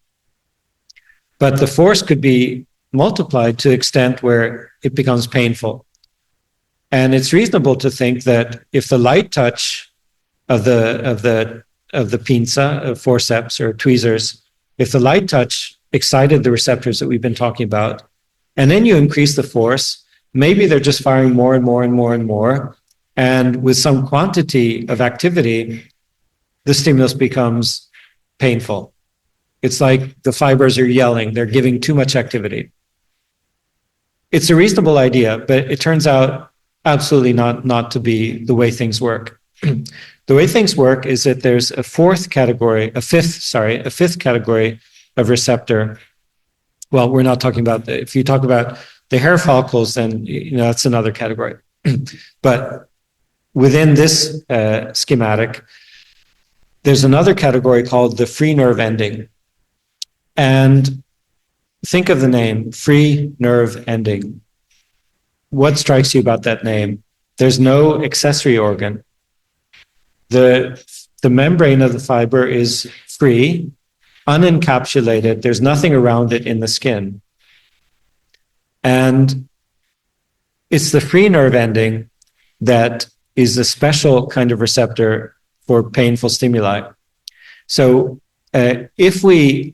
But the force could be multiplied to the extent where it becomes painful. And it's reasonable to think that if the light touch of the pinza, forceps or tweezers, if the light touch excited the receptors that we've been talking about, and then you increase the force, maybe they're just firing more and more and more and more. And with some quantity of activity, the stimulus becomes painful. It's like the fibers are yelling, they're giving too much activity. It's a reasonable idea, but it turns out absolutely not to be the way things work. The way things work is that there's a fifth category of receptor. Well, we're not talking about if you talk about the hair follicles, then that's another category. But within this schematic, there's another category called the free nerve ending. And think of the name, free nerve ending. What strikes you about that name? There's no accessory organ. The membrane of the fiber is free, unencapsulated. There's nothing around it in the skin. And it's the free nerve ending that is a special kind of receptor for painful stimuli. So if we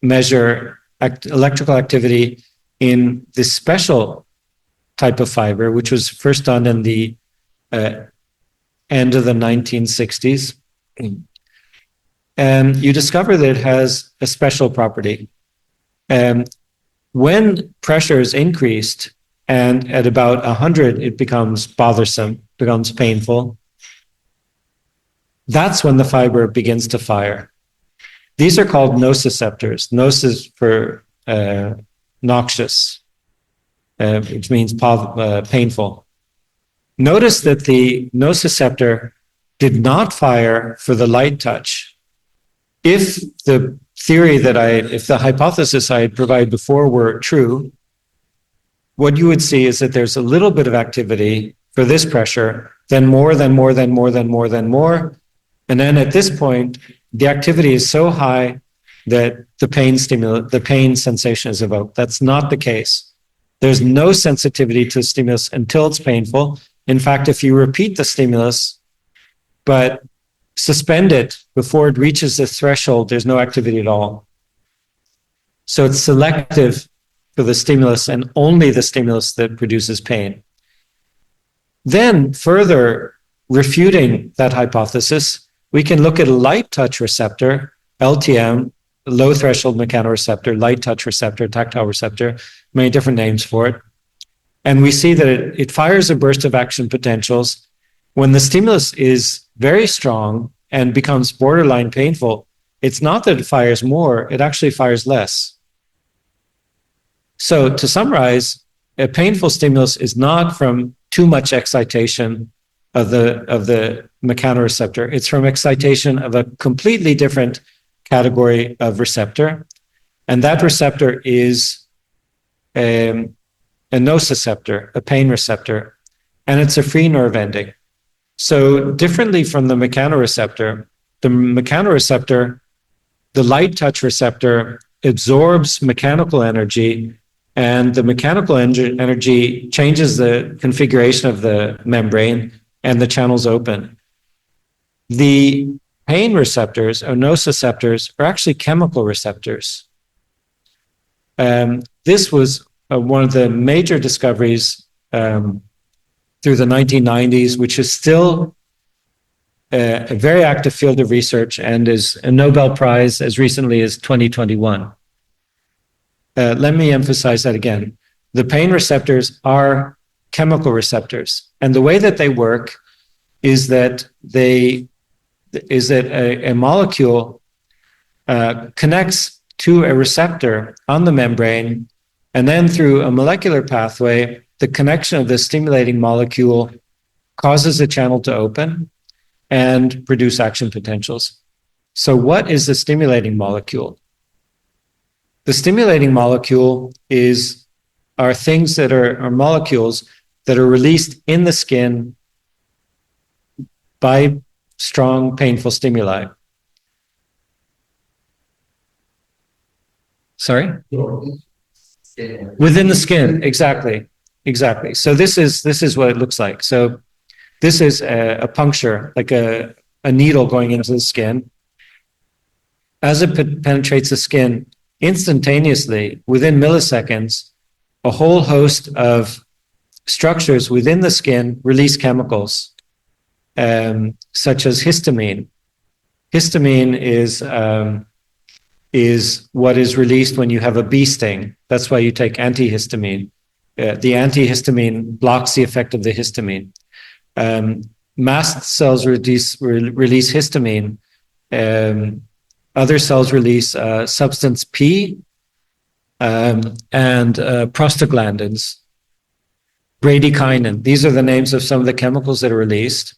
measure electrical activity in this special type of fiber, which was first done in the end of the 1960s, you discover that it has a special property. When pressure is increased, and at about 100, it becomes bothersome, becomes painful, that's when the fiber begins to fire. These are called nociceptors. Nociceptors for noxious, which means painful. Notice that the nociceptor did not fire for the light touch. If the if the hypothesis I had provided before were true, what you would see is that there's a little bit of activity for this pressure, then more, then more, then more, then more, then more. And then at this point, the activity is so high that the pain sensation is evoked. That's not the case. There's no sensitivity to stimulus until it's painful. In fact, if you repeat the stimulus, but suspend it before it reaches the threshold, there's no activity at all. So it's selective for the stimulus and only the stimulus that produces pain. Then further refuting that hypothesis, we can look at a light touch receptor, LTM, low threshold mechanoreceptor, light touch receptor, tactile receptor, many different names for it. And we see that it fires a burst of action potentials. When the stimulus is very strong and becomes borderline painful, it's not that it fires more, it actually fires less. So to summarize, a painful stimulus is not from too much excitation of the mechanoreceptor. It's from excitation of a completely different category of receptor. And that receptor is a nociceptor, a pain receptor, and it's a free nerve ending. So differently from the mechanoreceptor, the light touch receptor absorbs mechanical energy, and the mechanical energy changes the configuration of the membrane and the channels open. The pain receptors or nociceptors are actually chemical receptors. This was one of the major discoveries through the 1990s, which is still a very active field of research and is a Nobel Prize as recently as 2021. Let me emphasize that again. The pain receptors are chemical receptors, and the way that they work is that a molecule connects to a receptor on the membrane, and then through a molecular pathway, the connection of the stimulating molecule causes the channel to open and produce action potentials. So what is the stimulating molecule? The stimulating molecule are things that are molecules that are released in the skin by strong, painful stimuli. Sorry? Within the skin, exactly. Exactly. So this is what it looks like. So this is a puncture, like a needle going into the skin. As it penetrates the skin, instantaneously, within milliseconds, a whole host of structures within the skin release chemicals, such as histamine. Histamine is what is released when you have a bee sting. That's why you take antihistamine. The antihistamine blocks the effect of the histamine. Mast cells release histamine. Other cells release substance P and prostaglandins, bradykinin. These are the names of some of the chemicals that are released.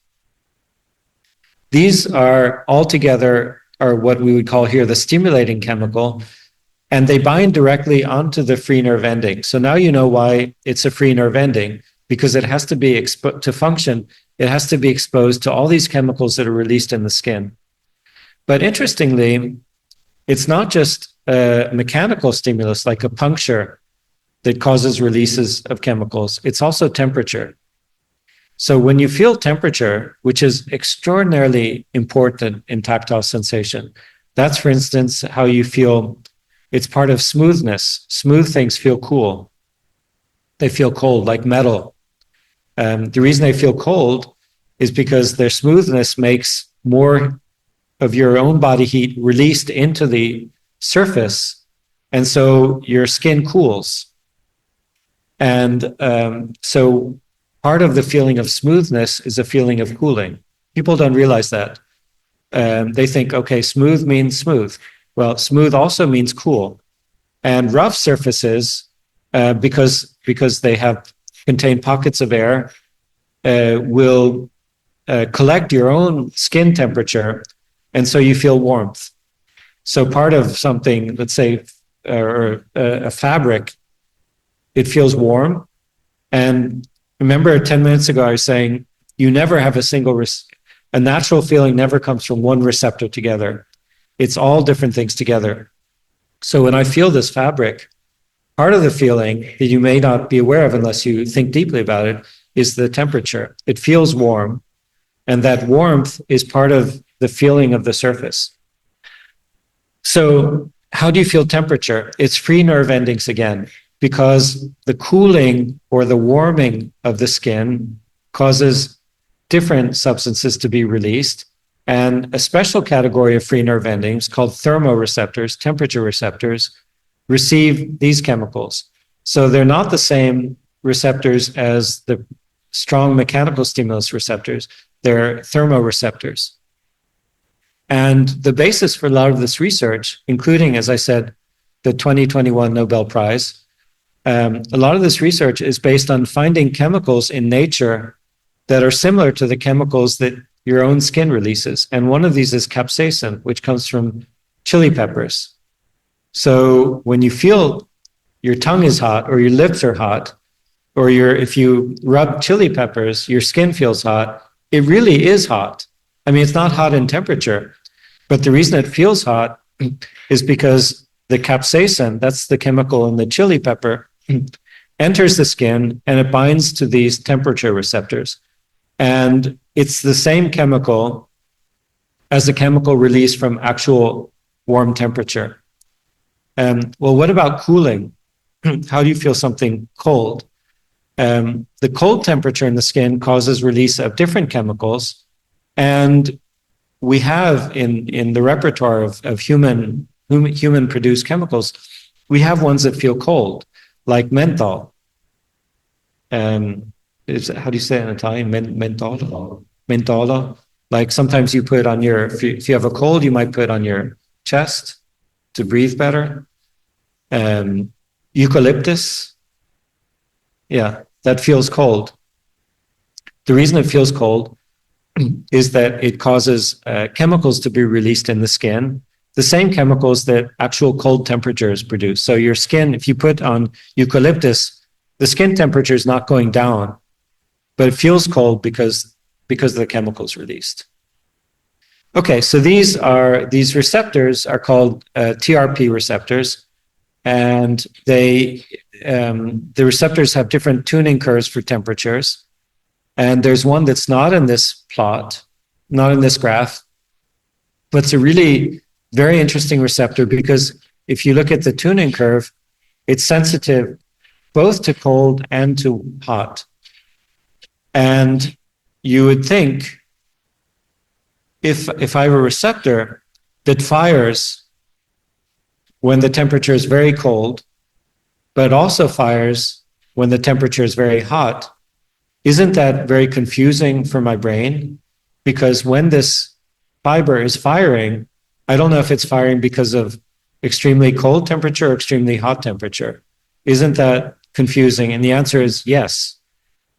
These are altogether are what we would call here the stimulating chemical, and they bind directly onto the free nerve ending. So now you know why it's a free nerve ending, because it has to be to function, it has to be exposed to all these chemicals that are released in the skin. But interestingly, it's not just a mechanical stimulus like a puncture that causes releases of chemicals. It's also temperature. So when you feel temperature, which is extraordinarily important in tactile sensation, that's, for instance, how you feel. It's part of smoothness. Smooth things feel cool. They feel cold, like metal. The reason they feel cold is because their smoothness makes more of your own body heat released into the surface, and so your skin cools. And so part of the feeling of smoothness is a feeling of cooling. People don't realize that. They think, okay, smooth means smooth. Well, smooth also means cool. And rough surfaces, because they have contain pockets of air, will collect your own skin temperature, and so you feel warmth. So part of something, let's say, or a fabric, it feels warm. And remember 10 minutes ago, I was saying, you never have a natural feeling never comes from one receptor together. It's all different things together. So when I feel this fabric, part of the feeling that you may not be aware of unless you think deeply about it is the temperature. It feels warm, and that warmth is part of the feeling of the surface. So how do you feel temperature? It's free nerve endings again, because the cooling or the warming of the skin causes different substances to be released. And a special category of free nerve endings called thermoreceptors, temperature receptors, receive these chemicals. So they're not the same receptors as the strong mechanical stimulus receptors. They're thermoreceptors. And the basis for a lot of this research, including, as I said, the 2021 Nobel Prize, a lot of this research is based on finding chemicals in nature that are similar to the chemicals that your own skin releases. And one of these is capsaicin, which comes from chili peppers. So when you feel your tongue is hot or your lips are hot, or if you rub chili peppers, your skin feels hot, it really is hot. I mean, it's not hot in temperature, but the reason it feels hot is because the capsaicin, that's the chemical in the chili pepper, enters the skin and it binds to these temperature receptors. And it's the same chemical as the chemical released from actual warm temperature. Well, what about cooling? How do you feel something cold? The cold temperature in the skin causes release of different chemicals. And we have in the repertoire of human produced chemicals, we have ones that feel cold, like menthol. How do you say it in Italian? Mentolo. Mentolo. Like sometimes you put on if you have a cold, you might put on your chest to breathe better. Eucalyptus. Yeah, that feels cold. The reason it feels cold is that it causes chemicals to be released in the skin, the same chemicals that actual cold temperatures produce. So your skin, if you put on eucalyptus, the skin temperature is not going down, but it feels cold because of the chemicals released. Okay, so these receptors are called TRP receptors, and the receptors have different tuning curves for temperatures. And there's one that's not in this plot, not in this graph, but it's a really very interesting receptor because if you look at the tuning curve, it's sensitive both to cold and to hot. And you would think if I have a receptor that fires when the temperature is very cold, but also fires when the temperature is very hot, isn't that very confusing for my brain? Because when this fiber is firing, I don't know if it's firing because of extremely cold temperature or extremely hot temperature. Isn't that confusing? And the answer is yes.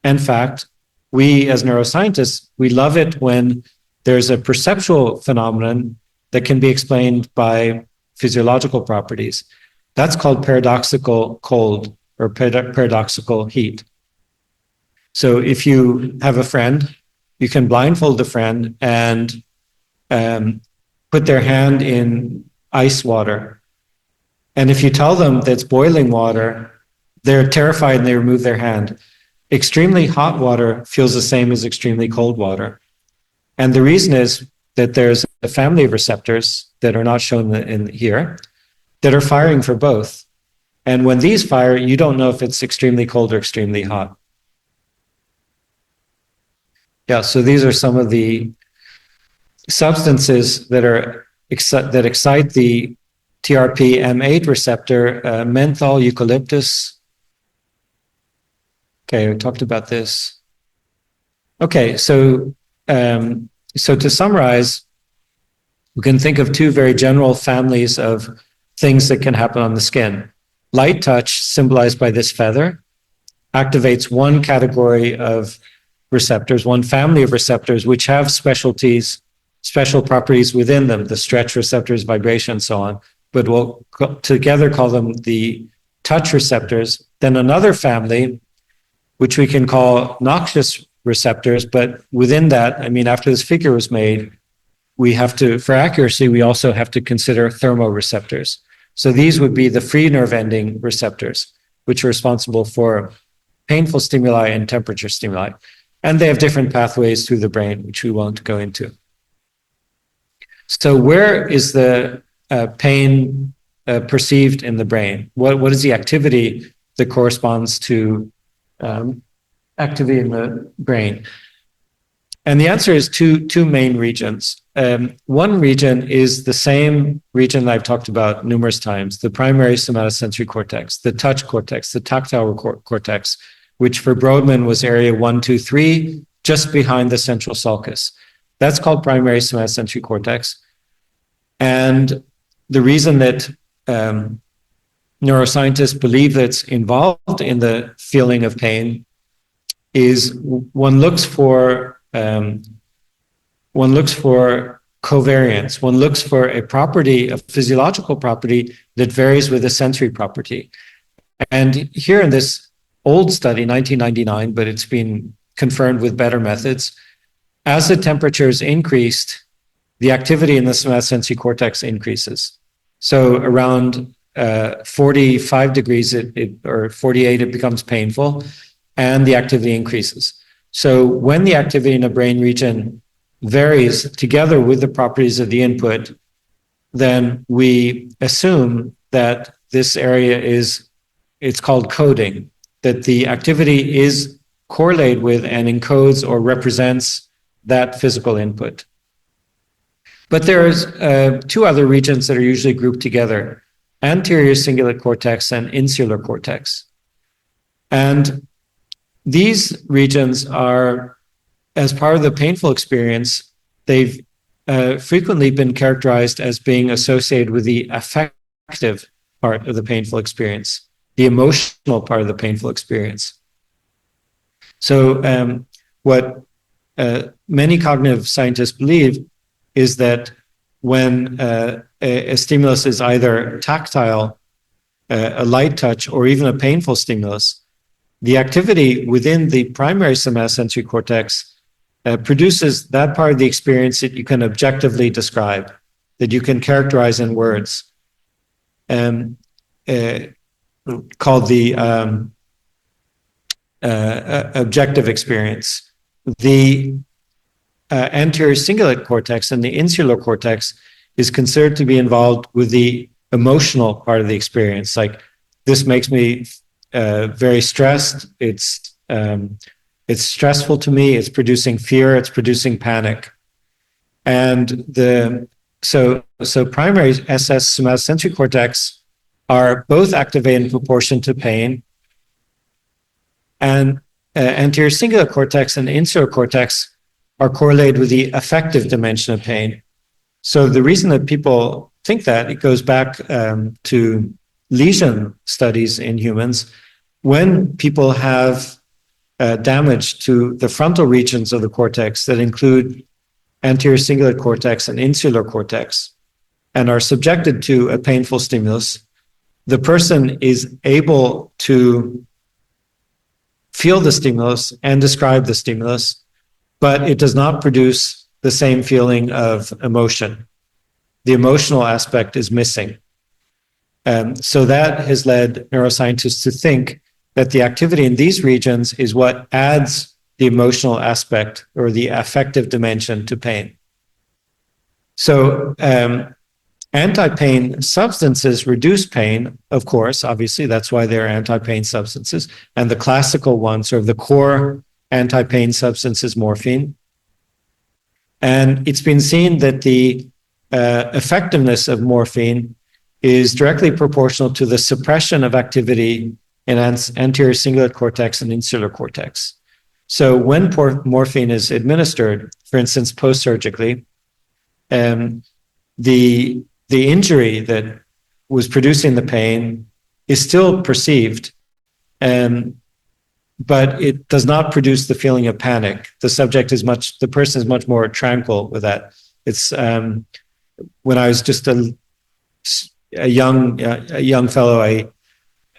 In fact, we as neuroscientists, we love it when there's a perceptual phenomenon that can be explained by physiological properties. That's called paradoxical cold or paradoxical heat. So if you have a friend, you can blindfold the friend and put their hand in ice water. And if you tell them that's boiling water, they're terrified and they remove their hand. Extremely hot water feels the same as extremely cold water. And the reason is that there's a family of receptors that are not shown in here that are firing for both. And when these fire, you don't know if it's extremely cold or extremely hot. Yeah, so these are some of the substances that excite the TRPM8 receptor, menthol, eucalyptus. Okay, we talked about this. Okay, so to summarize, we can think of two very general families of things that can happen on the skin. Light touch, symbolized by this feather, activates one category of receptors, one family of receptors, which have special properties within them, the stretch receptors, vibration, and so on, but we'll together call them the touch receptors. Then another family, which we can call noxious receptors, but within that, I mean, after this figure was made, we have to, for accuracy, we also have to consider thermoreceptors. So these would be the free nerve ending receptors, which are responsible for painful stimuli and temperature stimuli. And they have different pathways through the brain, which we won't go into. So where is the pain perceived in the brain? What is the activity that corresponds to activity in the brain? And the answer is two main regions. One region is the same region I've talked about numerous times, the primary somatosensory cortex, the touch cortex, the tactile cortex, which for Brodmann was area 1, 2, 3, just behind the central sulcus. That's called primary somatosensory cortex. And the reason that neuroscientists believe that's involved in the feeling of pain is one looks for covariance. One looks for a property, a physiological property that varies with a sensory property. And here in this old study, 1999, but it's been confirmed with better methods, as the temperatures increased, the activity in the somatosensory cortex increases. So around 45 degrees or 48, it becomes painful, and the activity increases. So when the activity in a brain region varies together with the properties of the input, then we assume that this area it's called coding, that the activity is correlated with and encodes or represents that physical input. But there's two other regions that are usually grouped together, anterior cingulate cortex and insular cortex. And these regions are, as part of the painful experience, they've frequently been characterized as being associated with the affective part of the painful experience, the emotional part of the painful experience. So what many cognitive scientists believe is that when a stimulus is either tactile, a light touch, or even a painful stimulus, the activity within the primary somatosensory cortex produces that part of the experience that you can objectively describe, that you can characterize in words, called the objective experience. The anterior cingulate cortex and the insular cortex is considered to be involved with the emotional part of the experience. Like, this makes me very stressed. It's stressful to me. It's producing fear. It's producing panic. And so primary SS somatosensory cortex are both activated in proportion to pain, and anterior cingulate cortex and insular cortex are correlated with the affective dimension of pain. So the reason that people think that, it goes back to lesion studies in humans. When people have damage to the frontal regions of the cortex that include anterior cingulate cortex and insular cortex and are subjected to a painful stimulus, the person is able to feel the stimulus and describe the stimulus, but it does not produce the same feeling of emotion. The emotional aspect is missing. So that has led neuroscientists to think that the activity in these regions is what adds the emotional aspect or the affective dimension to pain. So anti-pain substances reduce pain, of course, obviously, that's why they're anti-pain substances. And the classical one, sort of the core anti-pain substance, is morphine. And it's been seen that the effectiveness of morphine is directly proportional to the suppression of activity in anterior cingulate cortex and insular cortex. So when morphine is administered, for instance, post-surgically, the injury that was producing the pain is still perceived, but it does not produce the feeling of panic. The person is much more tranquil with that. It's when I was just a young fellow, I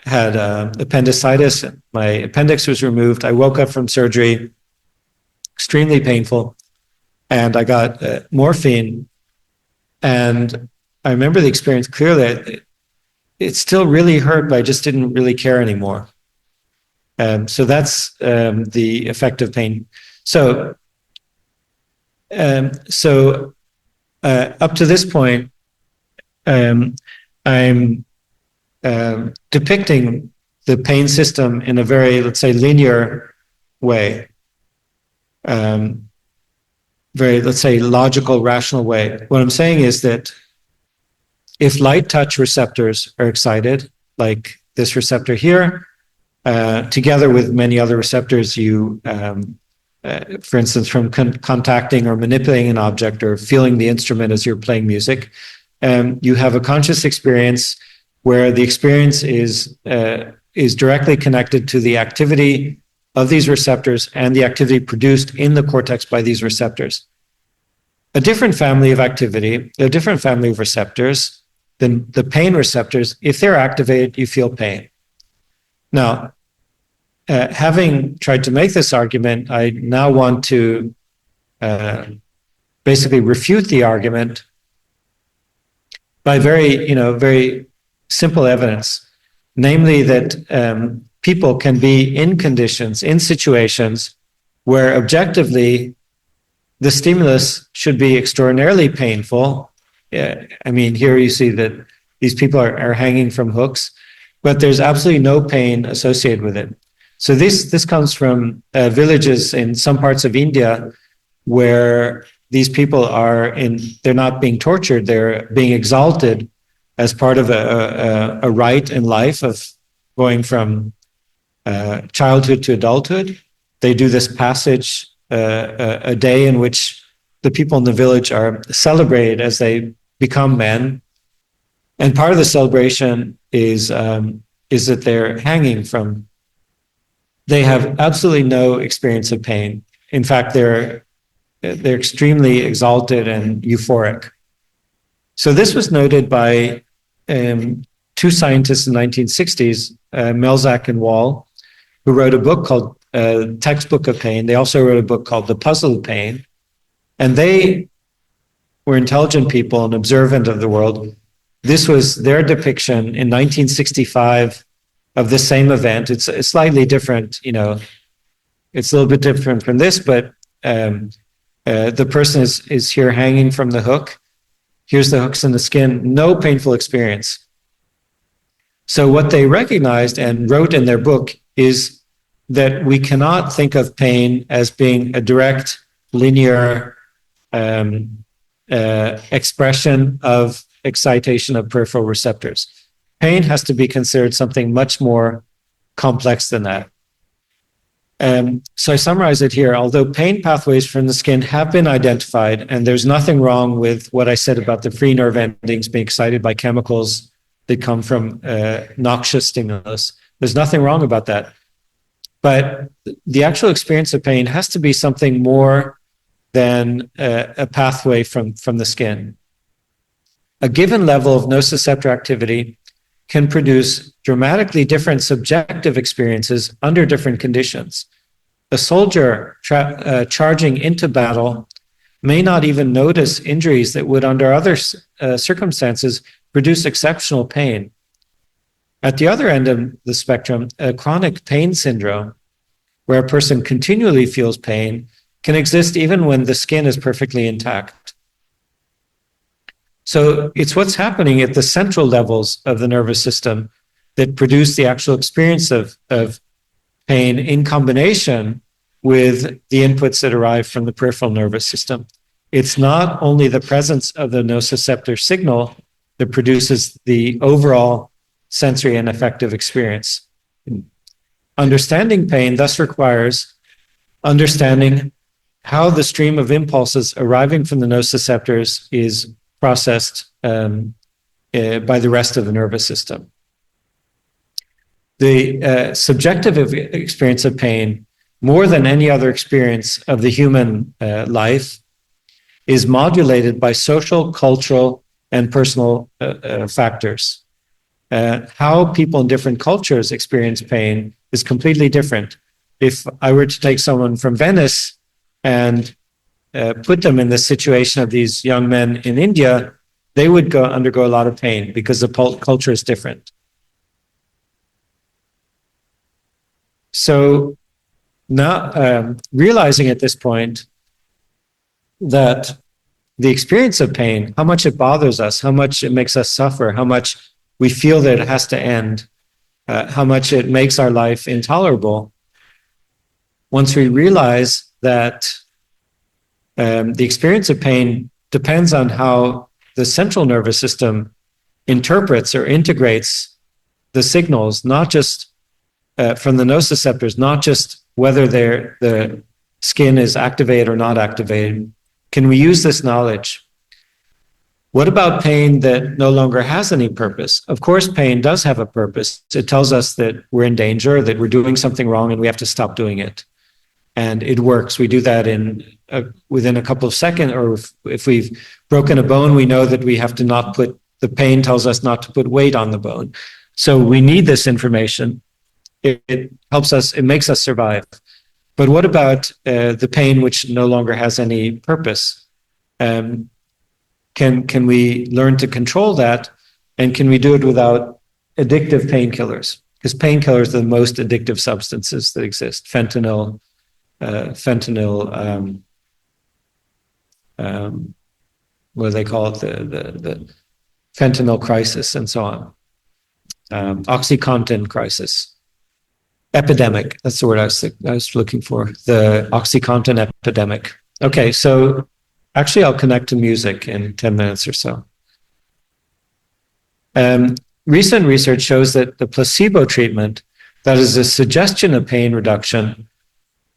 had appendicitis. My appendix was removed. I woke up from surgery, extremely painful, and I got morphine. And I remember the experience clearly. It still really hurt, but I just didn't really care anymore. So that's the effect of pain. So up to this point, I'm depicting the pain system in a very, let's say, linear way, very, let's say, logical, rational way. What I'm saying is that if light touch receptors are excited, like this receptor here, together with many other receptors, for instance, from contacting or manipulating an object or feeling the instrument as you're playing music, you have a conscious experience where the experience is directly connected to the activity of these receptors and the activity produced in the cortex by these receptors. A different family of activity, a different family of receptors than the pain receptors, if they're activated, you feel pain. Now, having tried to make this argument, I now want to basically refute the argument by very simple evidence, namely that people can be in conditions, in situations where objectively the stimulus should be extraordinarily painful. I mean, here you see that these people are hanging from hooks, but there's absolutely no pain associated with it. So this comes from villages in some parts of India where these people they're not being tortured, they're being exalted as part of a rite in life of going from childhood to adulthood. They do this passage, a day in which the people in the village are celebrated as they become men. And part of the celebration is that they're hanging from. They have absolutely no experience of pain. In fact, they're extremely exalted and euphoric. So this was noted by two scientists in the 1960s, Melzack and Wall, who wrote a book called Textbook of Pain. They also wrote a book called The Puzzle of Pain. And they were intelligent people and observant of the world. This was their depiction in 1965 of the same event. It's slightly different, it's a little bit different from this, but the person is here hanging from the hook. Here's the hooks in the skin, no painful experience. So what they recognized and wrote in their book is that we cannot think of pain as being a direct, linear expression of excitation of peripheral receptors. Pain has to be considered something much more complex than that. So I summarize it here. Although pain pathways from the skin have been identified, and there's nothing wrong with what I said about the free nerve endings being excited by chemicals that come from noxious stimulus, there's nothing wrong about that. But the actual experience of pain has to be something more than a pathway from the skin. A given level of nociceptor activity can produce dramatically different subjective experiences under different conditions. A soldier charging into battle may not even notice injuries that would, under other circumstances, produce exceptional pain. At the other end of the spectrum, a chronic pain syndrome, where a person continually feels pain, can exist even when the skin is perfectly intact. So it's what's happening at the central levels of the nervous system that produce the actual experience of pain in combination with the inputs that arrive from the peripheral nervous system. it's not only the presence of the nociceptor signal that produces the overall sensory and affective experience. Understanding pain thus requires understanding how the stream of impulses arriving from the nociceptors is processed by the rest of the nervous system. The subjective experience of pain, more than any other experience of the human life, is modulated by social, cultural, and personal factors. How people in different cultures experience pain is completely different. If I were to take someone from Venice and put them in the situation of these young men in India, they would undergo a lot of pain because the culture is different. So now realizing at this point that the experience of pain, how much it bothers us, how much it makes us suffer, how much we feel that it has to end, how much it makes our life intolerable. Once we realize that the experience of pain depends on how the central nervous system interprets or integrates the signals, not just from the nociceptors, not just whether the skin is activated or not activated. Can we use this knowledge? What about pain that no longer has any purpose? Of course, pain does have a purpose. It tells us that we're in danger, that we're doing something wrong, and we have to stop doing it. And it works. We do that within a couple of seconds, or if we've broken a bone, we know that we have to not put, the pain tells us not to put weight on the bone. So we need this information. It helps us, it makes us survive. But what about the pain which no longer has any purpose? Can we learn to control that? And can we do it without addictive painkillers? Because painkillers are the most addictive substances that exist. Fentanyl, what do they call it? The fentanyl crisis and so on. OxyContin crisis. Epidemic, that's the word I was looking for, the OxyContin epidemic. Okay, so actually I'll connect to music in 10 minutes or so. Recent research shows that the placebo treatment, that is a suggestion of pain reduction,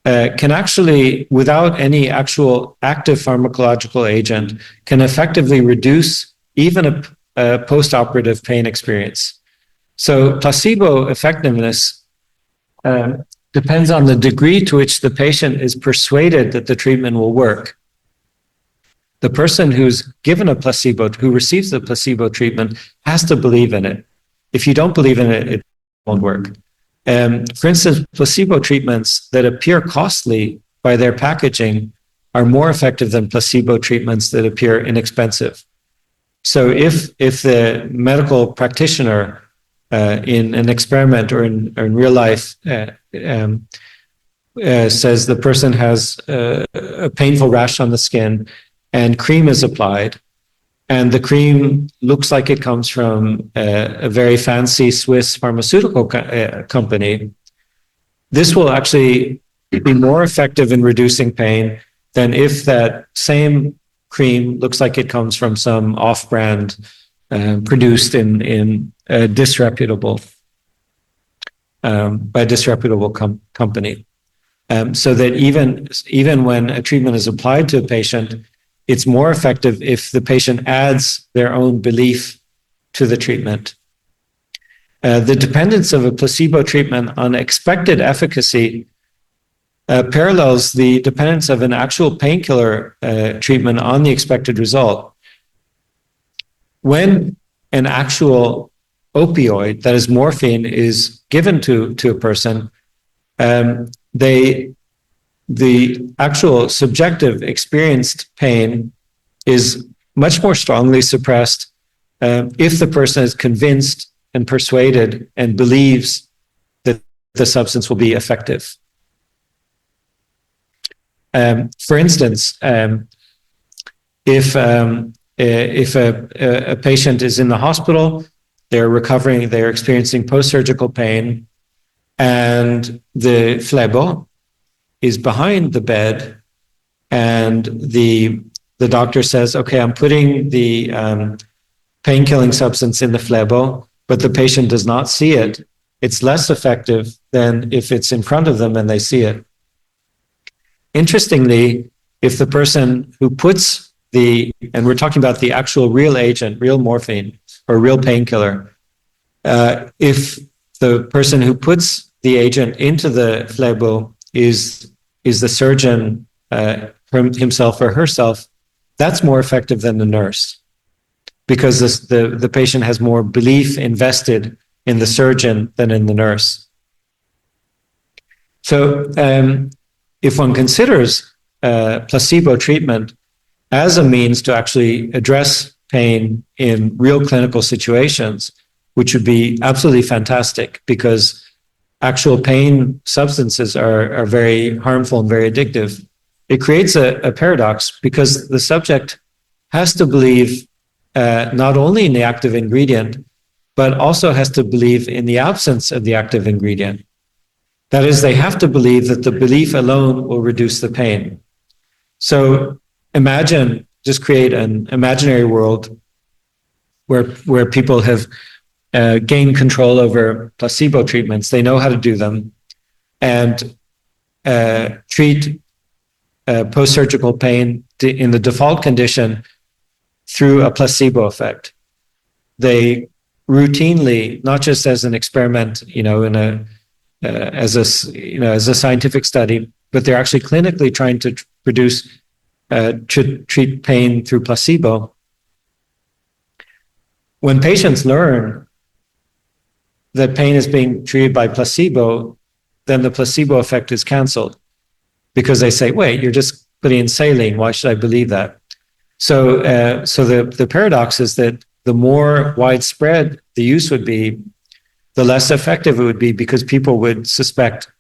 can actually, without any actual active pharmacological agent, can effectively reduce even a post-operative pain experience. So placebo effectiveness depends on the degree to which the patient is persuaded that the treatment will work. The person who's given a placebo, who receives the placebo treatment, has to believe in it. If you don't believe in it, it won't work. For instance, placebo treatments that appear costly by their packaging are more effective than placebo treatments that appear inexpensive. So if the medical practitioner in an experiment or in real life says the person has a painful rash on the skin and cream is applied, and the cream looks like it comes from a very fancy Swiss pharmaceutical company, this will actually be more effective in reducing pain than if that same cream looks like it comes from some off-brand produced in a disreputable by a disreputable company. So that even when a treatment is applied to a patient, it's more effective if the patient adds their own belief to the treatment. The dependence of a placebo treatment on expected efficacy parallels the dependence of an actual painkiller treatment on the expected result. When an actual opioid, that is morphine, is given to a person, the actual subjective experienced pain is much more strongly suppressed if the person is convinced and persuaded and believes that the substance will be effective. For instance, if a patient is in the hospital, they're recovering, they're experiencing post-surgical pain, and the phlebo is behind the bed, and the the doctor says, okay, I'm putting the pain-killing substance in the phlebo, but the patient does not see it, it's less effective than if it's in front of them and they see it. Interestingly, if the person who puts and we're talking about the actual real agent, real morphine or real painkiller, if the person who puts the agent into the phlebo is the surgeon himself or herself, that's more effective than the nurse, because the patient has more belief invested in the surgeon than in the nurse. So if one considers placebo treatment as a means to actually address pain in real clinical situations, which would be absolutely fantastic, because actual pain substances are very harmful and very addictive. It creates a paradox, because the subject has to believe not only in the active ingredient, but also has to believe in the absence of the active ingredient. That is, they have to believe that the belief alone will reduce the pain. So imagine, just create an imaginary world where people have gained control over placebo treatments. They know how to do them, and treat post-surgical pain in the default condition through a placebo effect. They routinely, not just as an experiment, as a scientific study, but they're actually clinically trying to treat pain through placebo. When patients learn that pain is being treated by placebo, then the placebo effect is canceled, because they say, wait, you're just putting in saline. Why should I believe that? So the paradox is that the more widespread the use would be, the less effective it would be, because people would suspect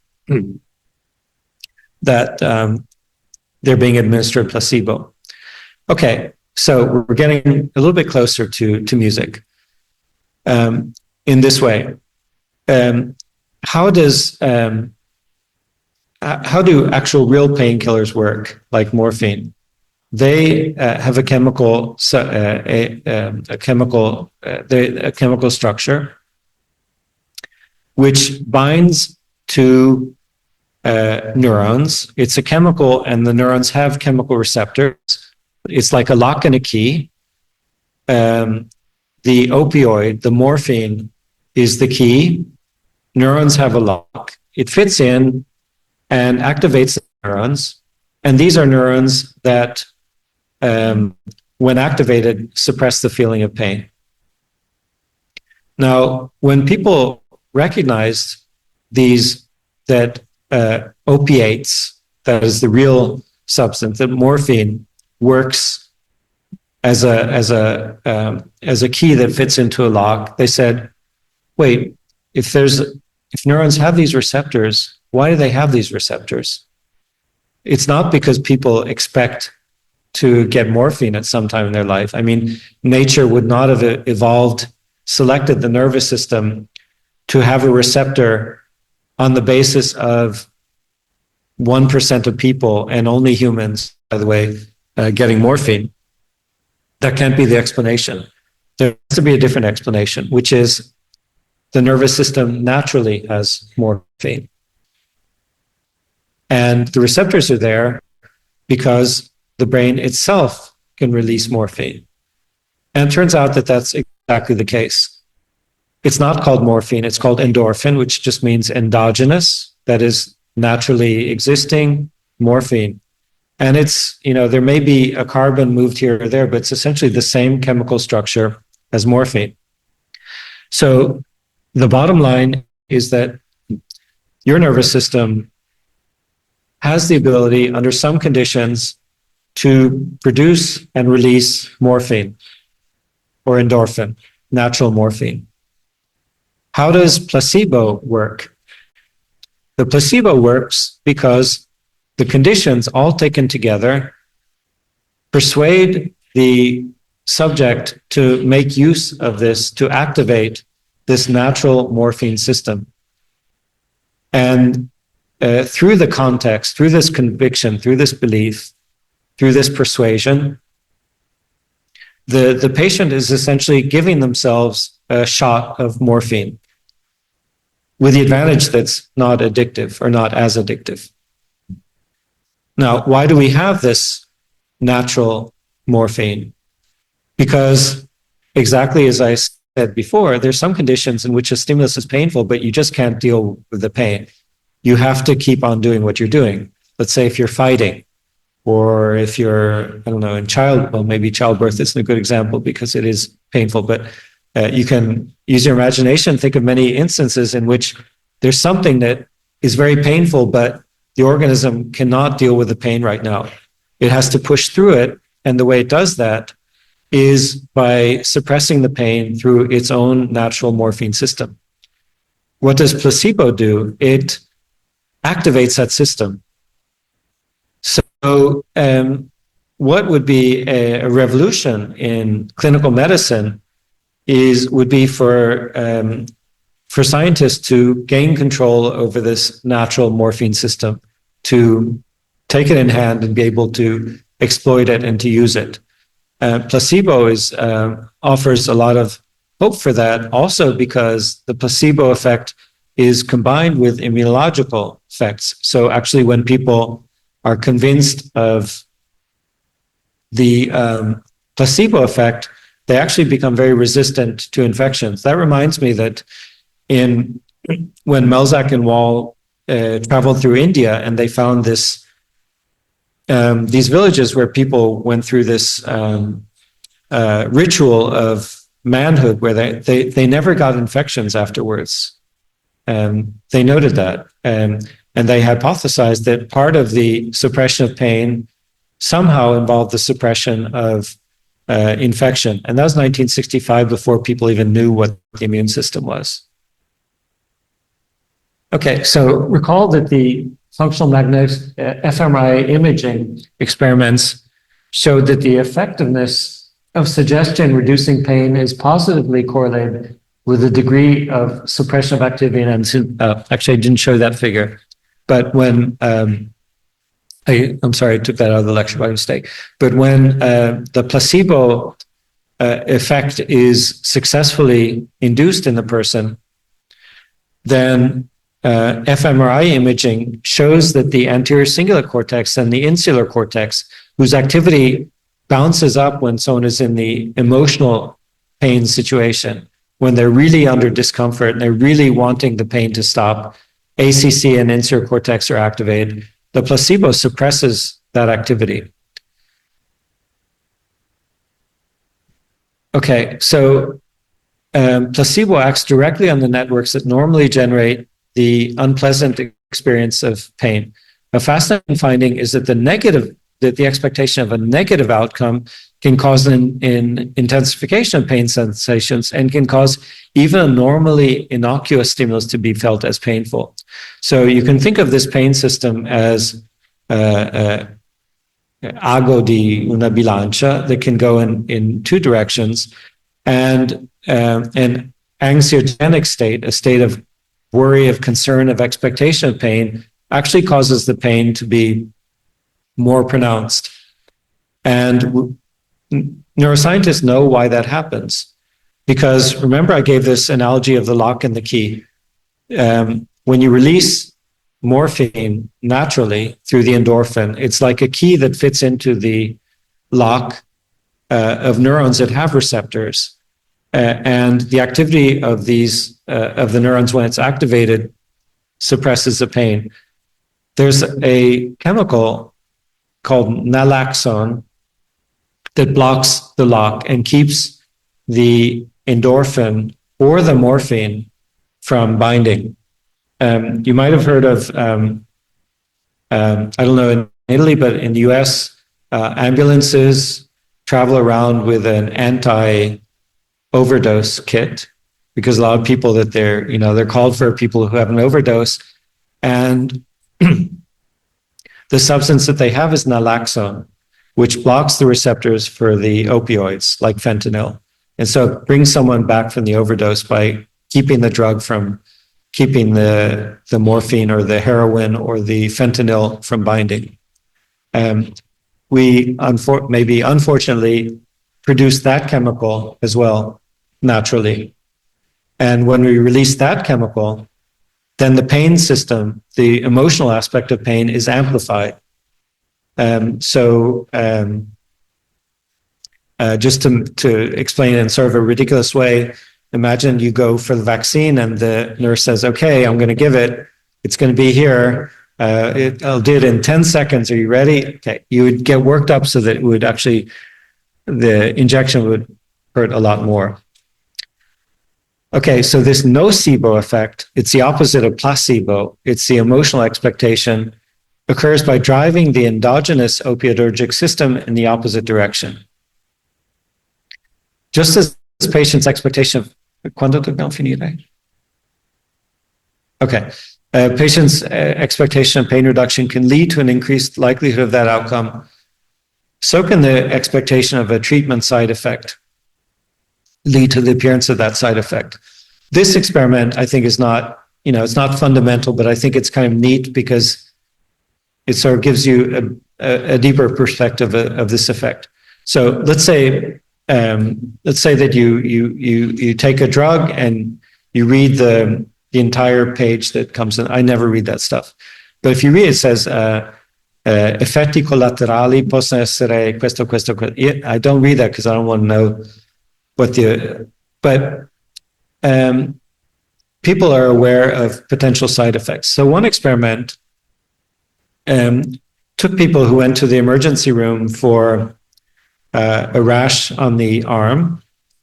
that they're being administered placebo. Okay, so we're getting a little bit closer to music in this way. How do actual real painkillers work, like morphine? They have a chemical structure which binds to neurons. It's a chemical, and the neurons have chemical receptors. It's like a lock and a key. The opioid, the morphine, is the key. Neurons have a lock. It fits in and activates the neurons. And these are neurons that, when activated, suppress the feeling of pain. Now, when people recognized that opiates, that is the real substance, that morphine works as a key that fits into a lock, they said, wait, if neurons have these receptors, why do they have these receptors? It's not because people expect to get morphine at some time in their life. I mean, nature would not have selected the nervous system to have a receptor on the basis of 1% of people, and only humans, by the way, getting morphine. That can't be the explanation. There has to be a different explanation, which is the nervous system naturally has morphine. And the receptors are there because the brain itself can release morphine. And it turns out that that's exactly the case. It's not called morphine, it's called endorphin, which just means endogenous, that is naturally existing morphine. And it's, there may be a carbon moved here or there, but it's essentially the same chemical structure as morphine. So the bottom line is that your nervous system has the ability, under some conditions, to produce and release morphine or endorphin, natural morphine. How does placebo work? The placebo works because the conditions, all taken together, persuade the subject to make use of this, to activate this natural morphine system. And through the context, through this conviction, through this belief, through this persuasion, the patient is essentially giving themselves a shot of morphine with the advantage that's not addictive or not as addictive. Now, why do we have this natural morphine? Because exactly as I said before, there's some conditions in which a stimulus is painful, but you just can't deal with the pain. You have to keep on doing what you're doing. Let's say if you're fighting, or if you're, I don't know, maybe childbirth isn't a good example because it is painful, but you can use your imagination, think of many instances in which there's something that is very painful, but the organism cannot deal with the pain right now. It has to push through it, and the way it does that is by suppressing the pain through its own natural morphine system. What does placebo do? It activates that system. So what would be a revolution in clinical medicine would be for scientists to gain control over this natural morphine system, to take it in hand and be able to exploit it and to use it. Placebo offers a lot of hope for that, also because the placebo effect is combined with immunological effects. So actually, when people are convinced of the placebo effect, they actually become very resistant to infections. That reminds me that when Melzack and Wall traveled through India, and they found these villages where people went through this ritual of manhood, where they never got infections afterwards. They noted that, and they hypothesized that part of the suppression of pain somehow involved the suppression of infection. And that was 1965, before people even knew what the immune system was. Okay, so recall that the functional magnetic fMRI imaging experiments showed that the effectiveness of suggestion reducing pain is positively correlated with the degree of suppression of activity. And actually, I didn't show that figure, but when I'm sorry, I took that out of the lecture by mistake. But when the placebo effect is successfully induced in the person, then fMRI imaging shows that the anterior cingulate cortex and the insular cortex, whose activity bounces up when someone is in the emotional pain situation, when they're really under discomfort and they're really wanting the pain to stop, ACC and insular cortex are activated. The placebo suppresses that activity. Okay, so placebo acts directly on the networks that normally generate the unpleasant experience of pain. A fascinating finding is that the expectation of a negative outcome can cause an intensification of pain sensations and can cause even a normally innocuous stimulus to be felt as painful. So you can think of this pain system as ago di una bilancia that can go in two directions, and an anxiogenic state, a state of worry, of concern, of expectation of pain, actually causes the pain to be more pronounced. And neuroscientists know why that happens. Because remember, I gave this analogy of the lock and the key. When you release morphine naturally through the endorphin, it's like a key that fits into the lock of neurons that have receptors. And the activity of the neurons when it's activated suppresses the pain. There's a chemical called naloxone that blocks the lock and keeps the endorphin or the morphine from binding. You might have heard of, I don't know in Italy, but in the US, ambulances travel around with an anti-overdose kit, because a lot of people that they're called for people who have an overdose, and the substance that they have is naloxone, which blocks the receptors for the opioids like fentanyl. And so it brings someone back from the overdose by keeping the drug from keeping the morphine or the heroin or the fentanyl from binding. Unfortunately, produce that chemical as well, naturally. And when we release that chemical, then the pain system, the emotional aspect of pain, is amplified. Just to explain in sort of a ridiculous way, imagine you go for the vaccine and the nurse says, okay, I'm going to give it. It's going to be here. I'll do it in 10 seconds. Are you ready? Okay. You would get worked up so that it would actually, the injection would hurt a lot more. Okay, so this nocebo effect, it's the opposite of placebo. It's the emotional expectation, occurs by driving the endogenous opioidergic system in the opposite direction. Just as patient's expectation of, quando dobbiamo finire? Okay, patient's expectation of pain reduction can lead to an increased likelihood of that outcome. So can the expectation of a treatment side effect lead to the appearance of that side effect. This experiment, I think, is not, it's not fundamental, but I think it's kind of neat because it sort of gives you a deeper perspective of this effect. So let's say that you take a drug and you read the entire page that comes in. I never read that stuff, but if you read it says effetti collaterali possono essere questo. I don't read that because I don't want to know but people are aware of potential side effects. So one experiment took people who went to the emergency room for a rash on the arm.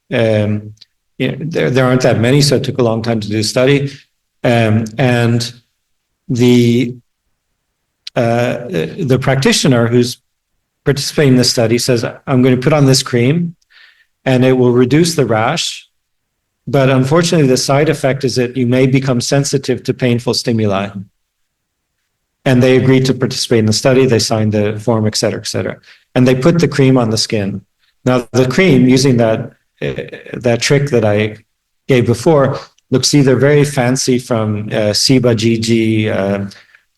There aren't that many, so it took a long time to do a study. And the practitioner who's participating in the study says, I'm going to put on this cream and it will reduce the rash. But unfortunately, the side effect is that you may become sensitive to painful stimuli. And they agreed to participate in the study. They signed the form, et cetera, et cetera. And they put the cream on the skin. Now, the cream, using that trick that I gave before, looks either very fancy from Ciba Gigi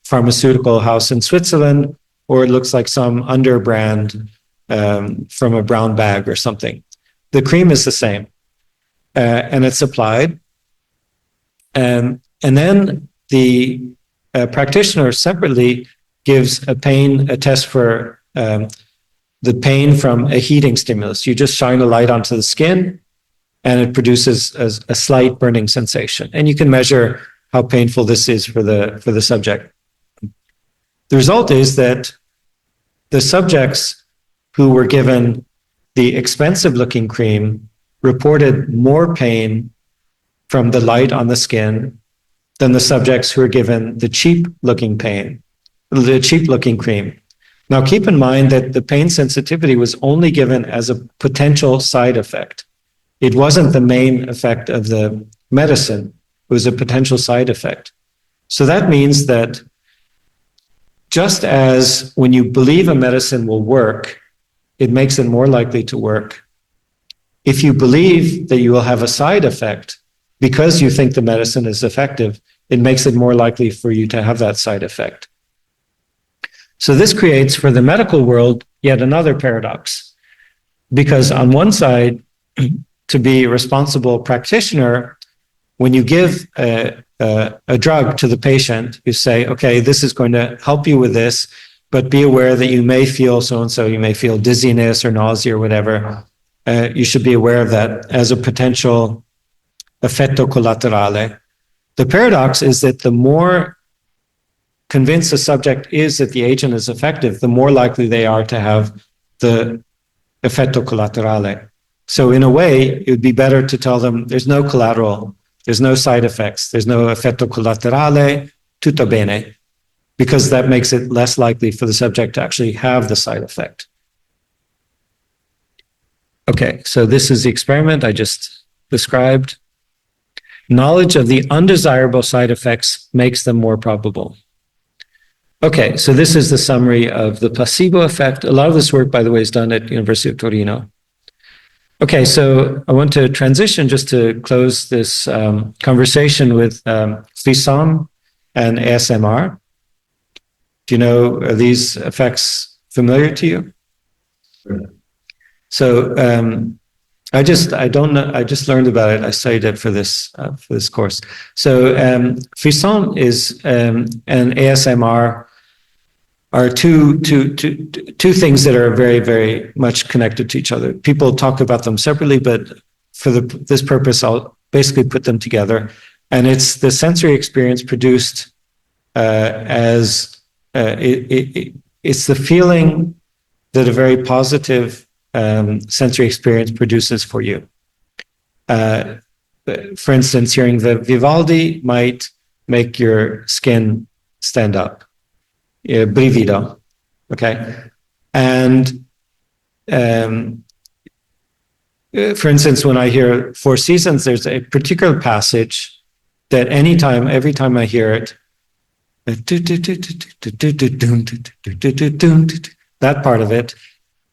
pharmaceutical house in Switzerland, or it looks like some underbrand from a brown bag or something. The cream is the same. And it's applied. And then the practitioner separately gives a test for the pain from a heating stimulus. You just shine a light onto the skin and it produces a slight burning sensation. And you can measure how painful this is for the subject. The result is that the subjects who were given the expensive looking cream reported more pain from the light on the skin than the subjects who were given the cheap looking cream. Now, keep in mind that the pain sensitivity was only given as a potential side effect. It wasn't the main effect of the medicine. It was a potential side effect. So that means that just as when you believe a medicine will work, it makes it more likely to work. If you believe that you will have a side effect because you think the medicine is effective, it makes it more likely for you to have that side effect. So this creates for the medical world yet another paradox. Because on one side, to be a responsible practitioner, when you give a drug to the patient, you say, okay, this is going to help you with this, but be aware that you may feel so-and-so, you may feel dizziness or nausea or whatever. You should be aware of that as a potential effetto collaterale. The paradox is that the more convinced the subject is that the agent is effective, the more likely they are to have the effetto collaterale. So in a way, it would be better to tell them there's no collateral, there's no side effects, there's no effetto collaterale, tutto bene, because that makes it less likely for the subject to actually have the side effect. Okay, so this is the experiment I just described. Knowledge of the undesirable side effects makes them more probable. Okay, so this is the summary of the placebo effect. A lot of this work, by the way, is done at University of Torino. Okay, so I want to transition just to close this conversation with frisson and ASMR. Do you know, are these effects familiar to you? So I don't know. I just learned about it. I studied it for this course. So frisson is and ASMR are two things that are very, very much connected to each other. People talk about them separately, but for this purpose, I'll basically put them together. And it's the sensory experience produced it's the feeling that a very positive sensory experience produces for you. For instance, hearing the Vivaldi might make your skin stand up. Brivido, okay? And for instance, when I hear Four Seasons, there's a particular passage that every time I hear it, that part of it,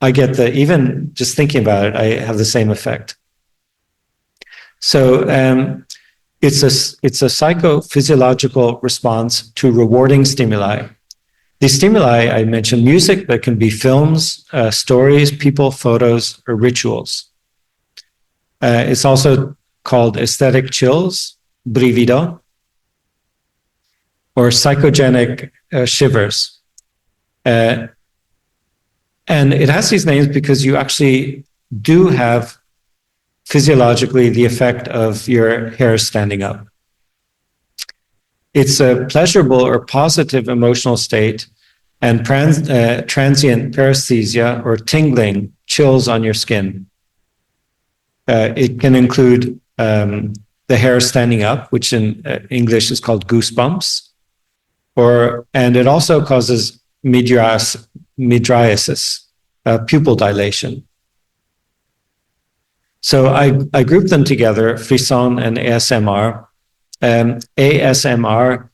I get even just thinking about it, I have the same effect. So it's a psychophysiological response to rewarding stimuli. These stimuli, I mentioned music, but can be films, stories, people, photos, or rituals. It's also called aesthetic chills, brivido, or psychogenic shivers. And it has these names because you actually do have physiologically the effect of your hair standing up. It's a pleasurable or positive emotional state and transient paresthesia or tingling, chills on your skin. It can include the hair standing up, which in English is called goosebumps, and it also causes mydriasis, pupil dilation. So I group them together, frisson and ASMR. ASMR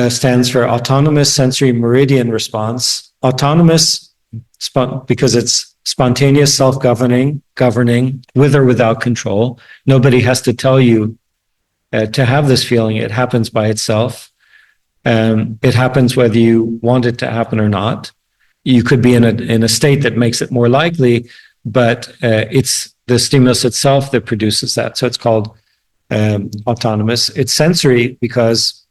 stands for Autonomous Sensory Meridian Response. Autonomous because it's spontaneous, self-governing, with or without control. Nobody has to tell you to have this feeling. It happens by itself. It happens whether you want it to happen or not. You could be in a state that makes it more likely, but it's the stimulus itself that produces that. So it's called autonomous. It's sensory because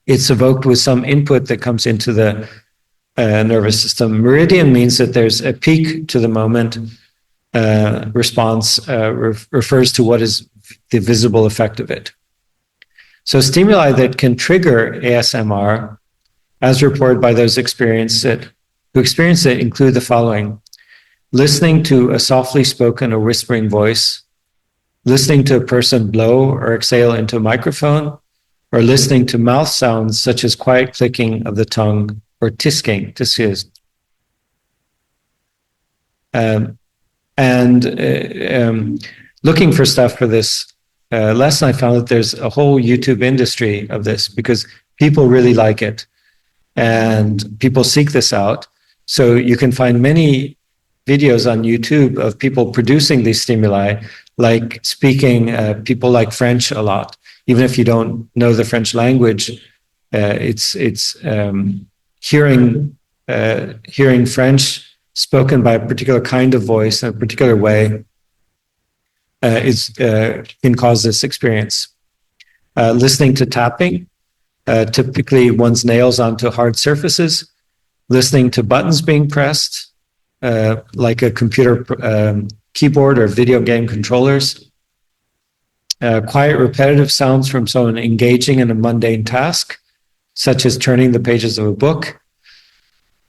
it's evoked with some input that comes into the nervous system. Meridian means that there's a peak to the moment. Response refers to what is the visible effect of it. So stimuli that can trigger ASMR, as reported by those who experience it, include the following: listening to a softly spoken or whispering voice, listening to a person blow or exhale into a microphone, or listening to mouth sounds such as quiet clicking of the tongue or tisking, tiskis. Looking for stuff for this lesson, I found that there's a whole YouTube industry of this because people really like it and people seek this out. So you can find many videos on YouTube of people producing these stimuli, like speaking, people like French a lot. Even if you don't know the French language, it's hearing French spoken by a particular kind of voice in a particular way can cause this experience. Listening to tapping, typically one's nails onto hard surfaces, listening to buttons being pressed, like a computer keyboard or video game controllers, quiet repetitive sounds from someone engaging in a mundane task, such as turning the pages of a book,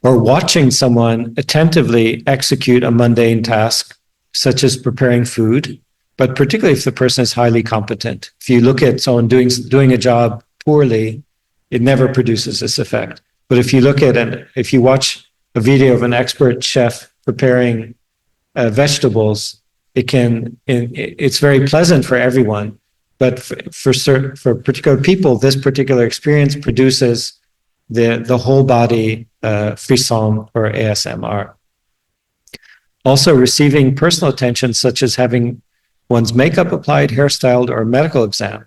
or watching someone attentively execute a mundane task, such as preparing food, but particularly if the person is highly competent. If you look at someone doing a job poorly, it never produces this effect. But if you watch a video of an expert chef preparing vegetables, it's very pleasant for everyone. But for particular people, this particular experience produces the whole body frisson or ASMR. Also, receiving personal attention, such as having one's makeup applied, hairstyled, or a medical exam.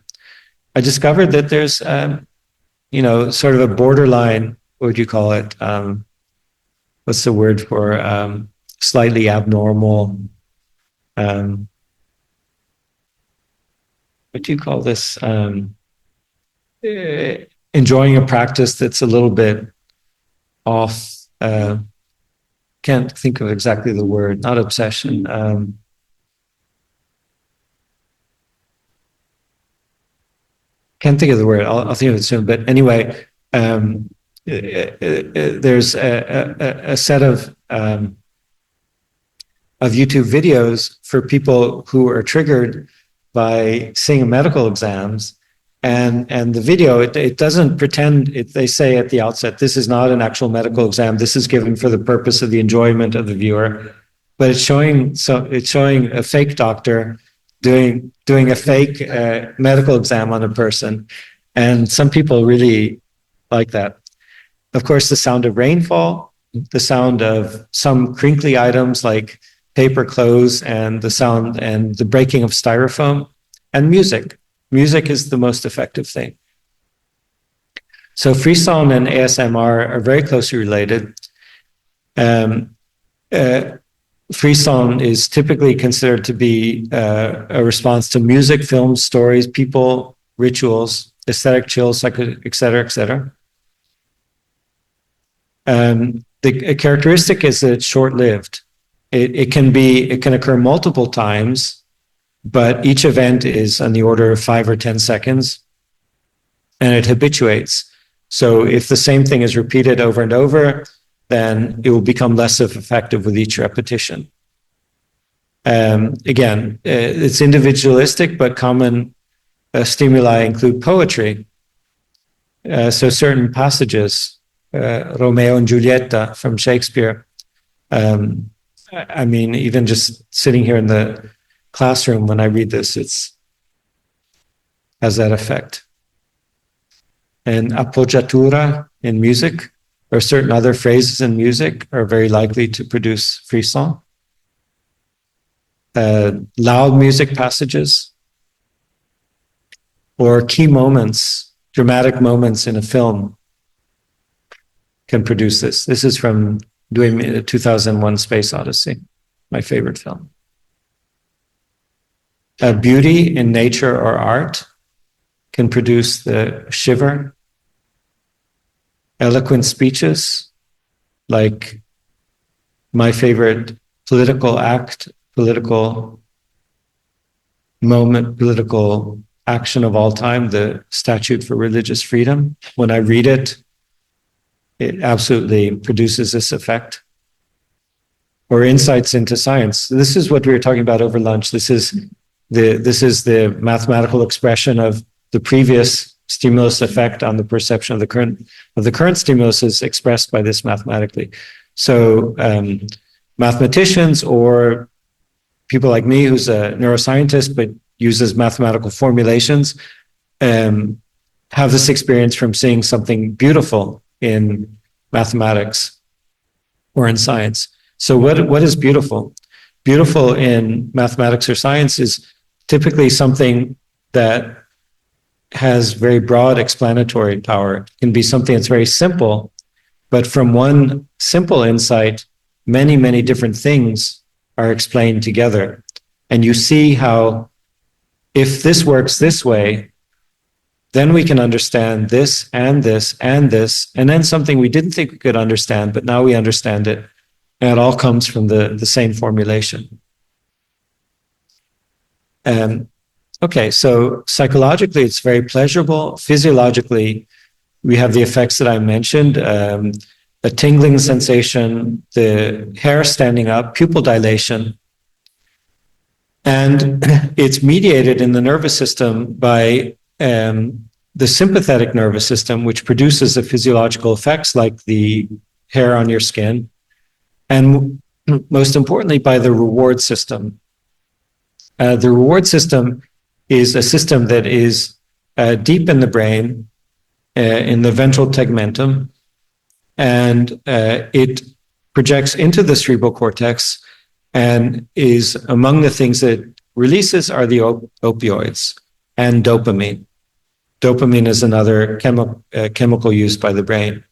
I discovered that there's, sort of a borderline, what would you call it? What's the word for slightly abnormal, what do you call this? Enjoying a practice that's a little bit off. Can't think of exactly the word, not obsession. Can't think of the word. I'll think of it soon. But anyway, there's a set of YouTube videos for people who are triggered by seeing medical exams. And the video, it doesn't pretend, they say at the outset, this is not an actual medical exam. This is given for the purpose of the enjoyment of the viewer. But it's showing a fake doctor doing a fake medical exam on a person. And some people really like that. Of course, the sound of rainfall, the sound of some crinkly items like paper clothes, and the sound and the breaking of styrofoam, and music. Music is the most effective thing. So frisson and ASMR are very closely related. Frisson is typically considered to be a response to music, films, stories, people, rituals, aesthetic chills, et cetera, et cetera. The characteristic is that it's short-lived. It can occur multiple times, but each event is on the order of 5 or 10 seconds, and it habituates. So if the same thing is repeated over and over, then it will become less effective with each repetition. Again, it's individualistic, but common stimuli include poetry. So certain passages, Romeo and Julieta from Shakespeare, I mean, even just sitting here in the classroom when I read this, has that effect. And appoggiatura in music, or certain other phrases in music, are very likely to produce frisson. Loud music passages, or key moments, dramatic moments in a film can produce this. This is from 2001 Space Odyssey, my favorite film. Beauty in nature or art can produce the shiver. Eloquent speeches, like my favorite political act, political moment, political action of all time, the Statute for Religious Freedom. When I read it, it absolutely produces this effect. Or insights into science. This is what we were talking about over lunch. This is the mathematical expression of the previous stimulus effect on the perception of the current stimulus is expressed by this mathematically. So mathematicians, or people like me who's a neuroscientist but uses mathematical formulations, have this experience from seeing something beautiful in mathematics or in science. So what is beautiful? Beautiful in mathematics or science is typically something that has very broad explanatory power. It can be something that's very simple, but from one simple insight, many, many different things are explained together. And you see how if this works this way, then we can understand this and this and this, and then something we didn't think we could understand, but now we understand it. And it all comes from the same formulation. Okay, so psychologically, it's very pleasurable. Physiologically, we have the effects that I mentioned, a tingling sensation, the hair standing up, pupil dilation. And it's mediated in the nervous system by the sympathetic nervous system, which produces the physiological effects like the hair on your skin. And most importantly, by the reward system. The reward system is a system that is deep in the brain, in the ventral tegmentum, and it projects into the cerebral cortex and is among the things that releases are the opioids and dopamine. Dopamine is another chemical used by the brain.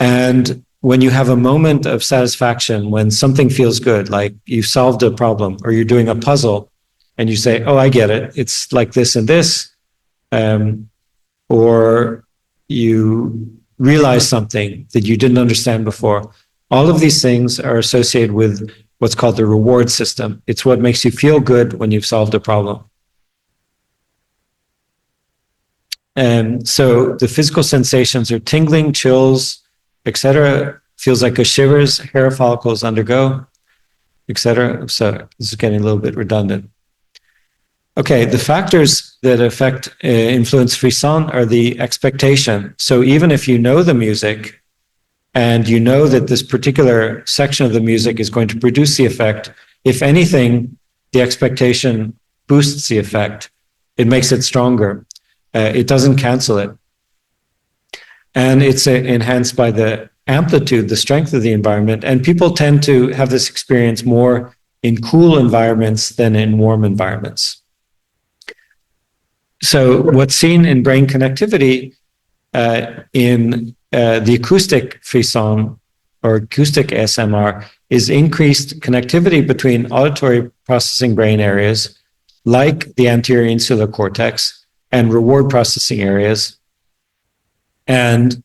And when you have a moment of satisfaction, when something feels good, like you solved a problem or you're doing a puzzle and you say, oh, I get it. It's like this and this. Or you realize something that you didn't understand before. All of these things are associated with what's called the reward system. It's what makes you feel good when you've solved a problem. And so the physical sensations are tingling, chills, etc. Feels like a shivers, hair follicles undergo, etc. So this is getting a little bit redundant. Okay, the factors that affect influence frisson are the expectation. So even if you know the music and you know that this particular section of the music is going to produce the effect, if anything, the expectation boosts the effect. It makes it stronger. It doesn't cancel it. And it's enhanced by the amplitude, the strength of the environment. And people tend to have this experience more in cool environments than in warm environments. So what's seen in brain connectivity in the acoustic frisson or acoustic ASMR is increased connectivity between auditory processing brain areas like the anterior insular cortex and reward processing areas. And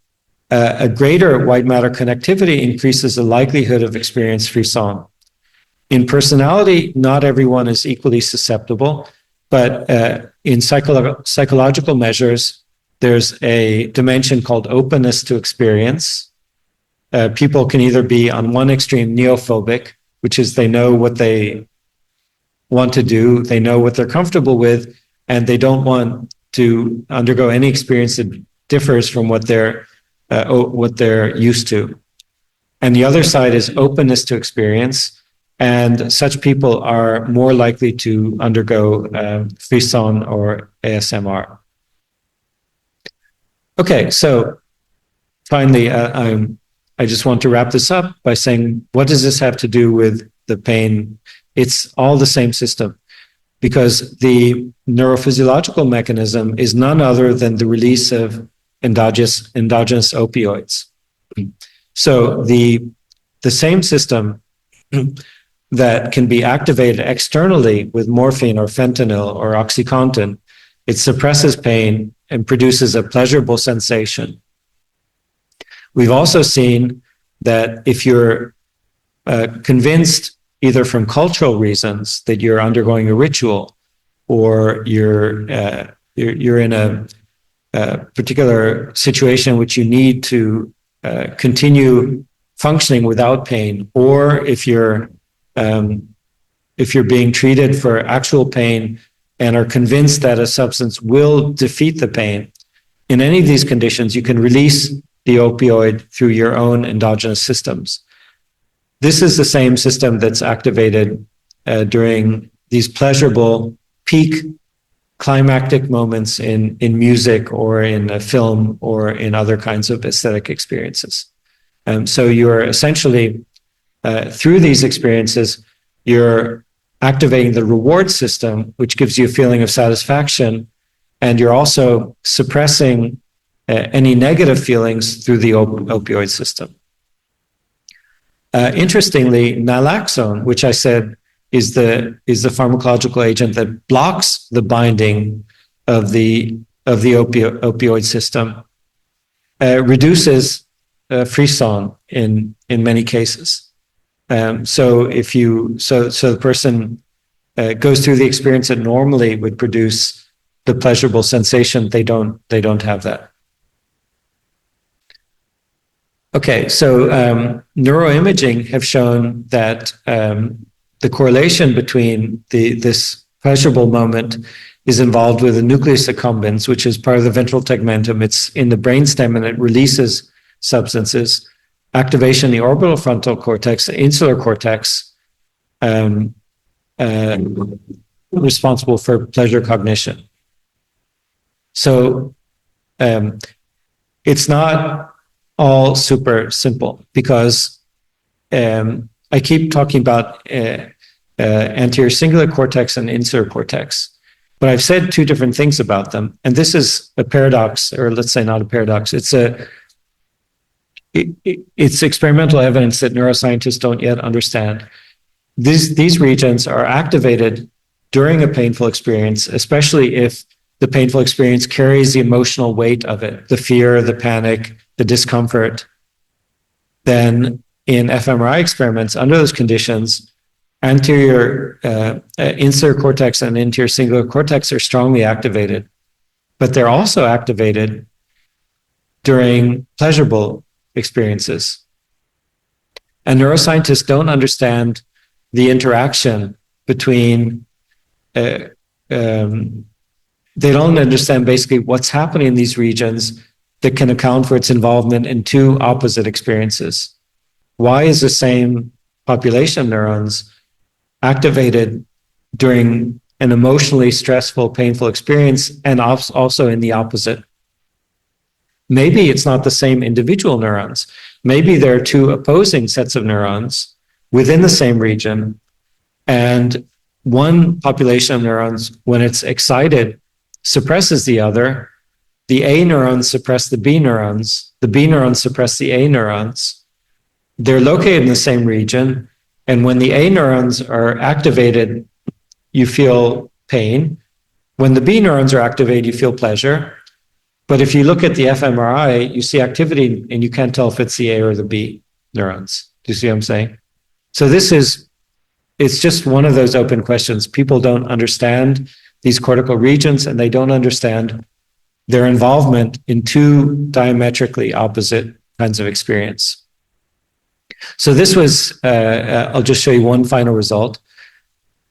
a greater white matter connectivity increases the likelihood of experienced frisson. In personality, not everyone is equally susceptible, but in psychological measures, there's a dimension called openness to experience. People can either be on one extreme neophobic, which is they know what they want to do, they know what they're comfortable with, and they don't want to undergo any experience that differs from what they're used to. And the other side is openness to experience. And such people are more likely to undergo frisson or ASMR. Okay, so finally, I just want to wrap this up by saying, what does this have to do with the pain? It's all the same system, because the neurophysiological mechanism is none other than the release of endogenous opioids. So the same system that can be activated externally with morphine or fentanyl or OxyContin, it suppresses pain and produces a pleasurable sensation. We've also seen that if you're convinced, either from cultural reasons, that you're undergoing a ritual, or you're in a particular situation in which you need to continue functioning without pain, or if you're being treated for actual pain and are convinced that a substance will defeat the pain, in any of these conditions, you can release the opioid through your own endogenous systems. This is the same system that's activated during these pleasurable peak climactic moments in music or in a film or in other kinds of aesthetic experiences. So you're essentially, through these experiences, you're activating the reward system, which gives you a feeling of satisfaction, and you're also suppressing any negative feelings through the opioid system. Interestingly, naloxone, which I said is the pharmacological agent that blocks the binding of the opioid system, reduces frisson in many cases. So the person goes through the experience that normally would produce the pleasurable sensation, they don't have that. Okay, so neuroimaging have shown that the correlation between this pleasurable moment is involved with the nucleus accumbens, which is part of the ventral tegmentum. It's in the brainstem and it releases substances. Activation in the orbital frontal cortex, the insular cortex, responsible for pleasure cognition. So it's not all super simple, because I keep talking about anterior cingulate cortex and insular cortex, but I've said two different things about them. And this is a paradox, or let's say not a paradox. it's experimental evidence that neuroscientists don't yet understand. These regions are activated during a painful experience, especially if the painful experience carries the emotional weight of it, the fear, the panic, the discomfort. Then in fMRI experiments, under those conditions, anterior insular cortex and anterior cingulate cortex are strongly activated, but they're also activated during pleasurable experiences. And neuroscientists don't understand the interaction between, they don't understand basically what's happening in these regions that can account for its involvement in two opposite experiences. Why is the same population of neurons activated during an emotionally stressful, painful experience and also in the opposite? Maybe it's not the same individual neurons. Maybe there are two opposing sets of neurons within the same region, and one population of neurons, when it's excited, suppresses the other. The A neurons suppress the B neurons suppress the A neurons. They're located in the same region, and when the A neurons are activated, you feel pain. When the B neurons are activated, you feel pleasure. But if you look at the fMRI, you see activity and you can't tell if it's the A or the B neurons. Do you see what I'm saying? So it's just one of those open questions. People don't understand these cortical regions, and they don't understand their involvement in two diametrically opposite kinds of experience. So this was, I'll just show you one final result.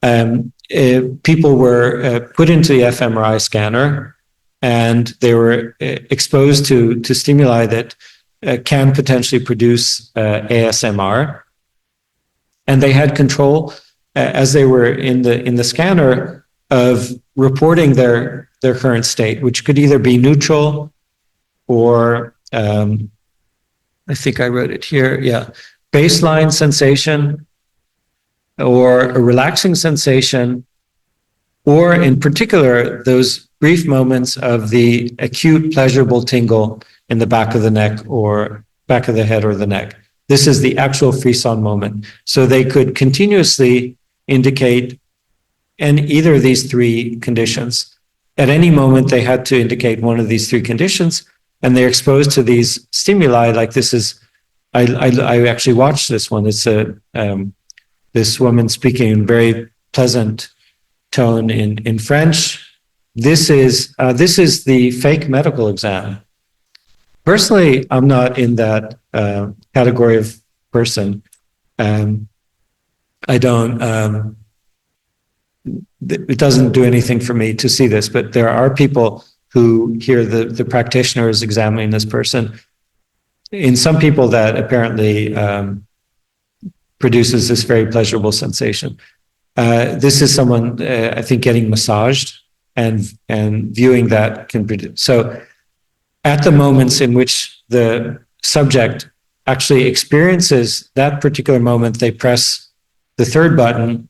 People were put into the fMRI scanner, and they were exposed to stimuli that can potentially produce ASMR. And they had control as they were in the scanner of reporting their current state, which could either be neutral or, I think I wrote it here, yeah, baseline sensation or a relaxing sensation, or in particular, those brief moments of the acute pleasurable tingle in the back of the neck or back of the head or the neck. This is the actual frisson moment. So they could continuously indicate in either of these three conditions. At any moment, they had to indicate one of these three conditions, and they're exposed to these stimuli. Like this is, I actually watched this one. It's this woman speaking in very pleasant tone in French. This is the fake medical exam. Personally, I'm not in that category of person. I don't. It doesn't do anything for me to see this, but there are people who hear the practitioner is examining this person. In some people, that apparently produces this very pleasurable sensation. This is someone, I think, getting massaged and viewing that can produce. So at the moments in which the subject actually experiences that particular moment, they press the third button.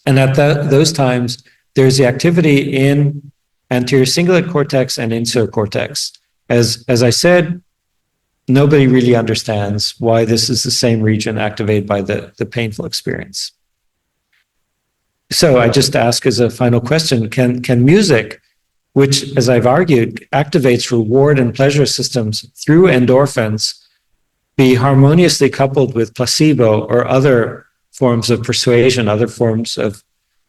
And at those times, there's the activity in anterior cingulate cortex and insular cortex. As I said, nobody really understands why this is the same region activated by the painful experience. So I just ask as a final question, can music, which, as I've argued, activates reward and pleasure systems through endorphins, be harmoniously coupled with placebo or other forms of persuasion, other forms of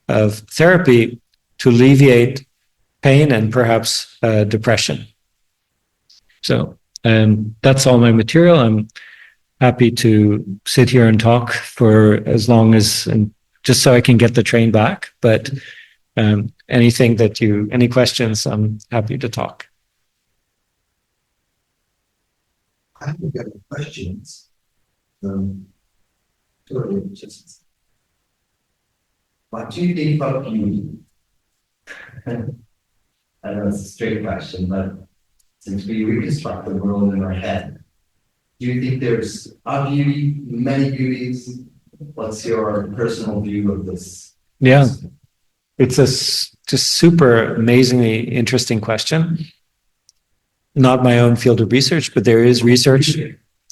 therapy to alleviate pain and perhaps depression? So that's all my material. I'm happy to sit here and talk for as long as, and just so I can get the train back. But any questions, I'm happy to talk. I haven't got any questions. What do you think about beauty? I know it's a straight question, but since we reconstruct the world in our head, do you think there's a beauty, many beauties? What's your personal view of this? Yeah, it's a just super amazingly interesting question. not my own field of research, but there is research.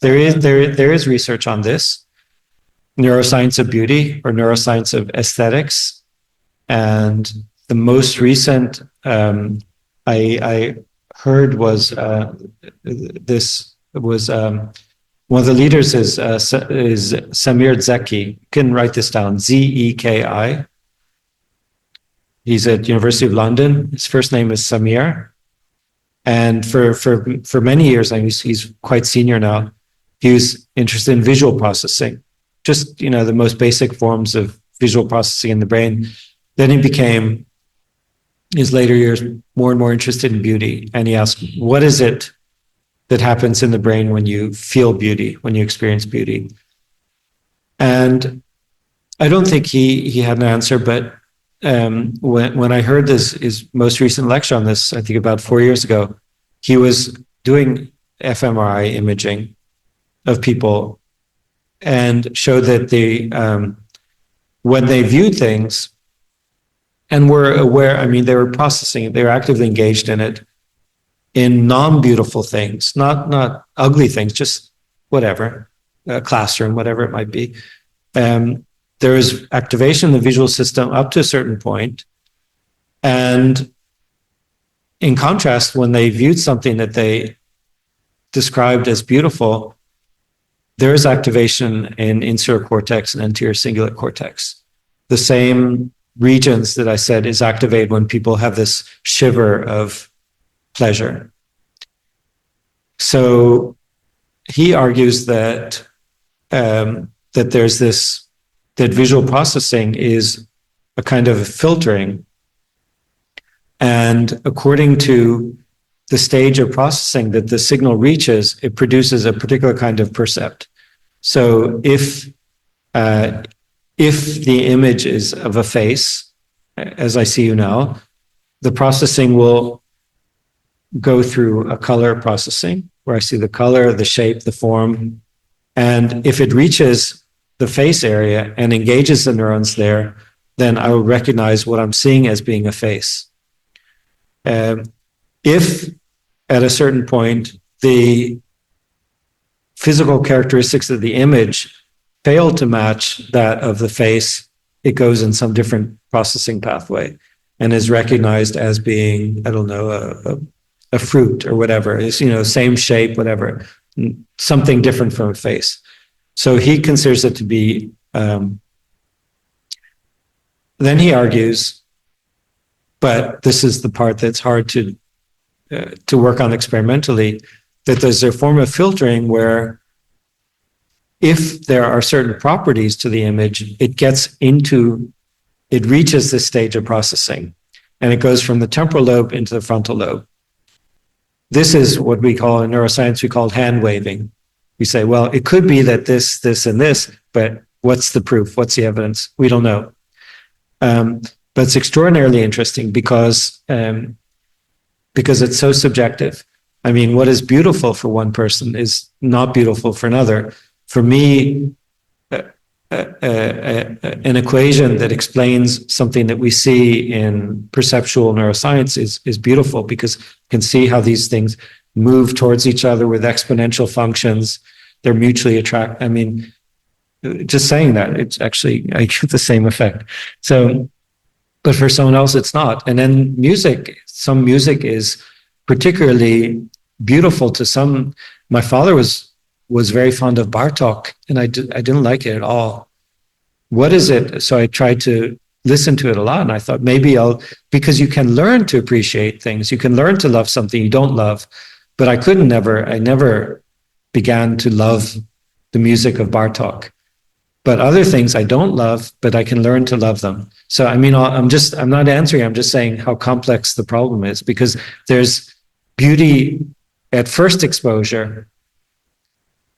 There is research on this. Neuroscience of beauty or neuroscience of aesthetics. And the most recent I heard was this was one of the leaders is Samir Zeki. You can write this down, Zeki. He's at University of London. His first name is Samir. And for many years, I mean, he's quite senior now, he was interested in visual processing, just, you know, the most basic forms of visual processing in the brain. Then he became, in his later years, more and more interested in beauty. And he asked, what is it that happens in the brain when you feel beauty, when you experience beauty? And I don't think he had an answer, but when I heard his most recent lecture on this, I think about 4 years ago, he was doing fMRI imaging of people and showed that when they viewed things and were aware, I mean, they were processing it, they were actively engaged in it, in non-beautiful things, not ugly things, just whatever, a classroom, whatever it might be. There is activation in the visual system up to a certain point. And in contrast, when they viewed something that they described as beautiful, there is activation in insular cortex and anterior cingulate cortex. The same regions that I said is activated when people have this shiver of pleasure. So he argues that there's this, that visual processing is a kind of filtering. And according to the stage of processing that the signal reaches, it produces a particular kind of percept. So if the image is of a face, as I see you now, the processing will go through a color processing, where I see the color, the shape, the form. And if it reaches the face area and engages the neurons there, then I will recognize what I'm seeing as being a face. If at a certain point the physical characteristics of the image fail to match that of the face, it goes in some different processing pathway and is recognized as being, I don't know, a fruit or whatever. It's, you know, same shape, whatever, something different from a face. So he considers it to be, then he argues, but this is the part that's hard to work on experimentally, that there's a form of filtering where if there are certain properties to the image, it reaches this stage of processing and it goes from the temporal lobe into the frontal lobe. This is what we call in neuroscience, we call hand waving. We say, well, it could be that this, and this, but what's the proof? What's the evidence? We don't know. But it's extraordinarily interesting because it's so subjective. I mean, what is beautiful for one person is not beautiful for another. For me, an equation that explains something that we see in perceptual neuroscience is beautiful because you can see how these things move towards each other with exponential functions. They're mutually attract. I mean, just saying that, it's actually, I get the same effect. So, but for someone else, it's not. And then music, some music is particularly beautiful to some. My father was very fond of Bartok, and I didn't like it at all. What is it? So I tried to listen to it a lot, and I thought maybe because you can learn to appreciate things. You can learn to love something you don't love, but I never began to love the music of Bartok. But other things I don't love, but I can learn to love them. So, I mean, I'm not answering, I'm just saying how complex the problem is, because there's beauty at first exposure.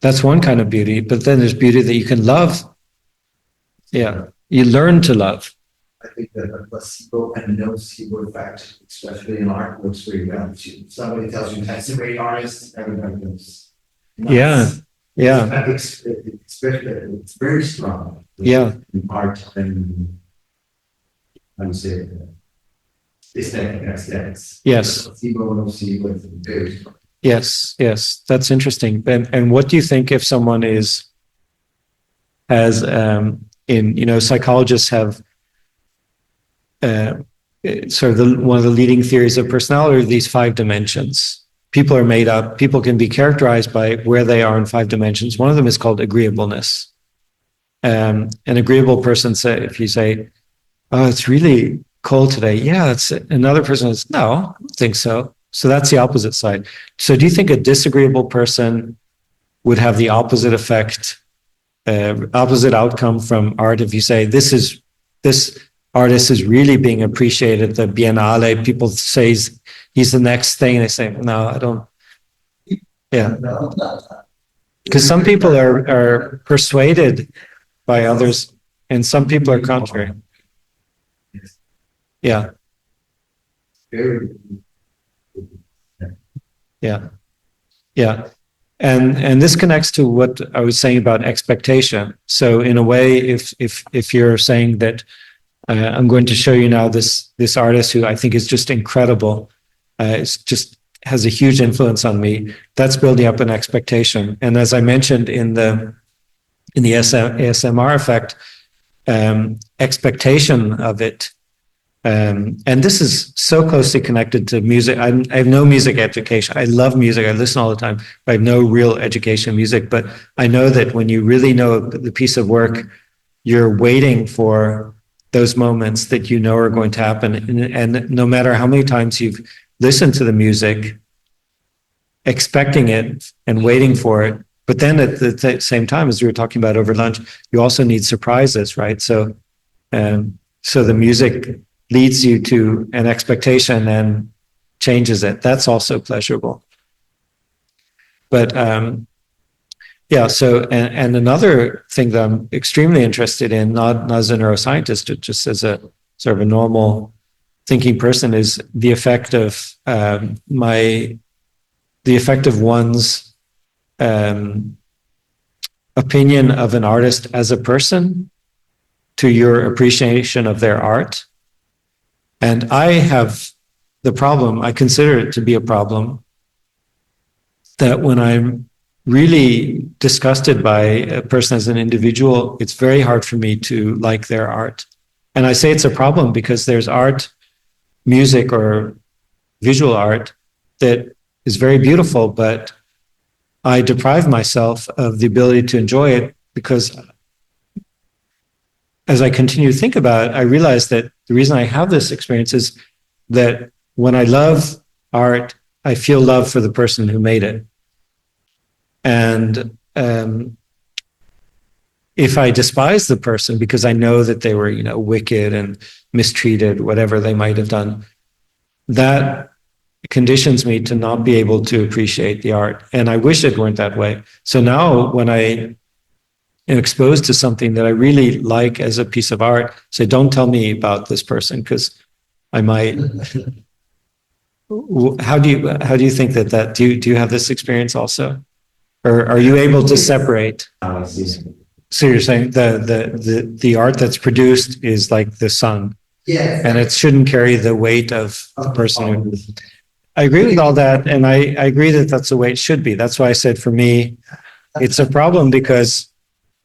That's one kind of beauty, but then there's beauty that you can love. Yeah, you learn to love. I think that a placebo and nocebo effect, especially in art, works very well. Somebody tells you that's a great artist, everybody knows. Yeah. It's very strong. Yeah. In art and I would say aesthetics. Yes. Placebo and nocebo is very strong. Yes, yes, that's interesting. And what do you think if someone has psychologists have sort of one of the leading theories of personality are these 5 dimensions. People are made up. People can be characterized by where they are in 5 dimensions. One of them is called agreeableness. An agreeable person if you say, "Oh, it's really cold today," yeah, that's it. Another person says, "No, I don't think so." So that's the opposite side. So do you think a disagreeable person would have the opposite effect, opposite outcome from art if you say this artist is really being appreciated at the Biennale, people say he's the next thing, they say, "No, I don't." Yeah. Because some people are persuaded by others and some people are contrary. Yeah. Yeah. Yeah. And this connects to what I was saying about expectation. So in a way, if you're saying that I'm going to show you now this artist who I think is just incredible, it's just has a huge influence on me, that's building up an expectation. And as I mentioned in the ASMR effect, expectation of it. And this is so closely connected to music. I have no music education. I love music. I listen all the time, but I have no real education in music. But I know that when you really know the piece of work, you're waiting for those moments that you know are going to happen. And no matter how many times you've listened to the music, expecting it and waiting for it, but then at the same time, as we were talking about over lunch, you also need surprises, right? So the music leads you to an expectation and changes it. That's also pleasurable. But yeah, so and another thing that I'm extremely interested in, not as a neuroscientist, but just as a sort of a normal thinking person, is the effect of one's opinion of an artist as a person to your appreciation of their art. And I have the problem, I consider it to be a problem, that when I'm really disgusted by a person as an individual, it's very hard for me to like their art. And I say it's a problem because there's art, music or visual art that is very beautiful, but I deprive myself of the ability to enjoy it because as I continue to think about it, I realize that the reason I have this experience is that when I love art, I feel love for the person who made it. And if I despise the person because I know that they were, wicked and mistreated, whatever they might have done, that conditions me to not be able to appreciate the art. And I wish it weren't that way. So now when I am exposed to something that I really like as a piece of art, say, don't tell me about this person because I might. How do you think that do you have this experience also? Or are you able to separate? So you're saying the art that's produced is like the sun, and it shouldn't carry the weight of the person. I agree with all that, and I agree that that's the way it should be. That's why I said for me, it's a problem because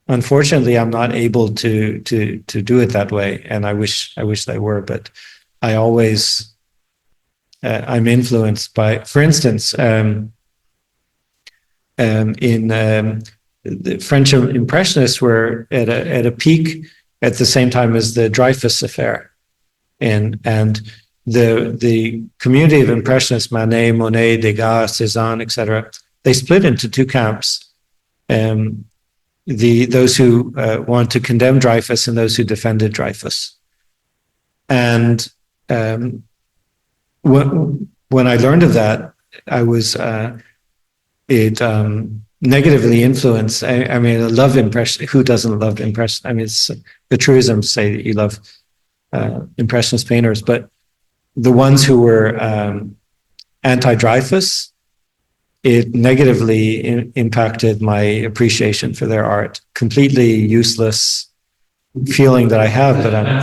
unfortunately I'm not able to do it that way, and I wish they were, but I always I'm influenced by, for instance, in the French Impressionists were at a peak at the same time as the Dreyfus affair, and the community of Impressionists, Manet, Monet, Degas, Cézanne, etc., they split into 2 camps. Those who want to condemn Dreyfus and those who defended Dreyfus. And when I learned of that, I was negatively influenced. I mean, I love Impression. Who doesn't love Impression? I mean, it's the truism to say that you love Impressionist painters, but the ones who were anti-Dreyfus, it negatively impacted my appreciation for their art. Completely useless feeling that I have, but I'm.